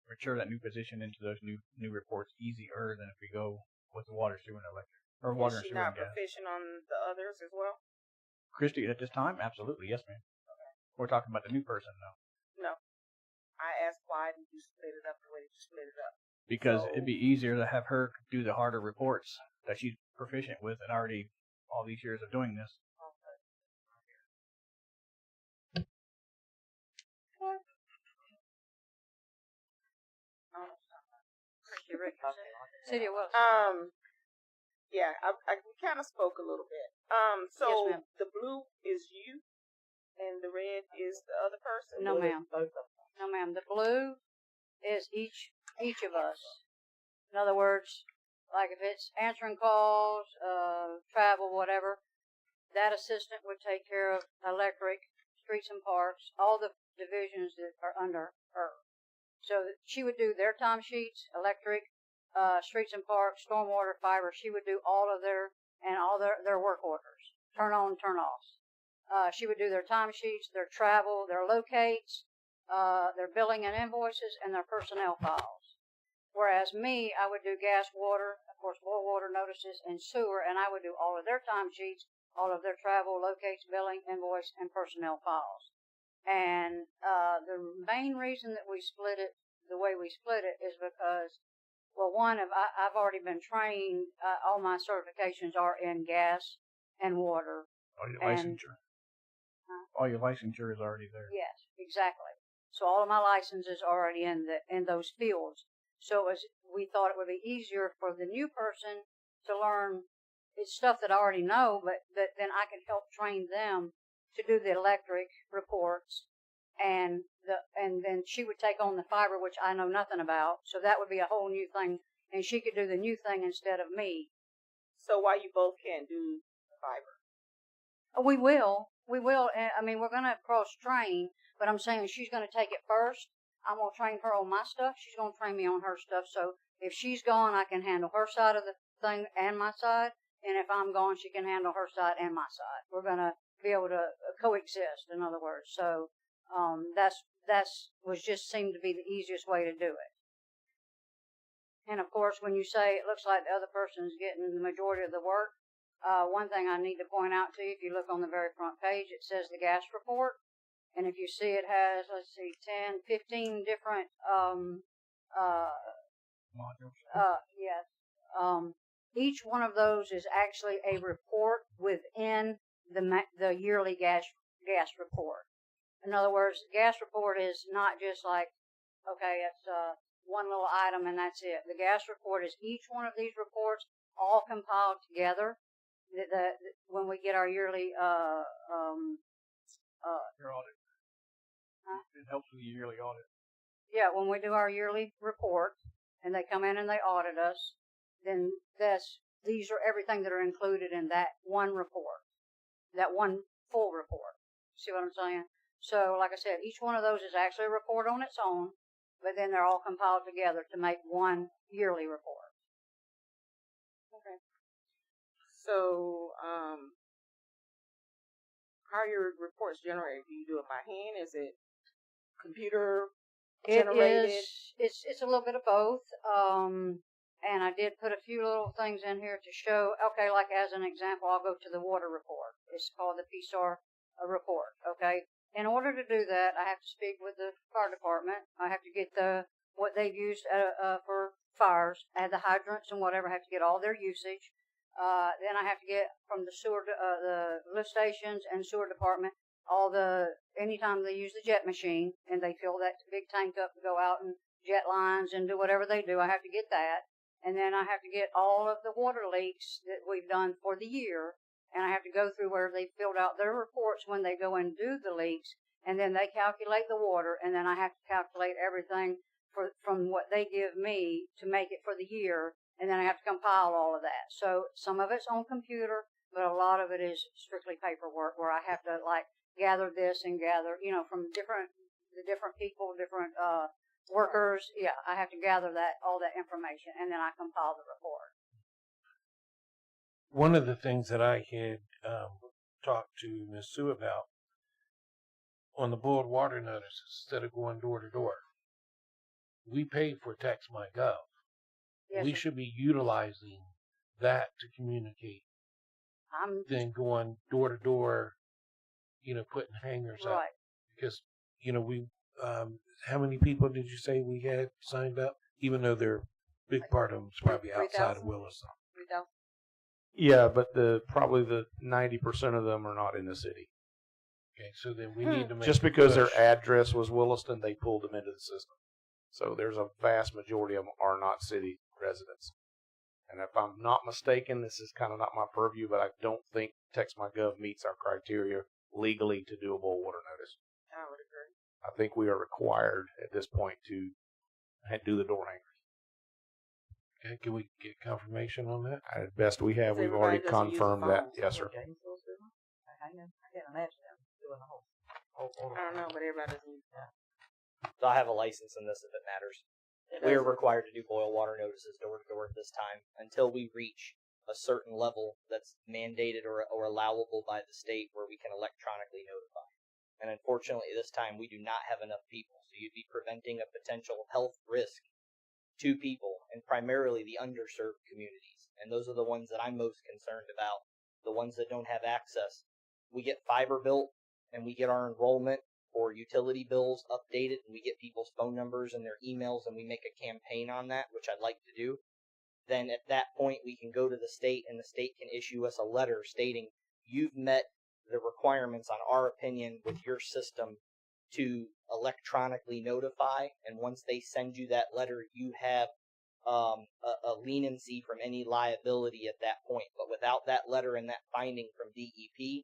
mature that new position into those new reports easier than if we go with the water, sewer, and electric, or water and sewer and gas. Is she not proficient on the others as well? Christy, at this time, absolutely, yes, ma'am. Okay. We're talking about the new person now. No, I asked why did you split it up the way you split it up? Because it'd be easier to have her do the harder reports that she's proficient with and already all these years of doing this. City of Williston. Yeah, we kind of spoke a little bit. So yes, the blue is you, and the red is the other person. No, ma'am. Both of them. No, ma'am. The blue is each of us. In other words, like if it's answering calls, travel, whatever, that assistant would take care of electric, streets and parks, all the divisions that are under her. So she would do their time sheets, electric, streets and parks, stormwater, fiber. She would do all of their work orders, turn on, turn offs. She would do their time sheets, their travel, their locates, their billing and invoices, and their personnel files. Whereas me, I would do gas, water, of course, boil water notices, and sewer, and I would do all of their time sheets, all of their travel, locates, billing, invoice, and personnel files. And the main reason that we split it the way we split it is because, well, one, I've already been trained. All my certifications are in gas and water. All your licensure. All your licensure is already there. Yes, exactly. So all of my licenses are already in those fields. So we thought it would be easier for the new person to learn. It's stuff that I already know, but then I can help train them to do the electric reports, and then she would take on the fiber, which I know nothing about. So that would be a whole new thing, and she could do the new thing instead of me. So why you both can't do the fiber? We will. I mean, we're going to cross-train, but I'm saying she's going to take it first. I'm going to train her on my stuff. She's going to train me on her stuff. So if she's gone, I can handle her side of the thing and my side. and if I'm gone, she can handle her side and my side. We're going to be able to coexist, in other words. So that's was just seemed to be the easiest way to do it. And of course, when you say it looks like the other person's getting the majority of the work, one thing I need to point out to you, if you look on the very front page, it says the gas report. And if you see it has, let's see, 10, 15 different, modules. Yes. Each one of those is actually a report within the yearly gas report. In other words, gas report is not just like, okay, it's one little item and that's it. The gas report is each one of these reports all compiled together. When we get our yearly your audit. It helps with the yearly audit. Yeah, when we do our yearly report and they come in and they audit us, then these are everything that are included in that one report, that one full report. See what I'm saying? So, like I said, each one of those is actually a report on its own, but then they're all compiled together to make one yearly report. Okay. So, how are your reports generated? Do you do it by hand? Is it computer generated? It's a little bit of both. And I did put a few little things in here to show, okay, like as an example, I'll go to the water report. It's called the PSAR report, okay? In order to do that, I have to speak with the fire department. I have to get what they've used for fires, add the hydrants and whatever. I have to get all their usage. Then I have to get from the the lift stations and sewer department anytime they use the jet machine and they fill that big tank up to go out and jet lines and do whatever they do, I have to get that. And then I have to get all of the water leaks that we've done for the year, and I have to go through where they filled out their reports when they go and do the leaks, and then they calculate the water, and then I have to calculate everything from what they give me to make it for the year, and then I have to compile all of that. So some of it's on computer, but a lot of it is strictly paperwork where I have to gather this and gather, from the different people, different workers. Yeah, I have to gather all that information, and then I compile the report. One of the things that I had talked to Ms. Sue about on the boiled water notices, instead of going door to door, we pay for TextMyGov. Yes, we should be utilizing that to communicate than going door to door, putting hangers up. Right. Because, we how many people did you say we had signed up? Even though they're a big part of them is probably outside of Williston. 3,000. Yeah, but probably the 90% of them are not in the city. Okay, so then we need to make just because their address was Williston, they pulled them into the system. So there's a vast majority of them are not city residents. And if I'm not mistaken, this is kind of not my purview, but I don't think TextMyGov meets our criteria legally to do a boil water notice. I would agree. I think we are required at this point to do the door hangers. Okay, can we get confirmation on that? At best we have, we've already confirmed that. Yes, sir. I can't imagine them doing the whole I don't know, but everybody doesn't use that. So I have a license in this if it matters. We are required to do boil water notices door to door at this time until we reach a certain level that's mandated or allowable by the state where we can electronically notify. And unfortunately, this time we do not have enough people. So you'd be preventing a potential health risk to people, and primarily the underserved communities. And those are the ones that I'm most concerned about, the ones that don't have access. We get fiber built, and we get our enrollment for utility bills updated, and we get people's phone numbers and their emails, and we make a campaign on that, which I'd like to do. Then at that point, we can go to the state, and the state can issue us a letter stating, you've met the requirements on our opinion with your system to electronically notify, and once they send you that letter, you have a leniency from any liability at that point. But without that letter and that finding from DEP,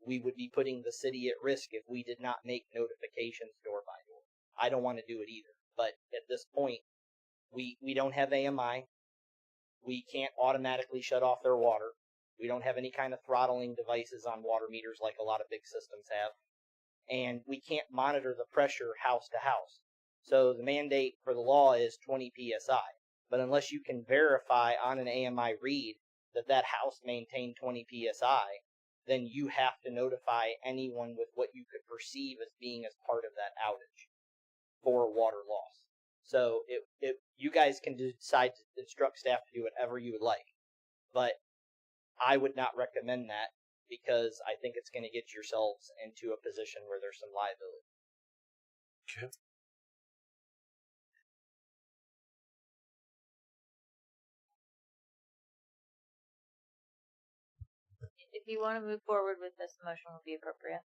we would be putting the city at risk if we did not make notifications door by door. I don't want to do it either, but at this point, we don't have AMI. We can't automatically shut off their water. We don't have any kind of throttling devices on water meters like a lot of big systems have. And we can't monitor the pressure house to house. So the mandate for the law is 20 PSI. But unless you can verify on an AMI read that house maintained 20 psi, then you have to notify anyone with what you could perceive as being as part of that outage for water loss. So you guys can decide to instruct staff to do whatever you would like, but I would not recommend that because I think it's going to get yourselves into a position where there's some liability. Okay. If you want to move forward with this, motion would be appropriate.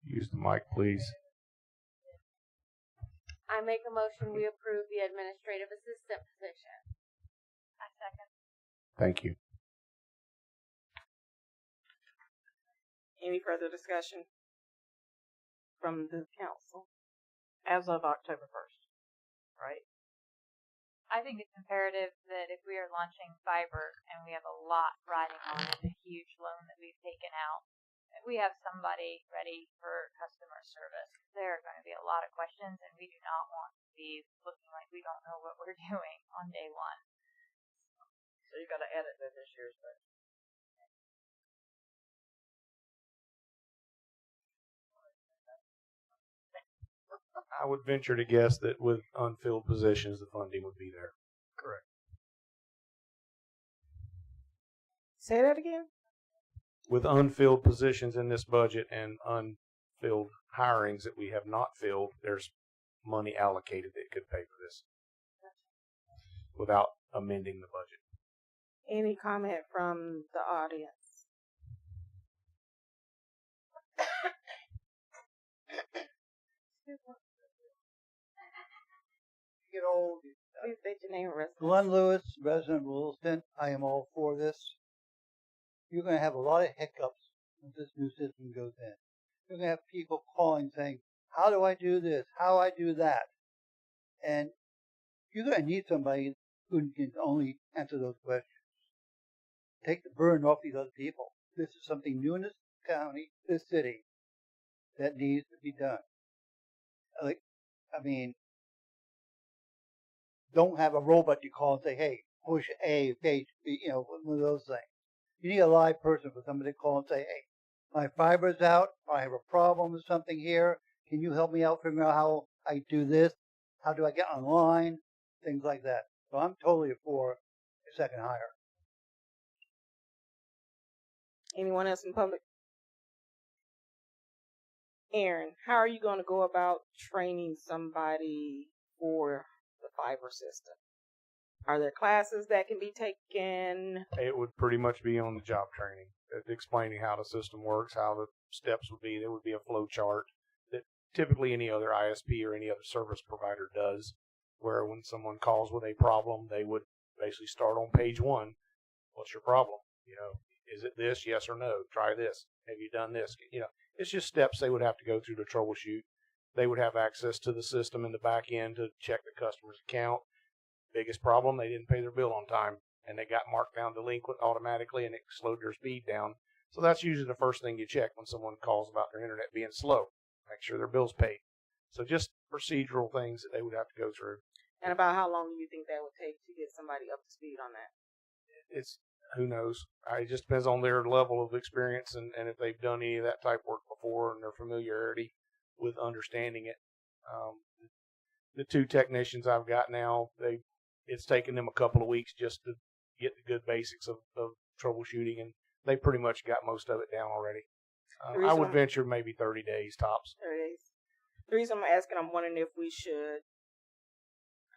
Use the mic, please. I make a motion we approve the administrative assistant position. I second. Thank you. Any further discussion from the council? As of October 1st, right? I think it's imperative that if we are launching fiber and we have a lot riding on it, a huge loan that we've taken out, that we have somebody ready for customer service. There are going to be a lot of questions, and we do not want to be looking like we don't know what we're doing on day one. So you got to edit this year's budget. I would venture to guess that with unfilled positions, the funding would be there. Correct. Say that again? With unfilled positions in this budget and unfilled hirings that we have not filled, there's money allocated that could pay for this without amending the budget. Any comment from the audience? Get old. Please state your name and residence. Glenn Lewis, resident of Williston. I am all for this. You're going to have a lot of hiccups when this new system goes in. You're going to have people calling saying, how do I do this? How do I do that? And you're going to need somebody who can only answer those questions. Take the burden off these other people. This is something new in this county, this city, that needs to be done. Don't have a robot you call and say, hey, push A, page B, one of those things. You need a live person for somebody to call and say, hey, my fiber's out, or I have a problem with something here. Can you help me out figuring out how I do this? How do I get online? Things like that. So I'm totally for a second hire. Anyone else in public? Aaron, how are you going to go about training somebody for the fiber system? Are there classes that can be taken? It would pretty much be on the job training, explaining how the system works, how the steps would be. There would be a flow chart that typically any other ISP or any other service provider does, where when someone calls with a problem, they would basically start on page 1. What's your problem? Is it this? Yes or no? Try this. Have you done this? It's just steps they would have to go through to troubleshoot. They would have access to the system in the back end to check the customer's account. Biggest problem, they didn't pay their bill on time, and they got marked down delinquent automatically, and it slowed their speed down. So that's usually the first thing you check when someone calls about their internet being slow. Make sure their bill's paid. So just procedural things that they would have to go through. And about how long do you think that would take to get somebody up to speed on that? Who knows? It just depends on their level of experience and if they've done any of that type work before and their familiarity with understanding it. The 2 technicians I've got now, it's taken them a couple of weeks just to get the good basics of troubleshooting, and they pretty much got most of it down already. I would venture maybe 30 days tops. 30 days. The reason I'm asking, I'm wondering if we should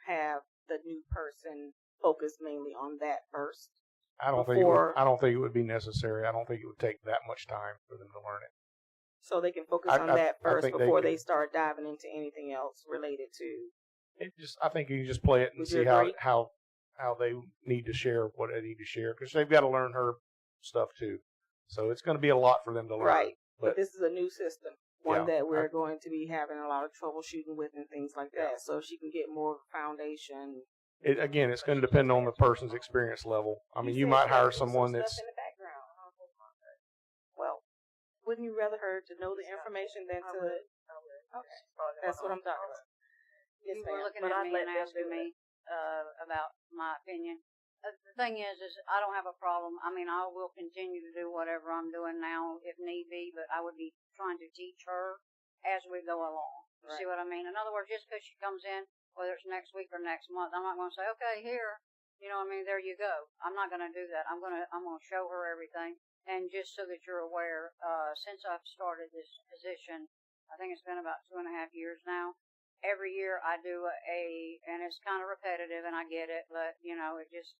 have the new person focus mainly on that first. I don't think it would be necessary. I don't think it would take that much time for them to learn it. So they can focus on that first before they start diving into anything else related to. I think you can just play it and see how they need to share what they need to share, because they've got to learn her stuff too. So it's going to be a lot for them to learn. Right. But this is a new system, one that we're going to be having a lot of troubleshooting with and things like that. So if she can get more of a foundation. Again, it's going to depend on the person's experience level. I mean, you might hire someone that's. In the background. Well, wouldn't you rather her to know the information than to? Okay, that's what I'm talking about. You were looking at me and asking me. about my opinion. The thing is I don't have a problem. I mean, I will continue to do whatever I'm doing now if need be, but I would be trying to teach her as we go along. Right. See what I mean? In other words, just because she comes in, whether it's next week or next month, I'm not going to say, okay, here, you know what I mean, there you go. I'm not going to do that. I'm going to show her everything. And just so that you're aware, since I've started this position, I think it's been about 2.5 years now. Every year I do and it's kind of repetitive, and I get it, but you know, it just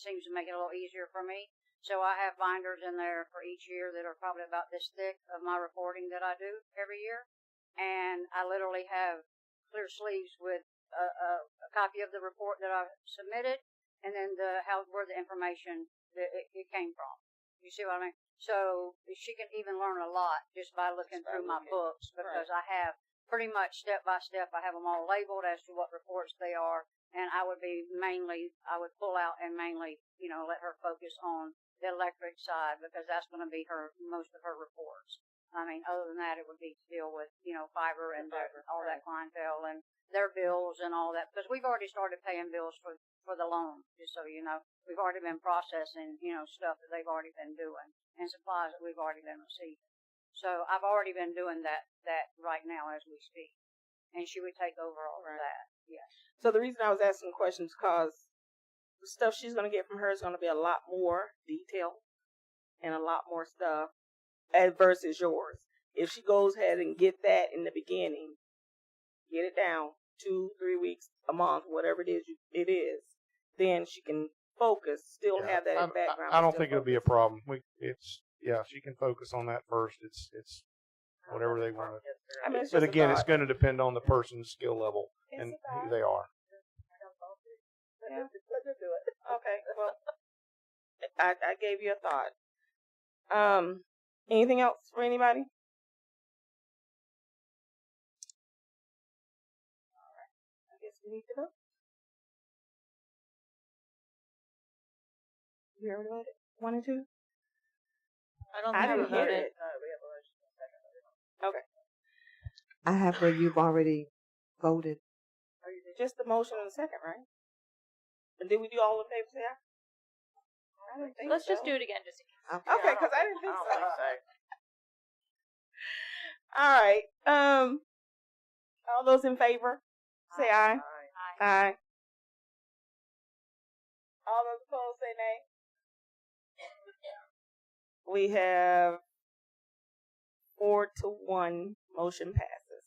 seems to make it a little easier for me. So I have binders in there for each year that are probably about this thick of my reporting that I do every year, and I literally have clear sleeves with a copy of the report that I submitted, and then where the information that it came from. You see what I mean? So she can even learn a lot just by looking through my books, because I have pretty much step by step. I have them all labeled as to what reports they are, and I would pull out and mainly, you know, let her focus on the electric side, because that's going to be most of her reports. I mean, other than that, it would be to deal with, you know, fiber and all that clientele and their bills and all that, because we've already started paying bills for the loan, just so you know. We've already been processing, you know, stuff that they've already been doing, and supplies that we've already been receiving. So I've already been doing that right now as we speak. And she would take over all of that. Yes. So the reason I was asking questions because the stuff she's going to get from her is going to be a lot more detailed and a lot more stuff versus yours. If she goes ahead and get that in the beginning, get it down 2-3 weeks, a month, whatever it is, then she can focus, still have that in the background. I don't think it'll be a problem. She can focus on that first. It's whatever they want to. I mean, but again, it's going to depend on the person's skill level and who they are. Yeah. Let her do it. Okay. Well, I gave you a thought. Anything else for anybody? All right. I guess we need to know. You ever voted 1 and 2? I didn't hear it. Okay. I have where you've already voted. Just the motion and the second, right? And did we do all in favor? Say aye. I didn't think Let's so. just do it again, just in case. Okay, because I didn't think so. All right. All those in favor, say aye. Aye. All those opposed, say nay. We have 4-1. Motion passes.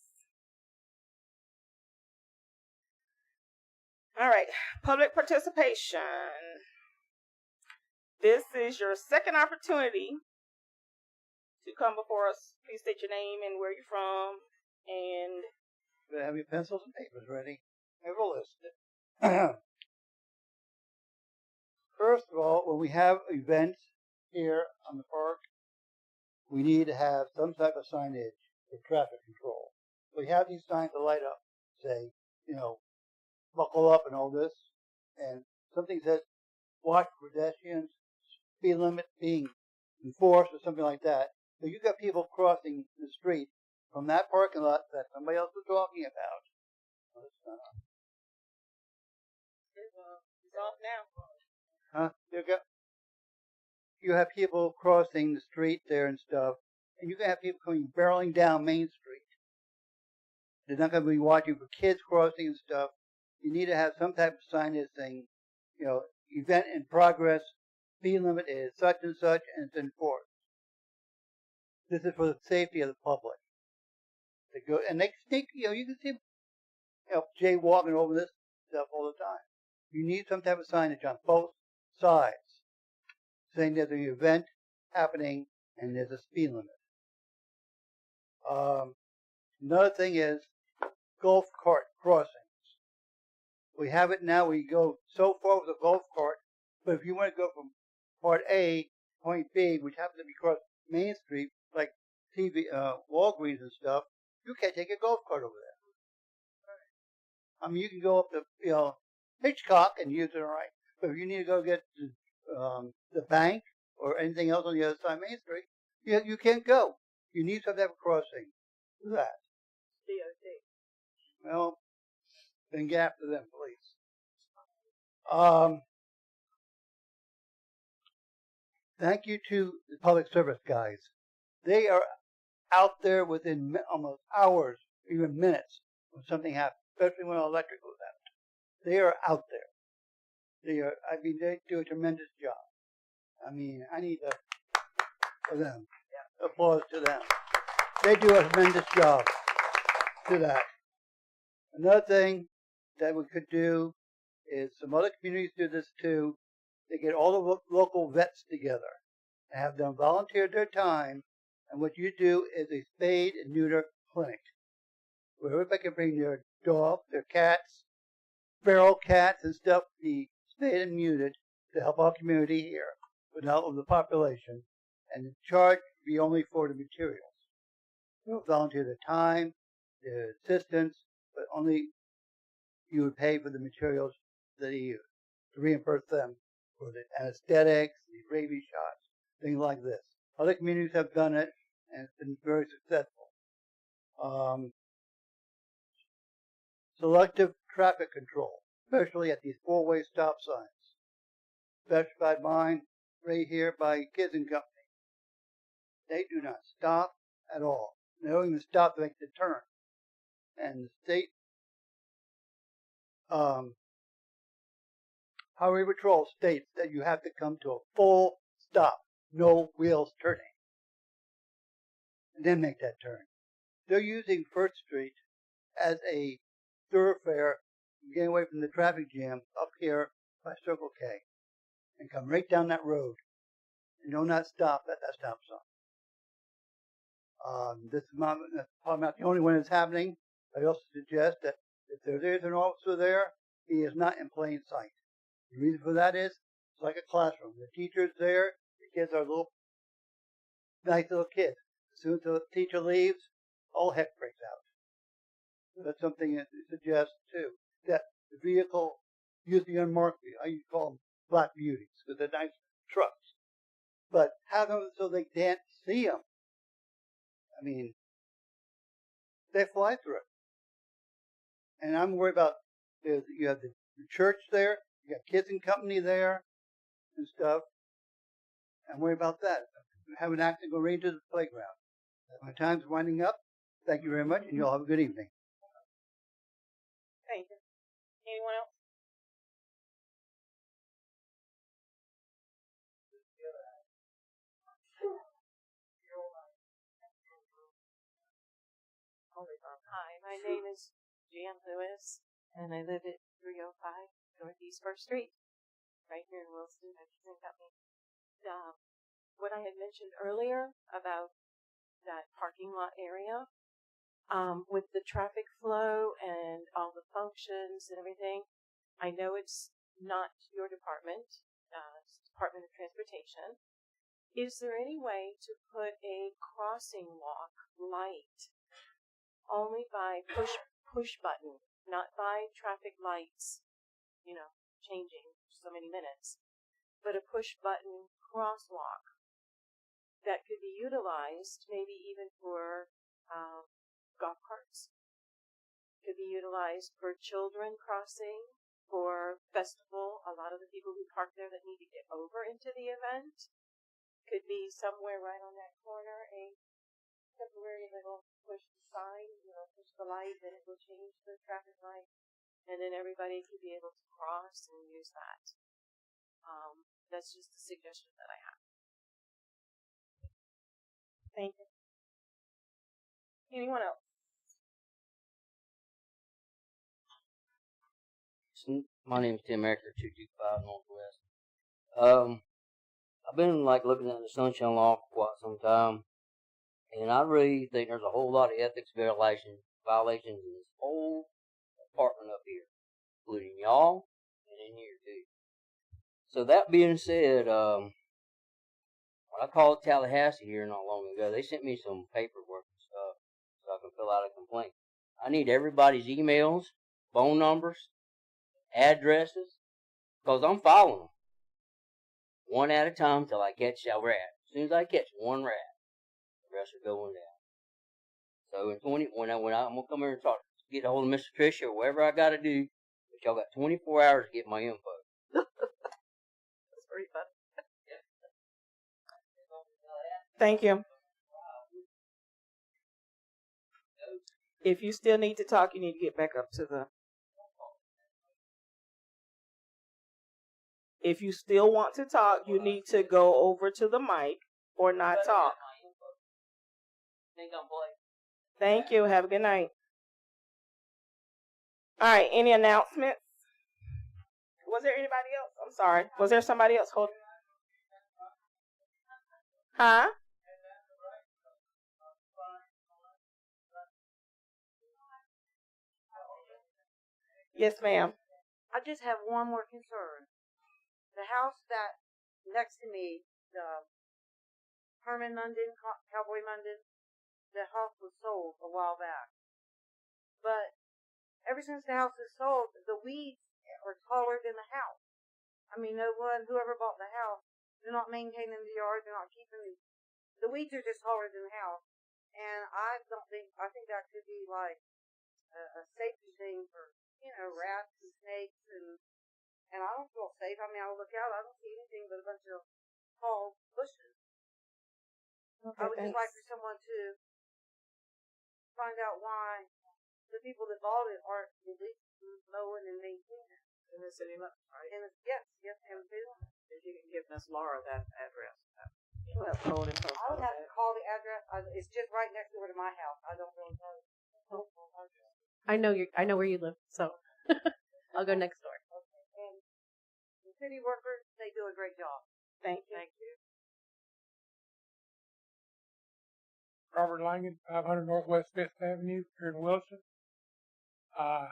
All right. Public participation. This is your second opportunity to come before us. Please state your name and where you're from. And you have your pencils and papers ready. I have a list. First of all, when we have events here on the park, we need to have some type of signage for traffic control. We have these signs to light up, say, you know, buckle up and all this, and something says, watch pedestrians, speed limit being enforced or something like that. So you got people crossing the street from that parking lot that somebody else was talking about. it's off now. Huh? You have people crossing the street there and stuff, and you can have people coming barreling down Main Street. They're not going to be watching for kids crossing and stuff. You need to have some type of signage saying, you know, event in progress, speed limit is such and such, and it's enforced. This is for the safety of the public. They go and they sneak, you know, you can see, you know, jaywalking over this stuff all the time. You need some type of signage on both sides saying there's an event happening and there's a speed limit. Another thing is golf cart crossings. We have it now where you go so far with a golf cart, but if you want to go from part A to point B, which happens to be across Main Street, like Walgreens and stuff, you can't take a golf cart over there. I mean, you can go up to, you know, Hitchcock and use it all right, but if you need to go get to the bank or anything else on the other side of Main Street, you can't go. You need some type of crossing for that. DOT. Well, then get after them, please. Thank you to the public service guys. They are out there within almost hours, even minutes, when something happens, especially when electric goes out. They are out there. They do a tremendous job. I need to, for them, applause to them. They do a tremendous job to that. Another thing that we could do is some other communities do this too. They get all the local vets together and have them volunteer their time. And what you do is a spade and neuter clinic where everybody can bring their dogs, their cats, feral cats and stuff, be spayed and neutered to help our community here with all of the population. And the charge be only for the materials. You'll volunteer their time, their assistance, but only you would pay for the materials that they use to reimburse them for the anesthetics, the rabies shots, things like this. Other communities have done it, and it's been very successful. Selective traffic control, especially at these four-way stop signs. Specified mine right here by Kiersten Company. They do not stop at all. They don't even stop to make the turn. And the state Highway Patrol states that you have to come to a full stop, no wheels turning, and then make that turn. They're using First Street as a thoroughfare, getting away from the traffic jam up here by Circle K, and come right down that road, and do not stop at that stop sign. This is probably not the only one that's happening. I also suggest that if there is an officer there, he is not in plain sight. The reason for that is, it's like a classroom. The teacher's there, the kids are nice little kids. As soon as the teacher leaves, all heck breaks out. So that's something that I suggest too. That the vehicle, use the unmarked vehicle. I used to call them black beauties, because they're nice trucks. But have them so they can't see them. They fly through it. And I'm worried about, you have the church there, you got Kiersten Company there and stuff. I'm worried about that. Have an accident go right into the playground. My time's winding up. Thank you very much, and you all have a good evening. Thank you. Anyone else? Hi, my name is Jan Lewis, and I live at 305 Northeast 1st Street, right here in Williston. What I had mentioned earlier about that parking lot area, with the traffic flow and all the functions and everything, I know it's not your department, it's the Department of Transportation. Is there any way to put a crossing walk light only by push button, not by traffic lights, changing so many minutes, but a push button crosswalk that could be utilized maybe even for golf carts, could be utilized for children crossing, for festival. A lot of the people who park there that need to get over into the event could be somewhere right on that corner, a temporary little push the sign, push the light, then it will change the traffic light, and then everybody could be able to cross and use that. That's just a suggestion that I have. Thank you. Anyone else? My name is Tim Ecker, 225 Northwest. I've been looking at the Sunshine Law for quite some time, and I really think there's a whole lot of ethics violations in this whole apartment up here, including y'all and in here too. So that being said, when I called Tallahassee here not long ago, they sent me some paperwork and stuff so I can fill out a complaint. I need everybody's emails, phone numbers, addresses, because I'm following them one at a time till I catch a rat. As soon as I catch one rat, the rest are going down. So when I'm gonna come here and get a hold of Miss Latricia or whatever I gotta do, but y'all got 24 hours to get my info. Thank you. If you still need to talk, you need to get back up to the. If you still want to talk, you need to go over to the mic or not talk. Thank you. Have a good night. All right. Any announcements? Was there anybody else? I'm sorry. Was there somebody else? Hold. Huh? Yes, ma'am. I just have one more concern. The house that next to me, the Herman Munden, Cowboy Munden, the house was sold a while back. But ever since the house was sold, the weeds are taller than the house. I mean, whoever bought the house, they're not maintaining the yard, they're not keeping the weeds are just taller than the house. And I think that could be like a safety thing for, rats and snakes and I don't feel safe. I mean, I look out, I don't see anything but a bunch of tall bushes. Okay, I would just like for someone to find out why the people that bought it aren't at least mowing and maintaining it. In the city limits, right? Yes, in the city limits. If you can give Miss Laura that address. I would have to call the address. It's just right next door to my house. I don't really know. I know where you live, so I'll go next door. Okay. And the city workers, they do a great job. Thank you. Thank you. Robert Langen, 500 Northwest 5th Avenue here in Williston. I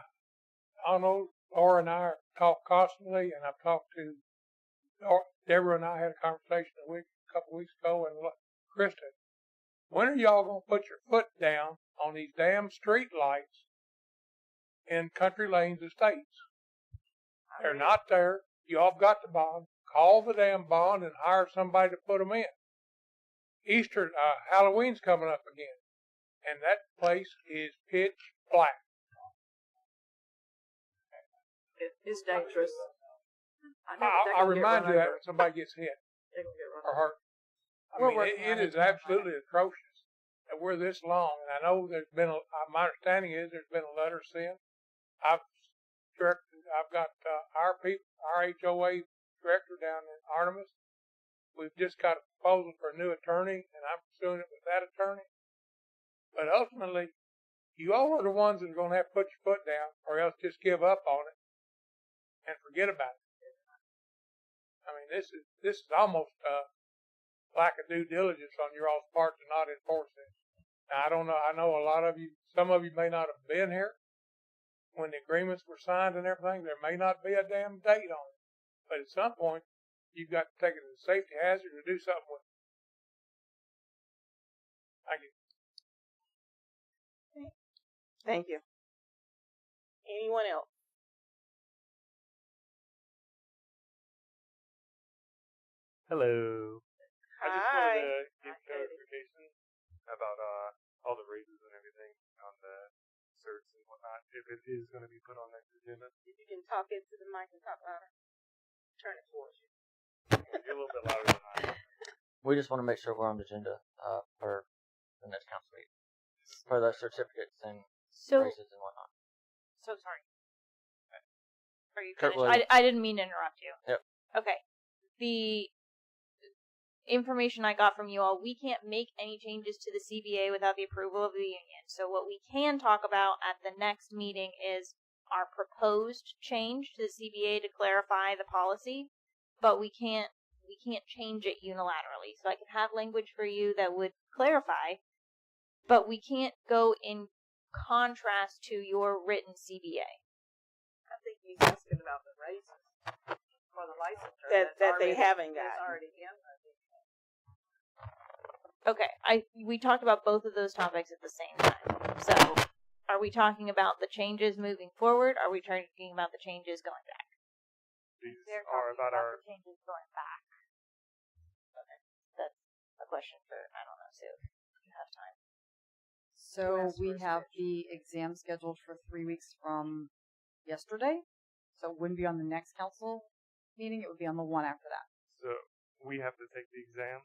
don't know, Laura and I talk constantly, and I've talked to Debra and I had a conversation a couple weeks ago, and Kiersten, when are y'all going to put your foot down on these damn street lights in Country Lanes Estates? They're not there. Y'all have got the bond. Call the damn bond and hire somebody to put them in. Halloween's coming up again, and that place is pitch black. It's dangerous. I remind you that when somebody gets hit or hurt. I mean, it is absolutely atrocious that we're this long. And I know there's been my understanding is there's been a letter sent. I've got our HOA director down in Artemis. We've just got a proposal for a new attorney, and I'm pursuing it with that attorney. But ultimately, you all are the ones that are going to have to put your foot down, or else just give up on it and forget about it. I mean, this is almost lack of due diligence on your all's part to not enforce this. Now, I don't know. I know a lot of you, some of you may not have been here when the agreements were signed and everything. There may not be a damn date on it, but at some point, you've got to take it as a safety hazard to do something with it. Thank you. Thank you. Anyone else? Hello. I just Hi. wanted to give clarification about all the raises and everything on the certs and whatnot, if it is going to be put on next agenda. If you can talk into the mic and talk louder, turn it towards you. You're a little bit louder than I am. We just want to make sure we're on the agenda for the next council meeting for the certificates and raises and whatnot. So sorry. Are you Kurt finished? I didn't mean to interrupt you. Yep. Okay. The information I got from you all, we can't make any changes to the CBA without the approval of the union. So what we can talk about at the next meeting is our proposed change to the CBA to clarify the policy, but we can't change it unilaterally. So I can have language for you that would clarify, but we can't go in contrast to your written CBA. I think he's asking about the raises for the licensure that they haven't got. gotten. Already in the Okay, we talked about both of those topics at the same time. So, are we talking about the changes moving forward? Or are we talking about the changes going back? These are about our the changes going back. Okay, that's a question for I don't know, Sue. If you have time. So we have the exam scheduled for 3 weeks from yesterday. So it wouldn't be on the next council meeting. It would be on the one after that. So we have to take the exam,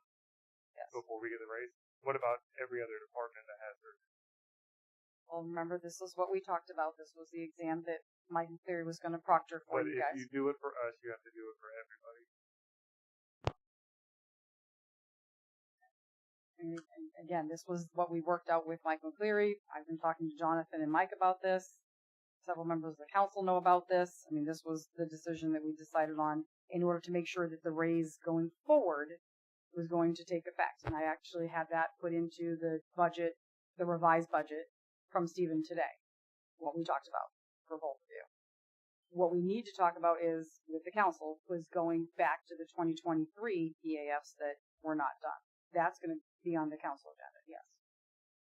Yes. before we get the raise? What about every other department that has their? Well, remember, this is what we talked about. This was the exam that Mike and Theory was going to proctor for But you if guys. you do it for us, you have to do it for everybody. And again, this was what we worked out with Mike McCleary. I've been talking to Jonathan and Mike about this. Several members of the council know about this. I mean, this was the decision that we decided on in order to make sure that the raise going forward was going to take effect. And I actually had that put into the budget, the revised budget from Stephen today, what we talked about for both of you. What we need to talk about is, with the council, was going back to the 2023 EAFs that were not done. That's going to be on the council agenda, yes.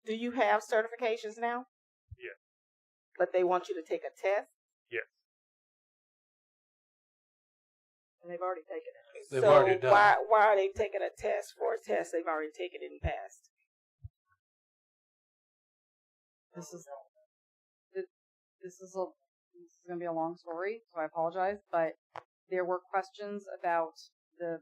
Do you have certifications now? Yes. But they want you to take a test? Yes. And they've already taken it. They've already done it. Why are they taking a test for a test they've already taken it and passed? This is going to be a long story, so I apologize, but there were questions about the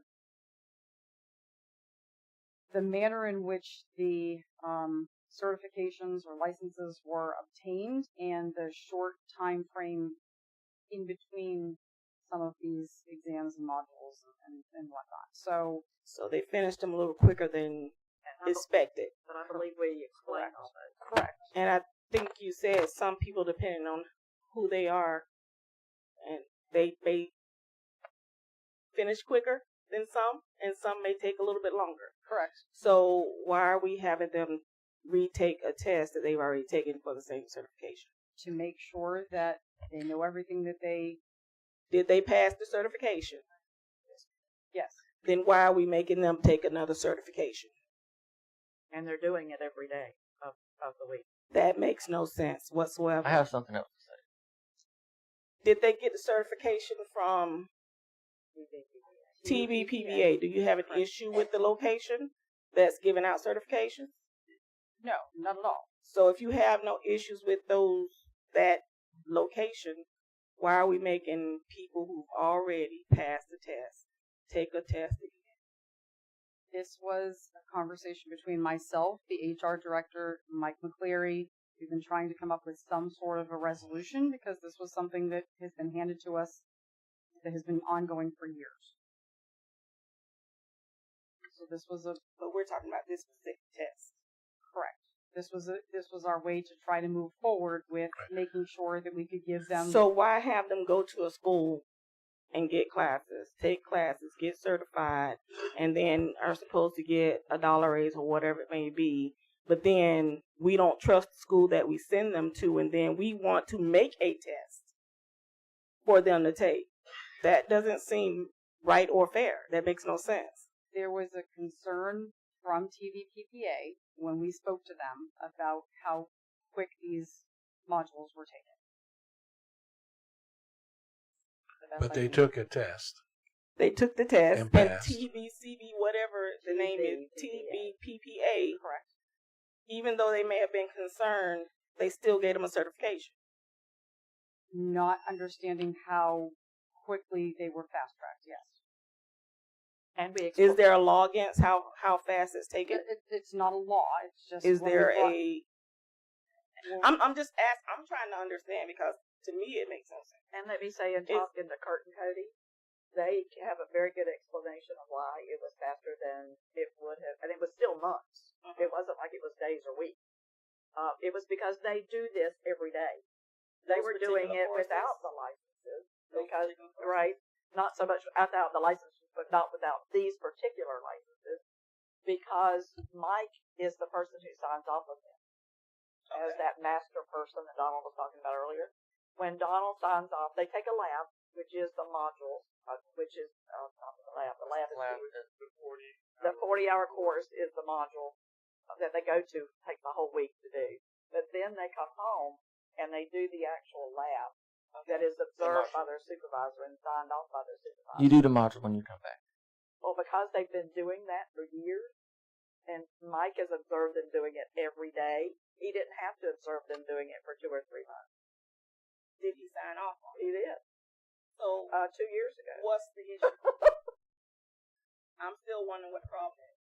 manner in which the certifications or licenses were obtained and the short time frame in between some of these exams and modules and whatnot. So they finished them a little quicker than expected. But I believe we explained all that. Correct. And I think you said some people, depending on who they are, and they finish quicker than some, and some may take a little bit longer. Correct. So why are we having them retake a test that they've already taken for the same certification? To make sure that they know everything that they... Did they pass the certification? Yes. Then why are we making them take another certification? And they're doing it every day of the week. That makes no sense whatsoever. I have something else to say. Did they get the certification from TBPBA? Do you have an issue with the location that's giving out certifications? No, not at all. So if you have no issues with that location, why are we making people who've already passed the test take a test again? This was a conversation between myself, the HR director, Mike McCleary. We've been trying to come up with some sort of a resolution because this was something that has been handed to us that has been ongoing for years. So this was but we're talking about this specific test. Correct. This was our way to try to move forward with making sure that we could give them. So why have them go to a school and get classes, take classes, get certified, and then are supposed to get $1 raise or whatever it may be, but then we don't trust the school that we send them to, and then we want to make a test for them to take? That doesn't seem right or fair. That makes no sense. There was a concern from TVPPA when we spoke to them about how quick these modules were taken. But they took a test. They took the test, and and passed. TBCB, whatever the name is, TBPPA, correct. Even though they may have been concerned, they still gave them a certification. Not understanding how quickly they were fast-tracked, yes. And is there a law against how fast it's taken? It's not a law. It's just. Is there a? I'm just asking. I'm trying to understand because to me it makes no sense. And let me say, in talking to Kurt and Cody, they have a very good explanation of why it was faster than it would have, and it was still months. It wasn't like it was days or weeks. It was because they do this every day. They were doing it without the licenses because, right, not so much without the licenses, but not without these particular licenses, because Mike is the person who signs off of them as that master person that Donald was talking about earlier. When Donald signs off, they take a lab, which is the modules, which is not the lab. The lab is the 40-hour course is the module that they go to take the whole week to do. But then they come home and they do the actual lab that is observed by their supervisor and signed off by their supervisor. You do the module when you come back. Well, because they've been doing that for years, and Mike has observed them doing it every day, he didn't have to observe them doing it for 2 or 3 months. Did he sign off on it? He did. So 2 years ago. What's the issue? I'm still wondering what the problem is.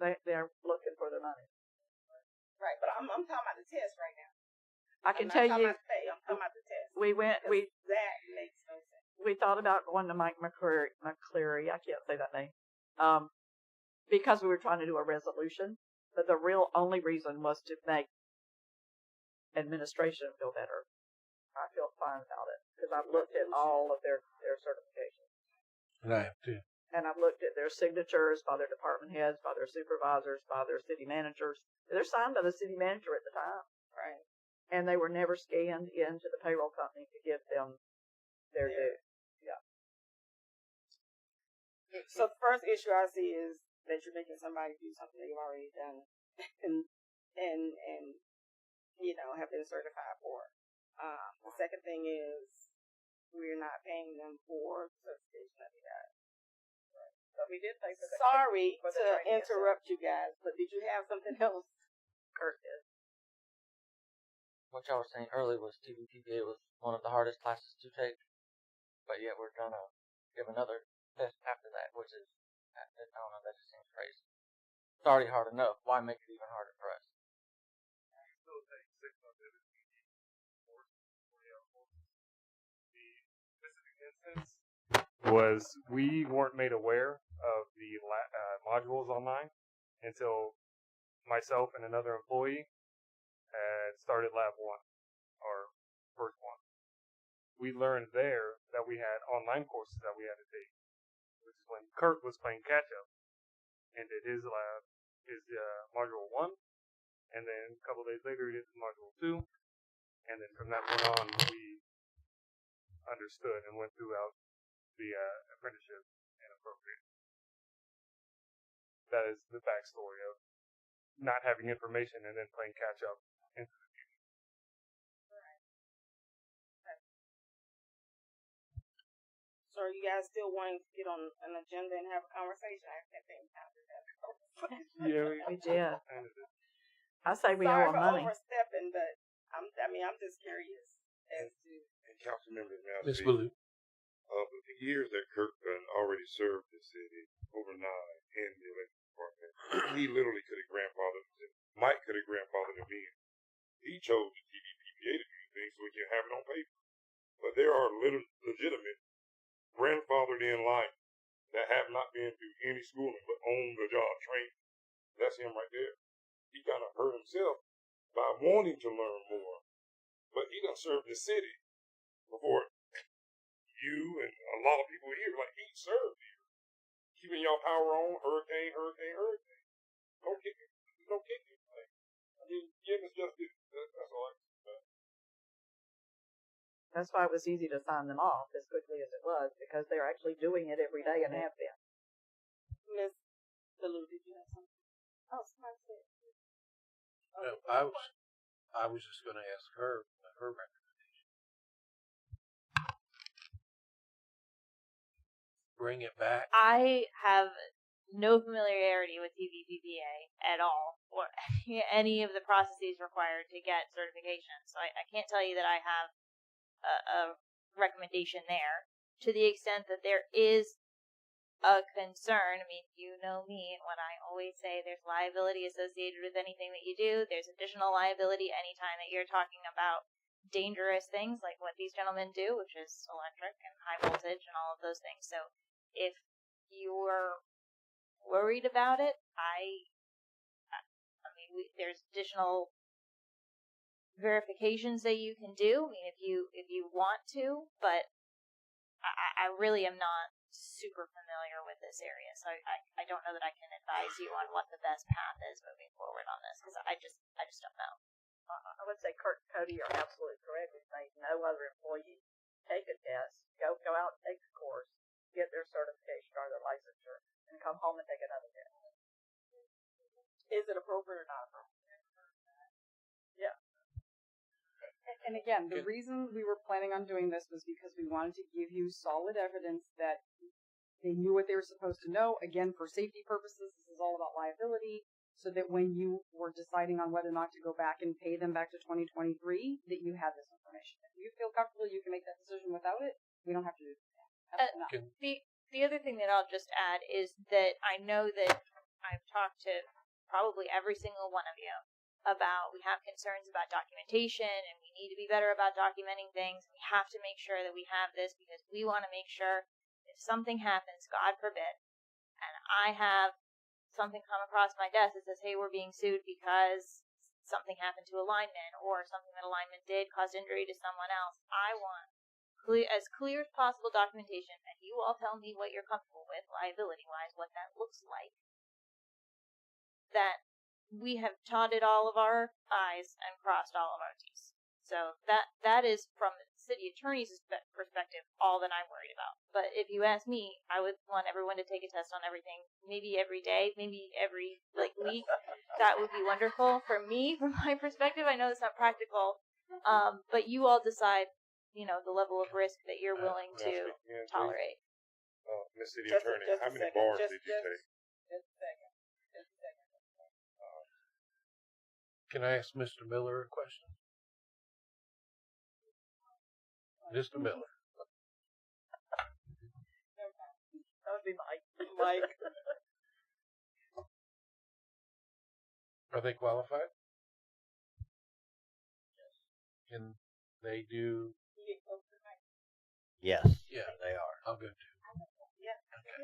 they're looking for their money. Right, but I'm talking about the test right now. I can tell you, I'm talking about the test. That makes no sense. We thought about going to Mike McCleary. I can't say that name. Because we were trying to do a resolution, but the real only reason was to make administration feel better. I feel fine about it because I've looked at all of their certifications. And I have too. And I've looked at their signatures by their department heads, by their supervisors, by their city managers. They're signed by the city manager at the time. Right. And they were never scanned into the payroll company to give them their due. Yeah. So the first issue I see is that you're making somebody do something they've already done and you know, have been certified for. The second thing is we're not paying them for the certification that they got. But we did pay for the Sorry for the to training interrupt you guys, but did you have something else? Kurt did. What y'all were saying earlier was TVPBA was one of the hardest classes to take, but yet we're gonna give another test after that, which is, I don't know, that just seems crazy. It's already hard enough. Why make it even harder for us? Still take 6 months of it. The specific instance was we weren't made aware of the modules online until myself and another employee had started lab 1, or first one. We learned there that we had online courses that we had to take, which is when Kirk was playing catch up and did his lab, his module 1, and then a couple of days later he did module 2, and then from that point on we understood and went throughout the apprenticeship and appropriate. That is the backstory of not having information and then playing catch up into the future. So are you guys still wanting to get on an agenda and have a conversation? I can't think how to do that. Yeah, we did. I say we Sorry owe them for money. overstepping, but I'm just curious as to. And Councilmember now Ms. speak. Ballou. For the years that Kirk already served the city overnight in the electric department, he literally could have grandfathered, Mike could have grandfathered him in. He chose the TVPPA to do things so he can have it on paper. But there are legitimate grandfathered in life that have not been through any schooling but on the job training. That's him right there. He kind of hurt himself by wanting to learn more. But he done served the city before you and a lot of people here. Like, he served here. Keeping y'all power on, hurricane. Don't kick it. Don't kick it. Like, I mean, give us justice. That's all I can say. That's why it was easy to sign them off as quickly as it was, because they're actually doing it every day and have been. Miss Ballou, did you have something? Oh, somebody said. No, I was just going to ask her recommendation. Bring it back. I have no familiarity with TVPPA at all, or any of the processes required to get certification. So I can't tell you that I have a recommendation there. To the extent that there is a concern, I mean, you know me, and when I always say there's liability associated with anything that you do, there's additional liability anytime that you're talking about dangerous things like what these gentlemen do, which is electric and high voltage and all of those things. So if you're worried about it, I mean, there's additional verifications that you can do. I mean, if you want to, but I really am not super familiar with this area, so I don't know that I can advise you on what the best path is moving forward on this, because I just don't know. I would say Kurt and Cody are absolutely correct in saying no other employee take a test, go out and take the course, get their certification or their licensure, and come home and take another test. Is it appropriate or not? Yeah. And again, the reason we were planning on doing this was because we wanted to give you solid evidence that they knew what they were supposed to know. Again, for safety purposes, this is all about liability, so that when you were deciding on whether or not to go back and pay them back to 2023, that you had this information. If you feel comfortable you can make that decision without it, we don't have to do that. The other thing that I'll just add is that I know that I've talked to probably every single one of you about we have concerns about documentation and we need to be better about documenting things. We have to make sure that we have this because we want to make sure if something happens, God forbid, and I have something come across my desk that says, hey, we're being sued because something happened to a lineman or something that a lineman did caused injury to someone else. I want as clear as possible documentation, and you all tell me what you're comfortable with, liability-wise, what that looks like. That we have dotted all of our I's and crossed all of our T's. So that is, from the city attorney's perspective, all that I'm worried about. But if you ask me, I would want everyone to take a test on everything, maybe every day, maybe every week. That would be wonderful for me, from my perspective. I know it's not practical, but you all decide, the level of risk that you're willing to tolerate. Miss City Attorney, how many bars did you take? Just a second. Can I ask Mr. Miller a question? Mr. Miller. That would be Mike. Are they qualified? Yes. Can they do? Yes. Yeah, they are. I'll go too. Yeah. Okay.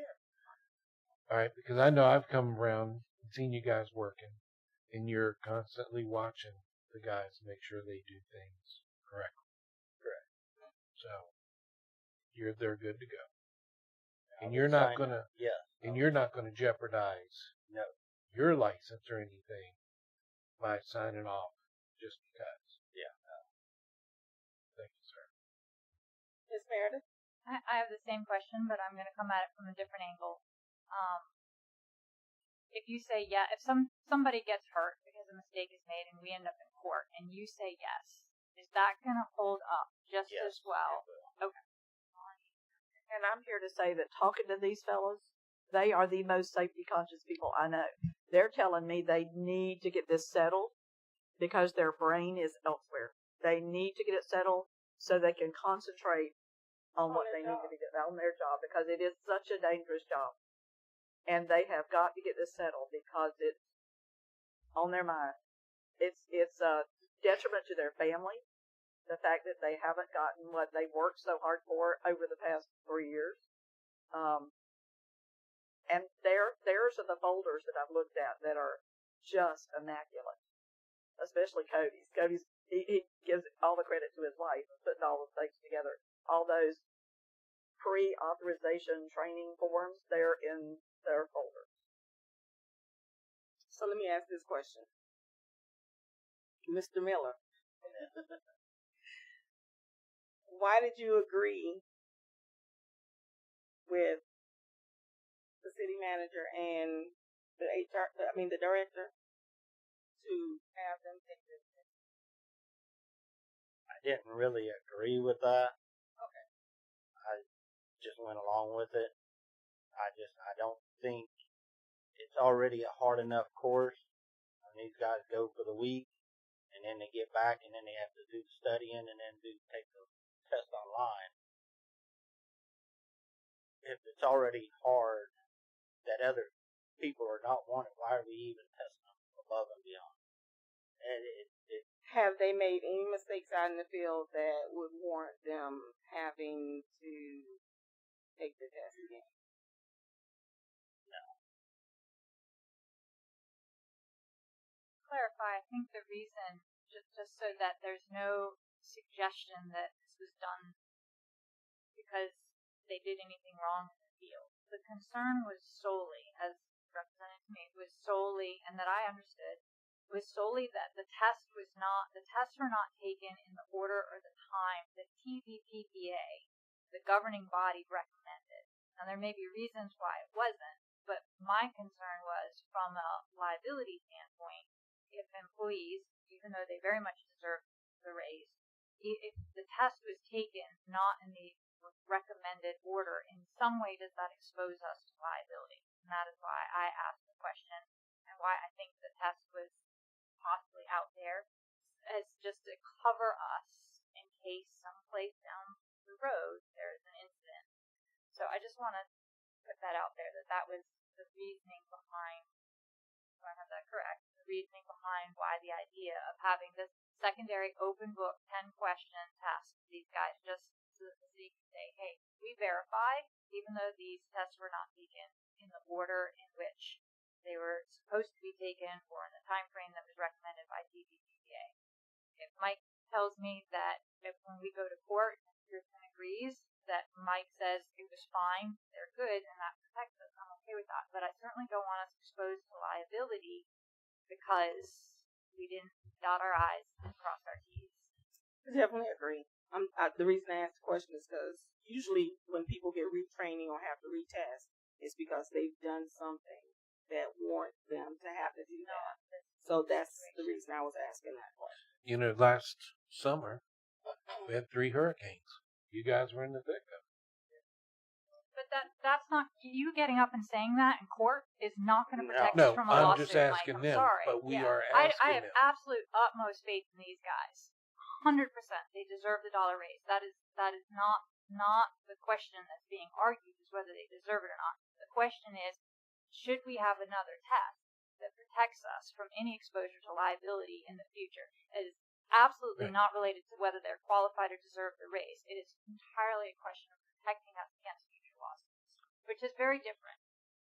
All right, because I know I've come around and seen you guys working, and you're constantly watching the guys to make sure they do things correctly. Correct. So they're good to go. And I you're would not sign gonna up. Yes. and you're not gonna jeopardize No. your license or anything by signing off just because. Yeah. Thank you, sir. Ms. Meredith? I have the same question, but I'm going to come at it from a different angle. If you say if somebody gets hurt because a mistake is made and we end up in court and you say yes, is that going to hold up just as well? Okay. And I'm here to say that talking to these fellows, they are the most safety conscious people I know. They're telling me they need to get this settled because their brain is elsewhere. They need to get it settled so they can concentrate on what they need to be doing on their job, because it is such a dangerous job. And they have got to get this settled because it's on their mind. It's a detriment to their family, the fact that they haven't gotten what they worked so hard for over the past 3 years. And there's are the folders that I've looked at that are just immaculate, especially Cody's. He gives all the credit to his wife for putting all those things together. All those pre-authorization training forms, they're in their folder. So let me ask this question. Mr. Miller, why did you agree with the city manager and the the director to have them take this? I didn't really agree with that. Okay. I just went along with it. I don't think it's already a hard enough course. And these guys go for the week, and then they get back, and then they have to do the studying, and then take the test online. If it's already hard that other people are not wanting, why are we even testing them above and beyond? And have they made any mistakes out in the field that would warrant them having to take the test again? No. Clarify, I think the reason, just so that there's no suggestion that this was done because they did anything wrong in the field. The concern was solely, as represented to me, and that I understood, was solely that the tests were not taken in the order or the time that TVPPA, the governing body, recommended. Now there may be reasons why it wasn't, but my concern was from a liability standpoint, if employees, even though they very much deserve the raise, if the test was taken not in the recommended order, in some way does that expose us to liability? And that is why I asked the question, and why I think the test was possibly out there as just to cover us in case someplace down the road there is an incident. So I just want to put that out there, that was the reasoning behind so I have that correct. The reasoning behind why the idea of having this secondary open book 10-question test for these guys, just so that the city can say, hey, we verify, even though these tests were not taken in the order in which they were supposed to be taken or in the time frame that was recommended by TVPPA. If Mike tells me that if when we go to court and Kiersten agrees that Mike says it was fine, they're good, and that protects us, I'm okay with that. But I certainly don't want us exposed to liability because we didn't dot our I's and cross our T's. I definitely agree. The reason I asked the question is because usually when people get retraining or have to retest, it's because they've done something that warrants them to have to do that. So that's the reason I was asking that question. You know, last summer, we had 3 hurricanes. You guys were in the thick of it. But that's not, you getting up and saying that in court is not going to protect No, us from a I'm lawsuit, just asking Mike. I'm them, sorry. but we Yeah. are asking I have them. absolute utmost faith in these guys. 100%. They deserve the dollar raise. That is not the question that's being argued, is whether they deserve it or not. The question is, should we have another test that protects us from any exposure to liability in the future? It is absolutely not related to whether they're qualified or deserve the raise. It is entirely a question of protecting us against future lawsuits, which is very different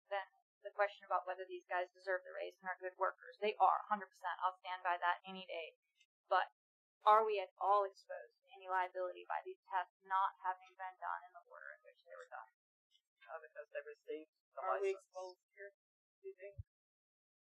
than the question about whether these guys deserve the raise and are good workers. They are, 100%. I'll stand by that any day. But are we at all exposed to any liability by these tests not having been done in the order in which they were done? Because they received the Are we license. exposed here? Do you think?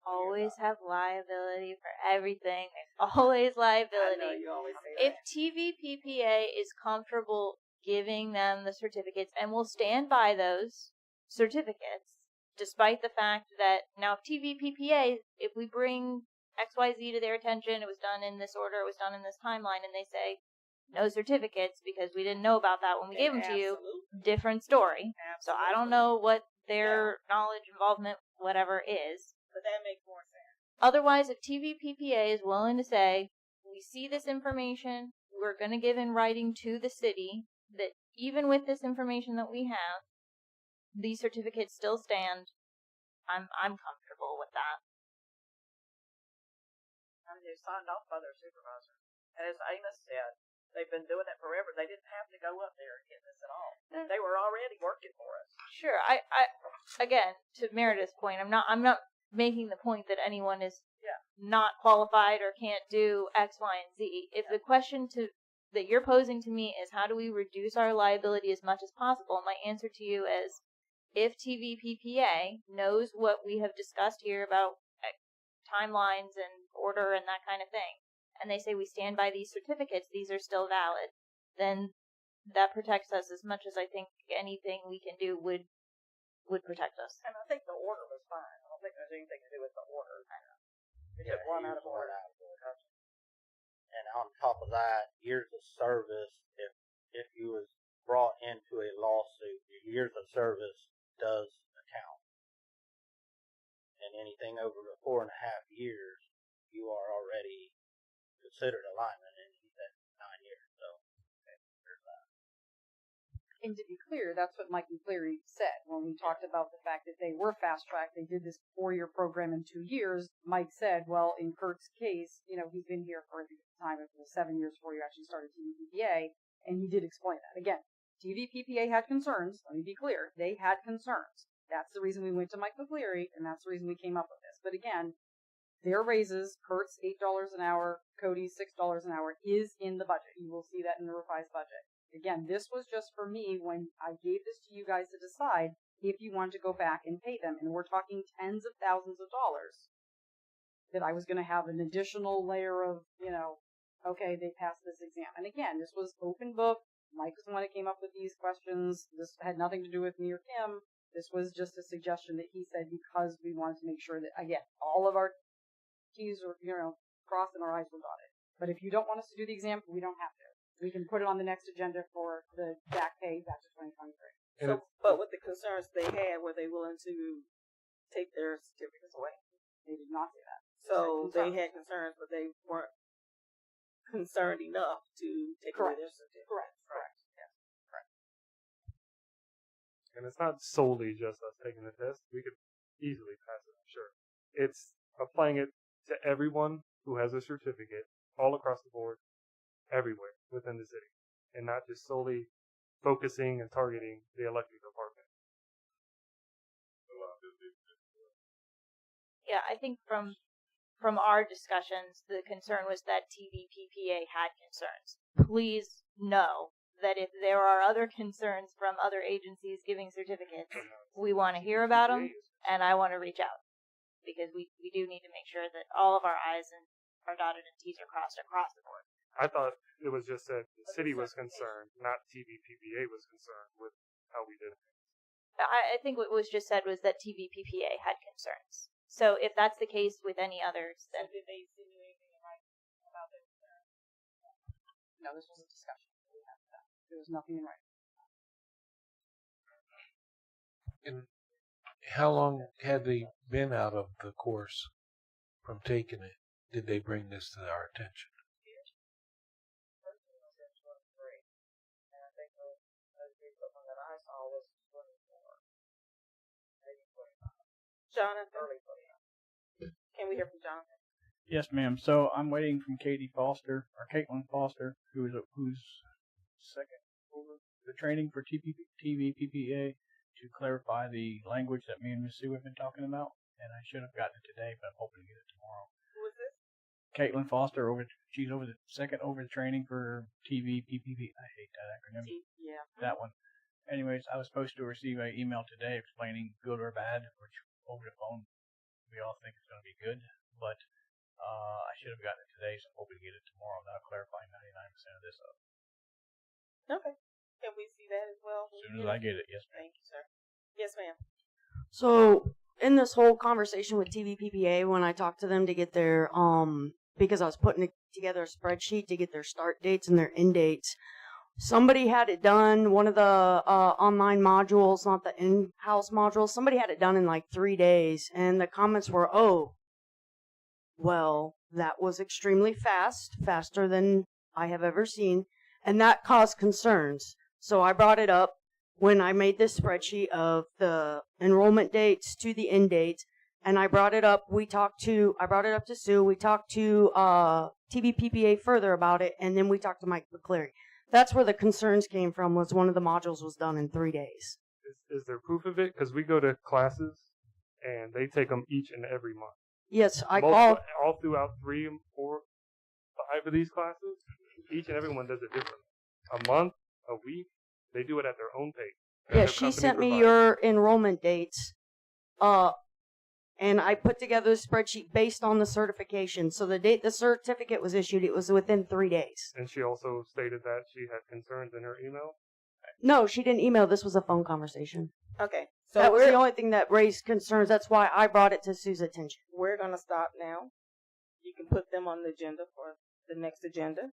Always have liability for everything. There's always liability. I know you always say If that. TVPPA is comfortable giving them the certificates, and will stand by those certificates, despite the fact that now if TVPPA, if we bring XYZ to their attention, it was done in this order, it was done in this timeline, and they say no certificates because we didn't know about that when we gave them to you, different story. So I don't know what their knowledge, involvement, whatever is. But that makes more sense. Otherwise, if TVPPA is willing to say, we see this information, we're going to give in writing to the city that even with this information that we have, these certificates still stand, I'm comfortable with that. I mean, they signed off by their supervisor. And as Amos said, they've been doing it forever. They didn't have to go up there and get this at all. They were already working for us. Sure, I again, to Meredith's point, I'm not making the point that anyone is not qualified or can't do X, Y, and Z. If the question that you're posing to me is how do we reduce our liability as much as possible, my answer to you is if TVPPA knows what we have discussed here about timelines and order and that kind of thing, and they say we stand by these certificates, these are still valid, then that protects us as much as I think anything we can do would protect us. And I think the order was fine. I don't think there's anything to do with the order. It took one out of order. And on top of that, years of service, if you was brought into a lawsuit, your years of service does account. And anything over 4.5 years, you are already considered a lineman in that 9 years. So there's that. And to be clear, that's what Mike McCleary said when we talked about the fact that they were fast-tracked. They did this 4-year program in 2 years. Mike said, well, in Kurt's case, you know, he's been here for the time of the 7 years before you actually started TVPPA, and he did explain that. Again, TVPPA had concerns. Let me be clear. They had concerns. That's the reason we went to Mike McCleary, and that's the reason we came up with this. But again, their raises, Kurt's $8 an hour, Cody's $6 an hour, is in the budget. You will see that in the revised budget. Again, this was just for me when I gave this to you guys to decide if you wanted to go back and pay them. And we're talking tens of thousands of dollars that I was going to have an additional layer of, you know, okay, they passed this exam. And again, this was open book. Mike was the one that came up with these questions. This had nothing to do with me or Kim. This was just a suggestion that he said because we wanted to make sure that, again, all of our T's were, you know, crossed and our I's were dotted. But if you don't want us to do the exam, we don't have to. We can put it on the next agenda for the back pay back to 2023. So, but with the concerns they had, were they willing to take their certificates away? They did not do that. So they had concerns, but they weren't concerned enough to take away their certificates. Correct. Yes. Correct. And it's not solely just us taking the test. We could easily pass it, I'm sure. It's applying it to everyone who has a certificate all across the board, everywhere within the city, and not just solely focusing and targeting the electric department. Yeah, I think from our discussions, the concern was that TVPPA had concerns. Please know that if there are other concerns from other agencies giving certificates, we want to hear about them, and I want to reach out, because we do need to make sure that all of our I's are dotted and T's are crossed across the board. I thought it was just that the city was concerned, not TVPPA was concerned with how we did it. I think what was just said was that TVPPA had concerns. So if that's the case with any others, then... So did they insinuate anything right about their concerns? No, this was a discussion. There was nothing in writing. And how long had they been out of the course from taking it? Did they bring this to our attention? First one was in 23, and I think the equipment that I saw was 24, maybe 25. Jonathan, Early 25. can we hear from Jonathan? Yes, ma'am. So I'm waiting from Caitlin Foster, who's second over the training for TVPPA, to clarify the language that me and Miss Sue have been talking about. And I should have gotten it today, but I'm hoping to get it tomorrow. Who is this? Caitlin Foster, she's second over the training for TVPPA. I hate that acronym. Yeah. That one. Anyways, I was supposed to receive an email today explaining good or bad, which over the phone we all think it's going to be good, but I should have gotten it today, so I'm hoping to get it tomorrow. That'll clarify 99% of this up. Okay. Can we see that as well? As soon as I get it, yes, ma'am. Thank you, sir. Yes, ma'am. So in this whole conversation with TVPPA, when I talked to them to get their because I was putting together a spreadsheet to get their start dates and their end dates, somebody had it done. One of the online modules, not the in-house modules, somebody had it done in like 3 days, and the comments were, "Oh, well, that was extremely fast, faster than I have ever seen," and that caused concerns. So I brought it up when I made this spreadsheet of the enrollment dates to the end dates, and I brought it up. I brought it up to Sue. We talked to TVPPA further about it, and then we talked to Mike McCleary. That's where the concerns came from, was one of the modules was done in 3 days. Is there proof of it? Because we go to classes, and they take them each and every month. Yes, all throughout 3, 4, 5 of these classes. Each and every one does it differently. A month, a week, they do it at their own pace. Yeah, she sent me your enrollment dates, and I put together a spreadsheet based on the certification. So the date the certificate was issued, it was within 3 days. And she also stated that she had concerns in her email. No, she didn't email. This was a phone conversation. Okay. So that was the only thing that raised concerns. That's why I brought it to Sue's attention. We're going to stop now. You can put them on the agenda for the next agenda,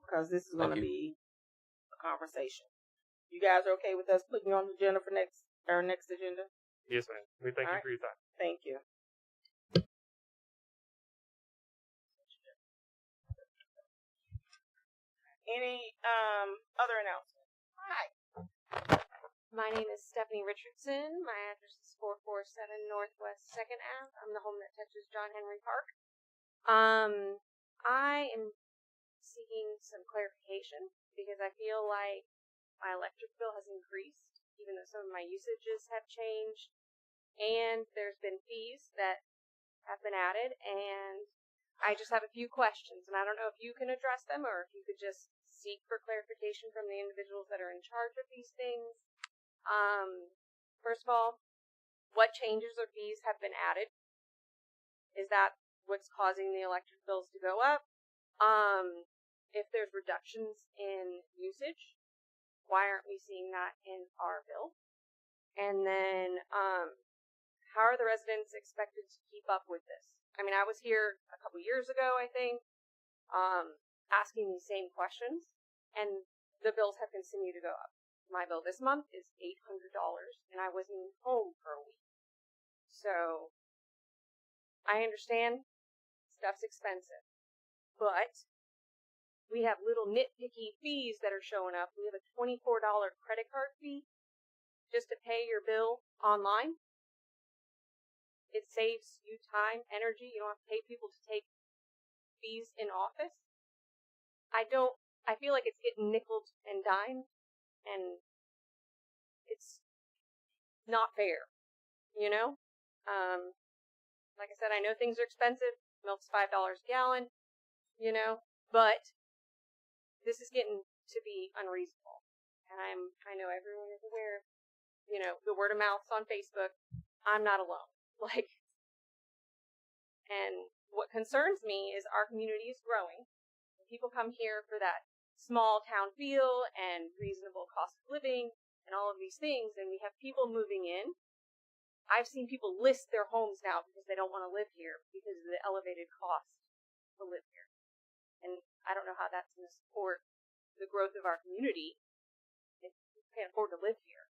because this is going to be a conversation. You guys are okay with us putting on the agenda for our next agenda? Yes, ma'am. We thank you for your time. Thank you. Any other announcements? Hi. My name is Stephanie Richardson. My address is 447 Northwest 2nd Ave. I'm the home that touches John Henry Park. I am seeking some clarification because I feel like my electric bill has increased, even though some of my usages have changed, and there's been fees that have been added, and I just have a few questions, and I don't know if you can address them or if you could just seek for clarification from the individuals that are in charge of these things. First of all, what changes or fees have been added? Is that what's causing the electric bills to go up? If there's reductions in usage, why aren't we seeing that in our bill? And then, how are the residents expected to keep up with this? I mean, I was here a couple years ago, I think, asking these same questions, and the bills have continued to go up. My bill this month is $800, and I wasn't home for a week. So, I understand stuff's expensive, but we have little nitpicky fees that are showing up. We have a $24 credit card fee just to pay your bill online. It saves you time, energy. You don't have to pay people to take fees in office. I feel like it's getting nickeled and dimed, and it's not fair, you know? Like I said, I know things are expensive. Milk's $5 a gallon, you know, but this is getting to be unreasonable. And I know everyone is aware, you know, the word of mouth's on Facebook. I'm not alone. Like, and what concerns me is our community is growing. People come here for that small town feel and reasonable cost of living and all of these things, and we have people moving in. I've seen people list their homes now because they don't want to live here because of the elevated cost to live here. And I don't know how that's going to support the growth of our community if you can't afford to live here.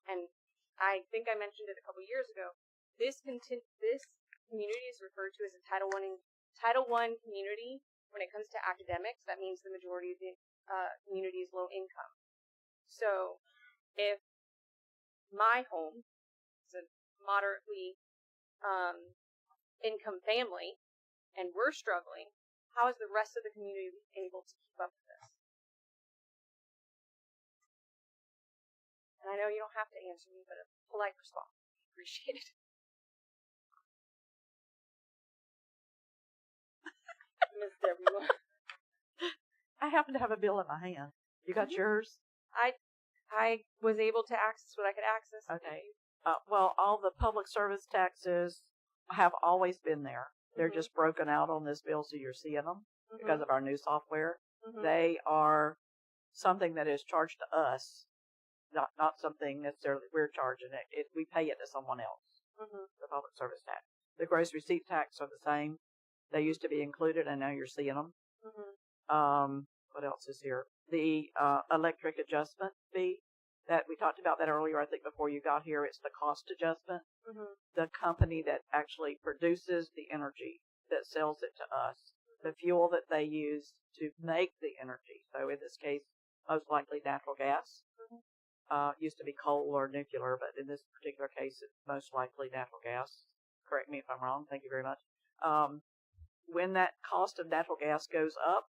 And I think I mentioned it a couple years ago. This community is referred to as a Title I community. When it comes to academics, that means the majority of the community is low income. So if my home is a moderately income family and we're struggling, how is the rest of the community able to keep up with this? And I know you don't have to answer me, but a polite response would be appreciated. Miss Debra. I happen to have a bill in my hand. You got yours? I was able to access what I could access. Okay. Well, all the public service taxes have always been there. They're just broken out on this bill, so you're seeing them because of our new software. They are something that is charged to us, not something necessarily we're charging it. We pay it to someone else. The public service tax. The gross receipt tax are the same. They used to be included, and now you're seeing them. What else is here? The electric adjustment fee. That we talked about that earlier, I think, before you got here. It's the cost adjustment. The company that actually produces the energy, that sells it to us, the fuel that they use to make the energy. So in this case, most likely natural gas. Used to be coal or nuclear, but in this particular case, it's most likely natural gas. Correct me if I'm wrong. Thank you very much. When that cost of natural gas goes up,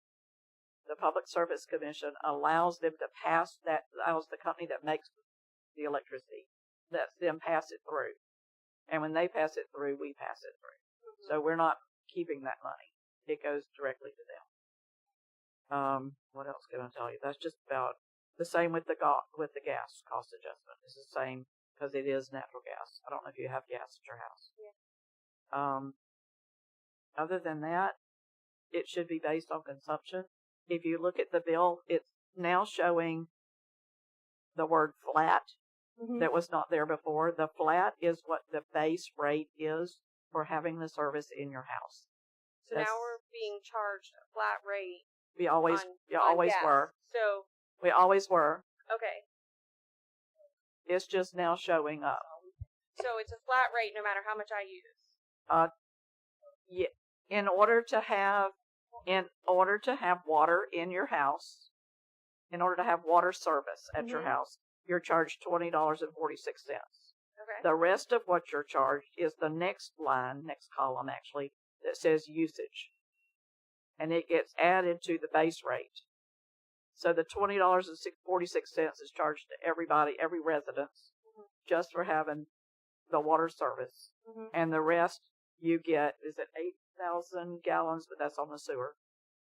the Public Service Commission allows them to allows the company that makes the electricity, lets them pass it through. And when they pass it through, we pass it through. So we're not keeping that money. It goes directly to them. What else can I tell you? That's just about the same with the gas cost adjustment. It's the same because it is natural gas. I don't know if you have gas at your house. Yeah. Other than that, it should be based on consumption. If you look at the bill, it's now showing the word flat that was not there before. The flat is what the base rate is for having the service in your house. So now we're being charged a flat rate. We always gas. were. So we always were. Okay. It's just now showing up. So it's a flat rate no matter how much I use. Yeah. In order to have water in your house, in order to have water service at your house, you're charged $20.46. Okay. The rest of what you're charged is the next column actually, that says usage. And it gets added to the base rate. So the $20.46 is charged to everybody, every residence, just for having the water service. And the rest you get, is it 8,000 gallons, but that's on the sewer.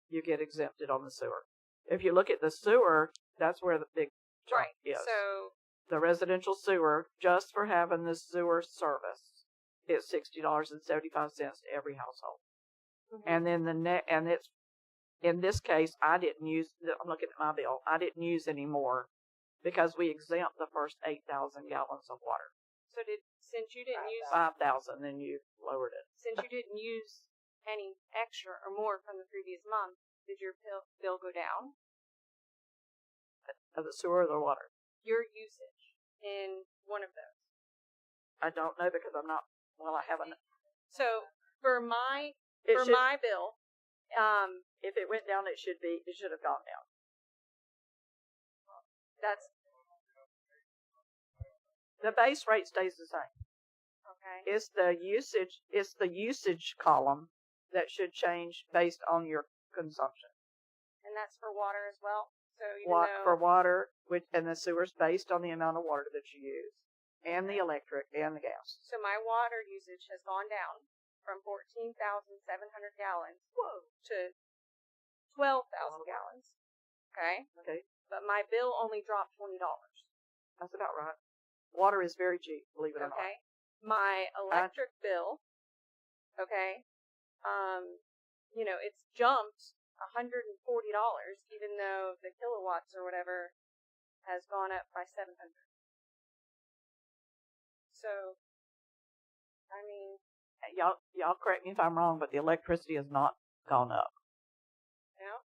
You get exempted on the sewer. If you look at the sewer, that's where the big chunk is. So the residential sewer, just for having the sewer service, is $60.75 to every household. And then it's, in this case, I'm looking at my bill, I didn't use any more because we exempt the first 8,000 gallons of water. So since you didn't use 5,000, then you lowered it. Since you didn't use any extra or more from the previous month, did your bill go down? Of the sewer or the water? Your usage in one of those. I don't know because I haven't. So for my bill, if it went down, it should have gone down. The base rate stays the same. Okay. It's the usage column that should change based on your consumption. And that's for water as well. So even though For water, and the sewer's based on the amount of water that you use, and the electric and the gas. So my water usage has gone down from 14,700 gallons to 12,000 gallons. Okay. Okay. But my bill only dropped $20. That's about right. Water is very cheap, believe it or not. Okay. My electric bill, okay, it's jumped $140, even though the kilowatts or whatever has gone up by 700. So, I mean, y'all correct me if I'm wrong, but the electricity has not gone up. No.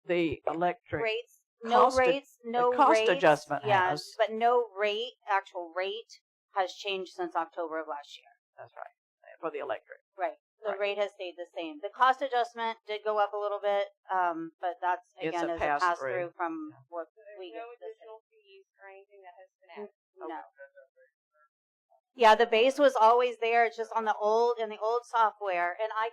The electric rates, the cost rates, adjustment yeah, has. but no actual rate has changed since October of last year. That's right, for the electric. Right. The rate has stayed the same. The cost adjustment did go up a little bit, but that's, again, is a pass-through from what we get. No additional fees or anything that has been added. No. Yeah, the base was always there. It's just in the old software, and I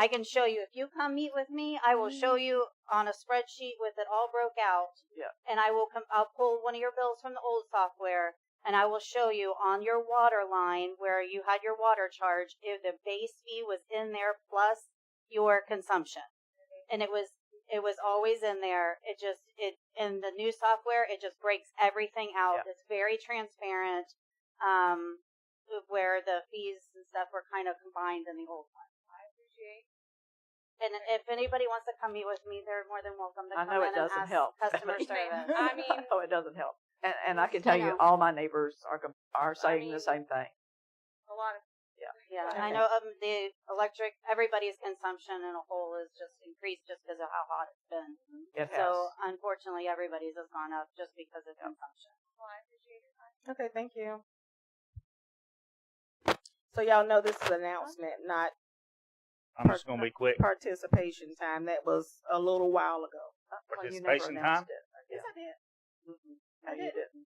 can show you. If you come meet with me, I will show you on a spreadsheet with it all broke out. Yeah. And I'll pull one of your bills from the old software, and I will show you on your water line where you had your water charge, if the base fee was in there plus your consumption. And it was always in there. In the new software, it just breaks everything out. Yeah. It's very transparent, where the fees and stuff were kind of combined in the old one. I appreciate. And if anybody wants to come meet with me, they're more than welcome to come I know in it doesn't and ask help. customer service. I mean, oh, it doesn't help. And I can tell you, all my neighbors are saying the same thing. A lot of Yeah, I know the electric, everybody's consumption in a whole is just increased just because of how hot it's been. It has. So unfortunately, everybody's has gone up just because of consumption. Well, I appreciate your time. Okay, thank you. So y'all know this is an announcement, not I'm just going to be quick. Participation time. That was a little while ago. Participation time? Yes, I did. No, you didn't.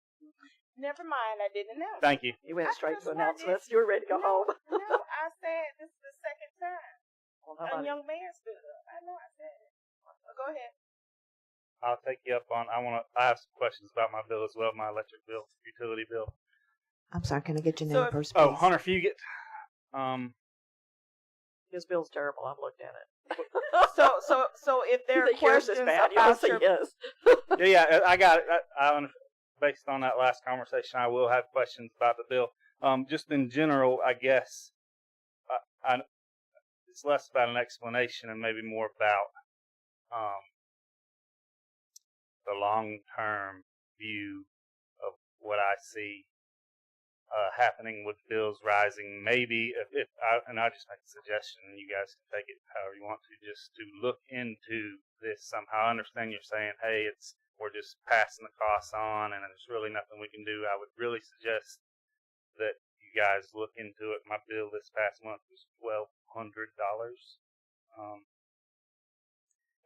Never mind, I didn't announce. Thank you. You went straight to announcements. You were ready to go home. No, I said this is the second time. A young man stood up. I know I said it. Go ahead. I'll take you up on. I have some questions about my bill as well, my electric bill, utility bill. I'm sorry, can I get your name first, please? Oh, Hunter Fugit. His bill's terrible. I've looked at it. So if there are questions bad, about you your... yes. Yeah, I got it. Based on that last conversation, I will have questions about the bill. Just in general, I guess, it's less about an explanation and maybe more about the long-term view of what I see happening with bills rising. Maybe I'll just make a suggestion, and you guys can take it however you want to, just to look into this somehow. I understand you're saying, hey, we're just passing the costs on, and there's really nothing we can do. I would really suggest that you guys look into it. My bill this past month was $1,200.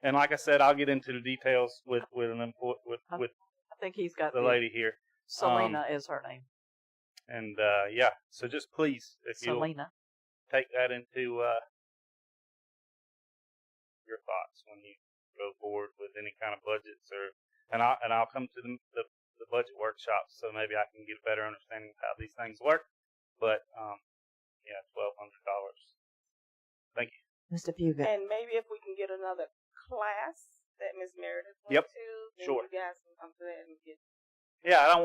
And like I said, I'll get into the details with I think he's got the lady here. Selena is her name. And so just please, if you take that into your thoughts when you go forward with any kind of budgets, and I'll come to the budget workshops, so maybe I can get a better understanding of how these things work. But $1,200. Thank you, Mr. Fugit. And maybe if we can get another class that Ms. Meredith went to, then sure. you guys can come to that and get. Yeah, I'm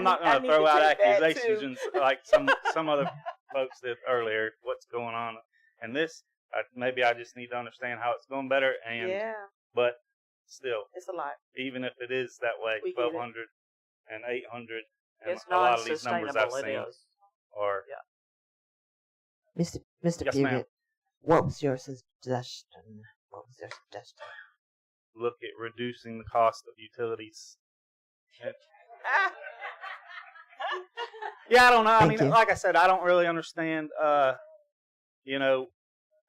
not going to throw out accusations like some other folks did earlier. What's going on? And this, maybe I just need to understand how it's going better. But still, it's a lot. Even if it is that way, 1,200 and 800, and it's a lot of these numbers I've seen are. Mr. Yes, Beaudet, ma'am. What was your suggestion? Look at reducing the cost of utilities. Yeah, I don't know. I mean, like I said, I don't really understand,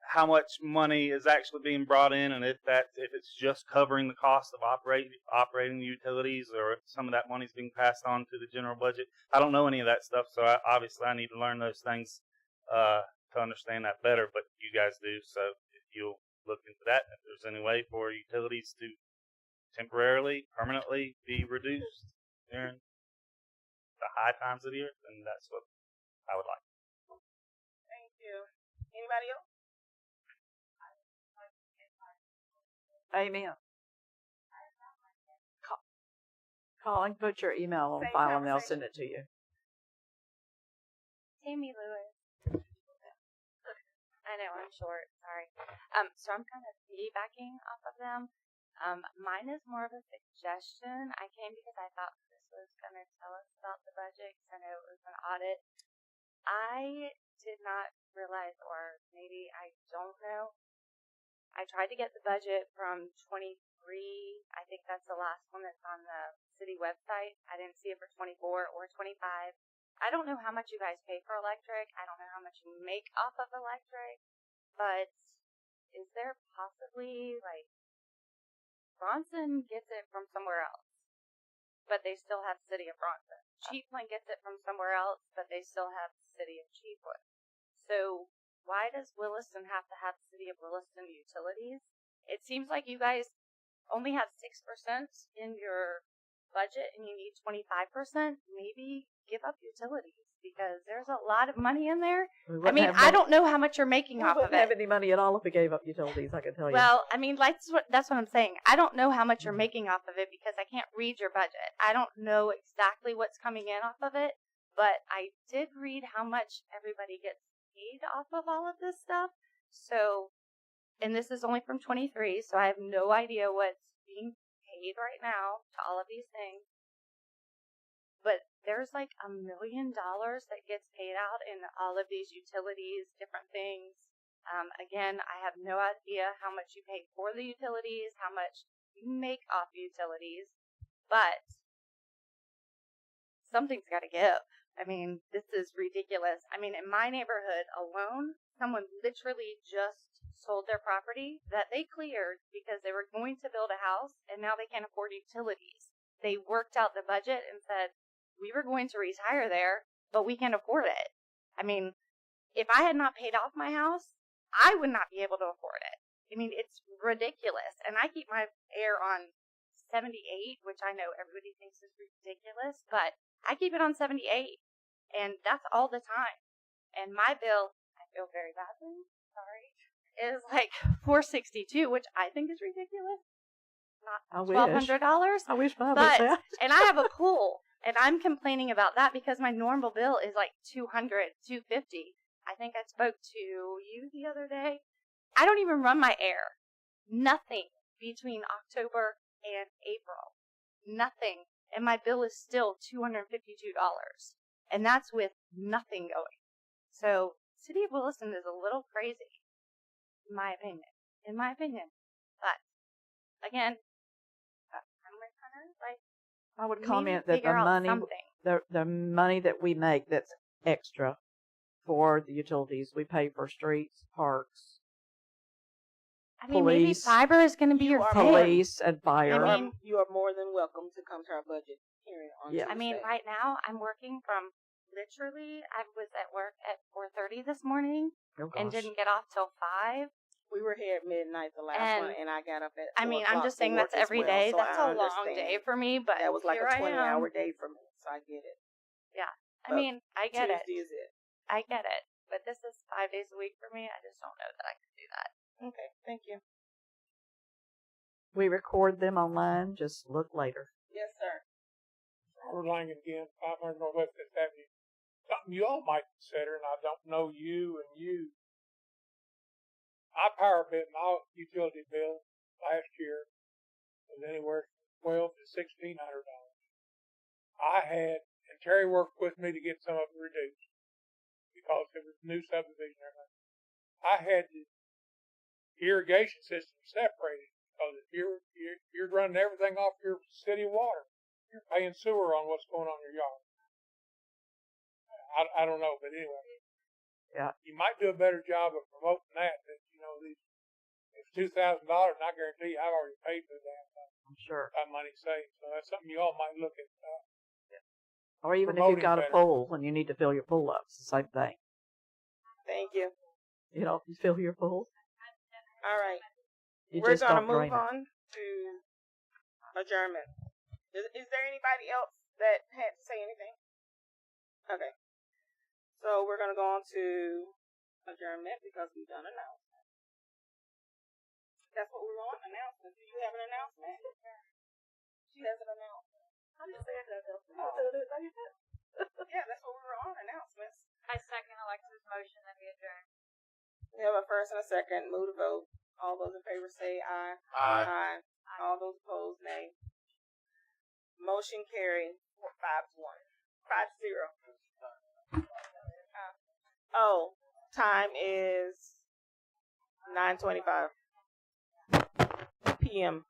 how much money is actually being brought in, and if it's just covering the cost of operating the utilities, or if some of that money is being passed on to the general budget. I don't know any of that stuff, so obviously I need to learn those things to understand that better. But you guys do, so if you'll look into that, if there's any way for utilities to temporarily, permanently be reduced during the high times of the year, then that's what I would like. Thank you. Anybody else? Amen. Call and put your email on Same file and they'll send it to you. Tammy Lewis. I know I'm short. Sorry. So I'm kind of piggybacking off of them. Mine is more of a suggestion. I came because I thought this was going to tell us about the budget because I know it was an audit. I did not realize, or maybe I don't know. I tried to get the budget from 23. I think that's the last one that's on the city website. I didn't see it for 24 or 25. I don't know how much you guys pay for electric. I don't know how much you make off of electric. But is there possibly, like, Bronson gets it from somewhere else, but they still have City of Bronson. Chiefland gets it from somewhere else, but they still have City of Chiefland. So why does Williston have to have City of Williston utilities? It seems like you guys only have 6% in your budget and you need 25%. Maybe give up utilities because there's a lot of money in there. I mean, I don't know how much you're making off of it. We wouldn't have any money at all if we gave up utilities, I can tell you. Well, I mean, that's what I'm saying. I don't know how much you're making off of it because I can't read your budget. I don't know exactly what's coming in off of it, but I did read how much everybody gets paid off of all of this stuff. So, and this is only from 23, so I have no idea what's being paid right now to all of these things. But there's like $1 million that gets paid out in all of these utilities, different things. Again, I have no idea how much you pay for the utilities, how much you make off utilities, but something's got to give. I mean, this is ridiculous. I mean, in my neighborhood alone, someone literally just sold their property that they cleared because they were going to build a house and now they can't afford utilities. They worked out the budget and said, we were going to retire there, but we can't afford it. I mean, if I had not paid off my house, I would not be able to afford it. I mean, it's ridiculous. And I keep my air on 78, which I know everybody thinks is ridiculous, but I keep it on 78. And that's all the time. And my bill, I feel very badly, sorry, is like $462, which I think is ridiculous. Not $1,200. I wish mine was but, that. And I have a pool, and I'm complaining about that because my normal bill is like $200, $250. I think I spoke to you the other day. I don't even run my air. Nothing between October and April. Nothing. And my bill is still $252. And that's with nothing going. So, City of Williston is a little crazy, in my opinion. But, again, I would comment that the money that we make that's extra for the utilities, we pay for streets, parks, I mean, maybe fiber is going to be your thing. Police and fire. I mean, you are more than welcome to come to our budget hearing on Tuesday. I mean, right now I'm working from literally, I was at work at 4:30 this morning and didn't get off till 5. We were here at midnight the last one, and I got up at 4 I mean, I'm just saying o'clock that's every day. so That's I a long day for me, but that was like here a 20-hour I am. day for me, so I get it. Yeah, I mean, I get it. Tuesday is it. I get it, but this is 5 days a week for me. I just don't know that I can do that. Okay, thank you. We record them online. Just look later. Yes, sir. Robert Langan again, 500 Northwest Fifth Avenue. Something you all might consider, and I don't know you. I power bid my utility bill last year was anywhere from $1,200 to $1,600. I had, and Terry worked with me to get some of it reduced because there was new subdivision and everything. I had the irrigation system separated because if you're running everything off your city water, you're paying sewer on what's going on in your yard. I don't know, but anyway. Yeah. You might do a better job of promoting that. That it's $2,000, and I guarantee you, I've already paid for the damn thing. I'm sure. By money saved, so that's something you all might look at. Or even if promoting you've got better. a pool and you need to fill your pool up, it's the same thing. Thank you. You know, you fill your pool. All right. You We're just going to don't move drain it. on to adjournment. Is there anybody else that had to say anything? Okay. So we're going to go on to adjournment because we've done announcement. That's what we're on, announcement. Do you have an announcement? She has an announcement. I'm just saying that. Yeah, that's what we were on, announcements. I second Alexa's motion that we adjourn. We have a first and a second. Move to vote. All those in favor say aye. Aye. All those opposed, nay. Motion carried 5-1. 5-0. Oh, time is 9:25 p.m.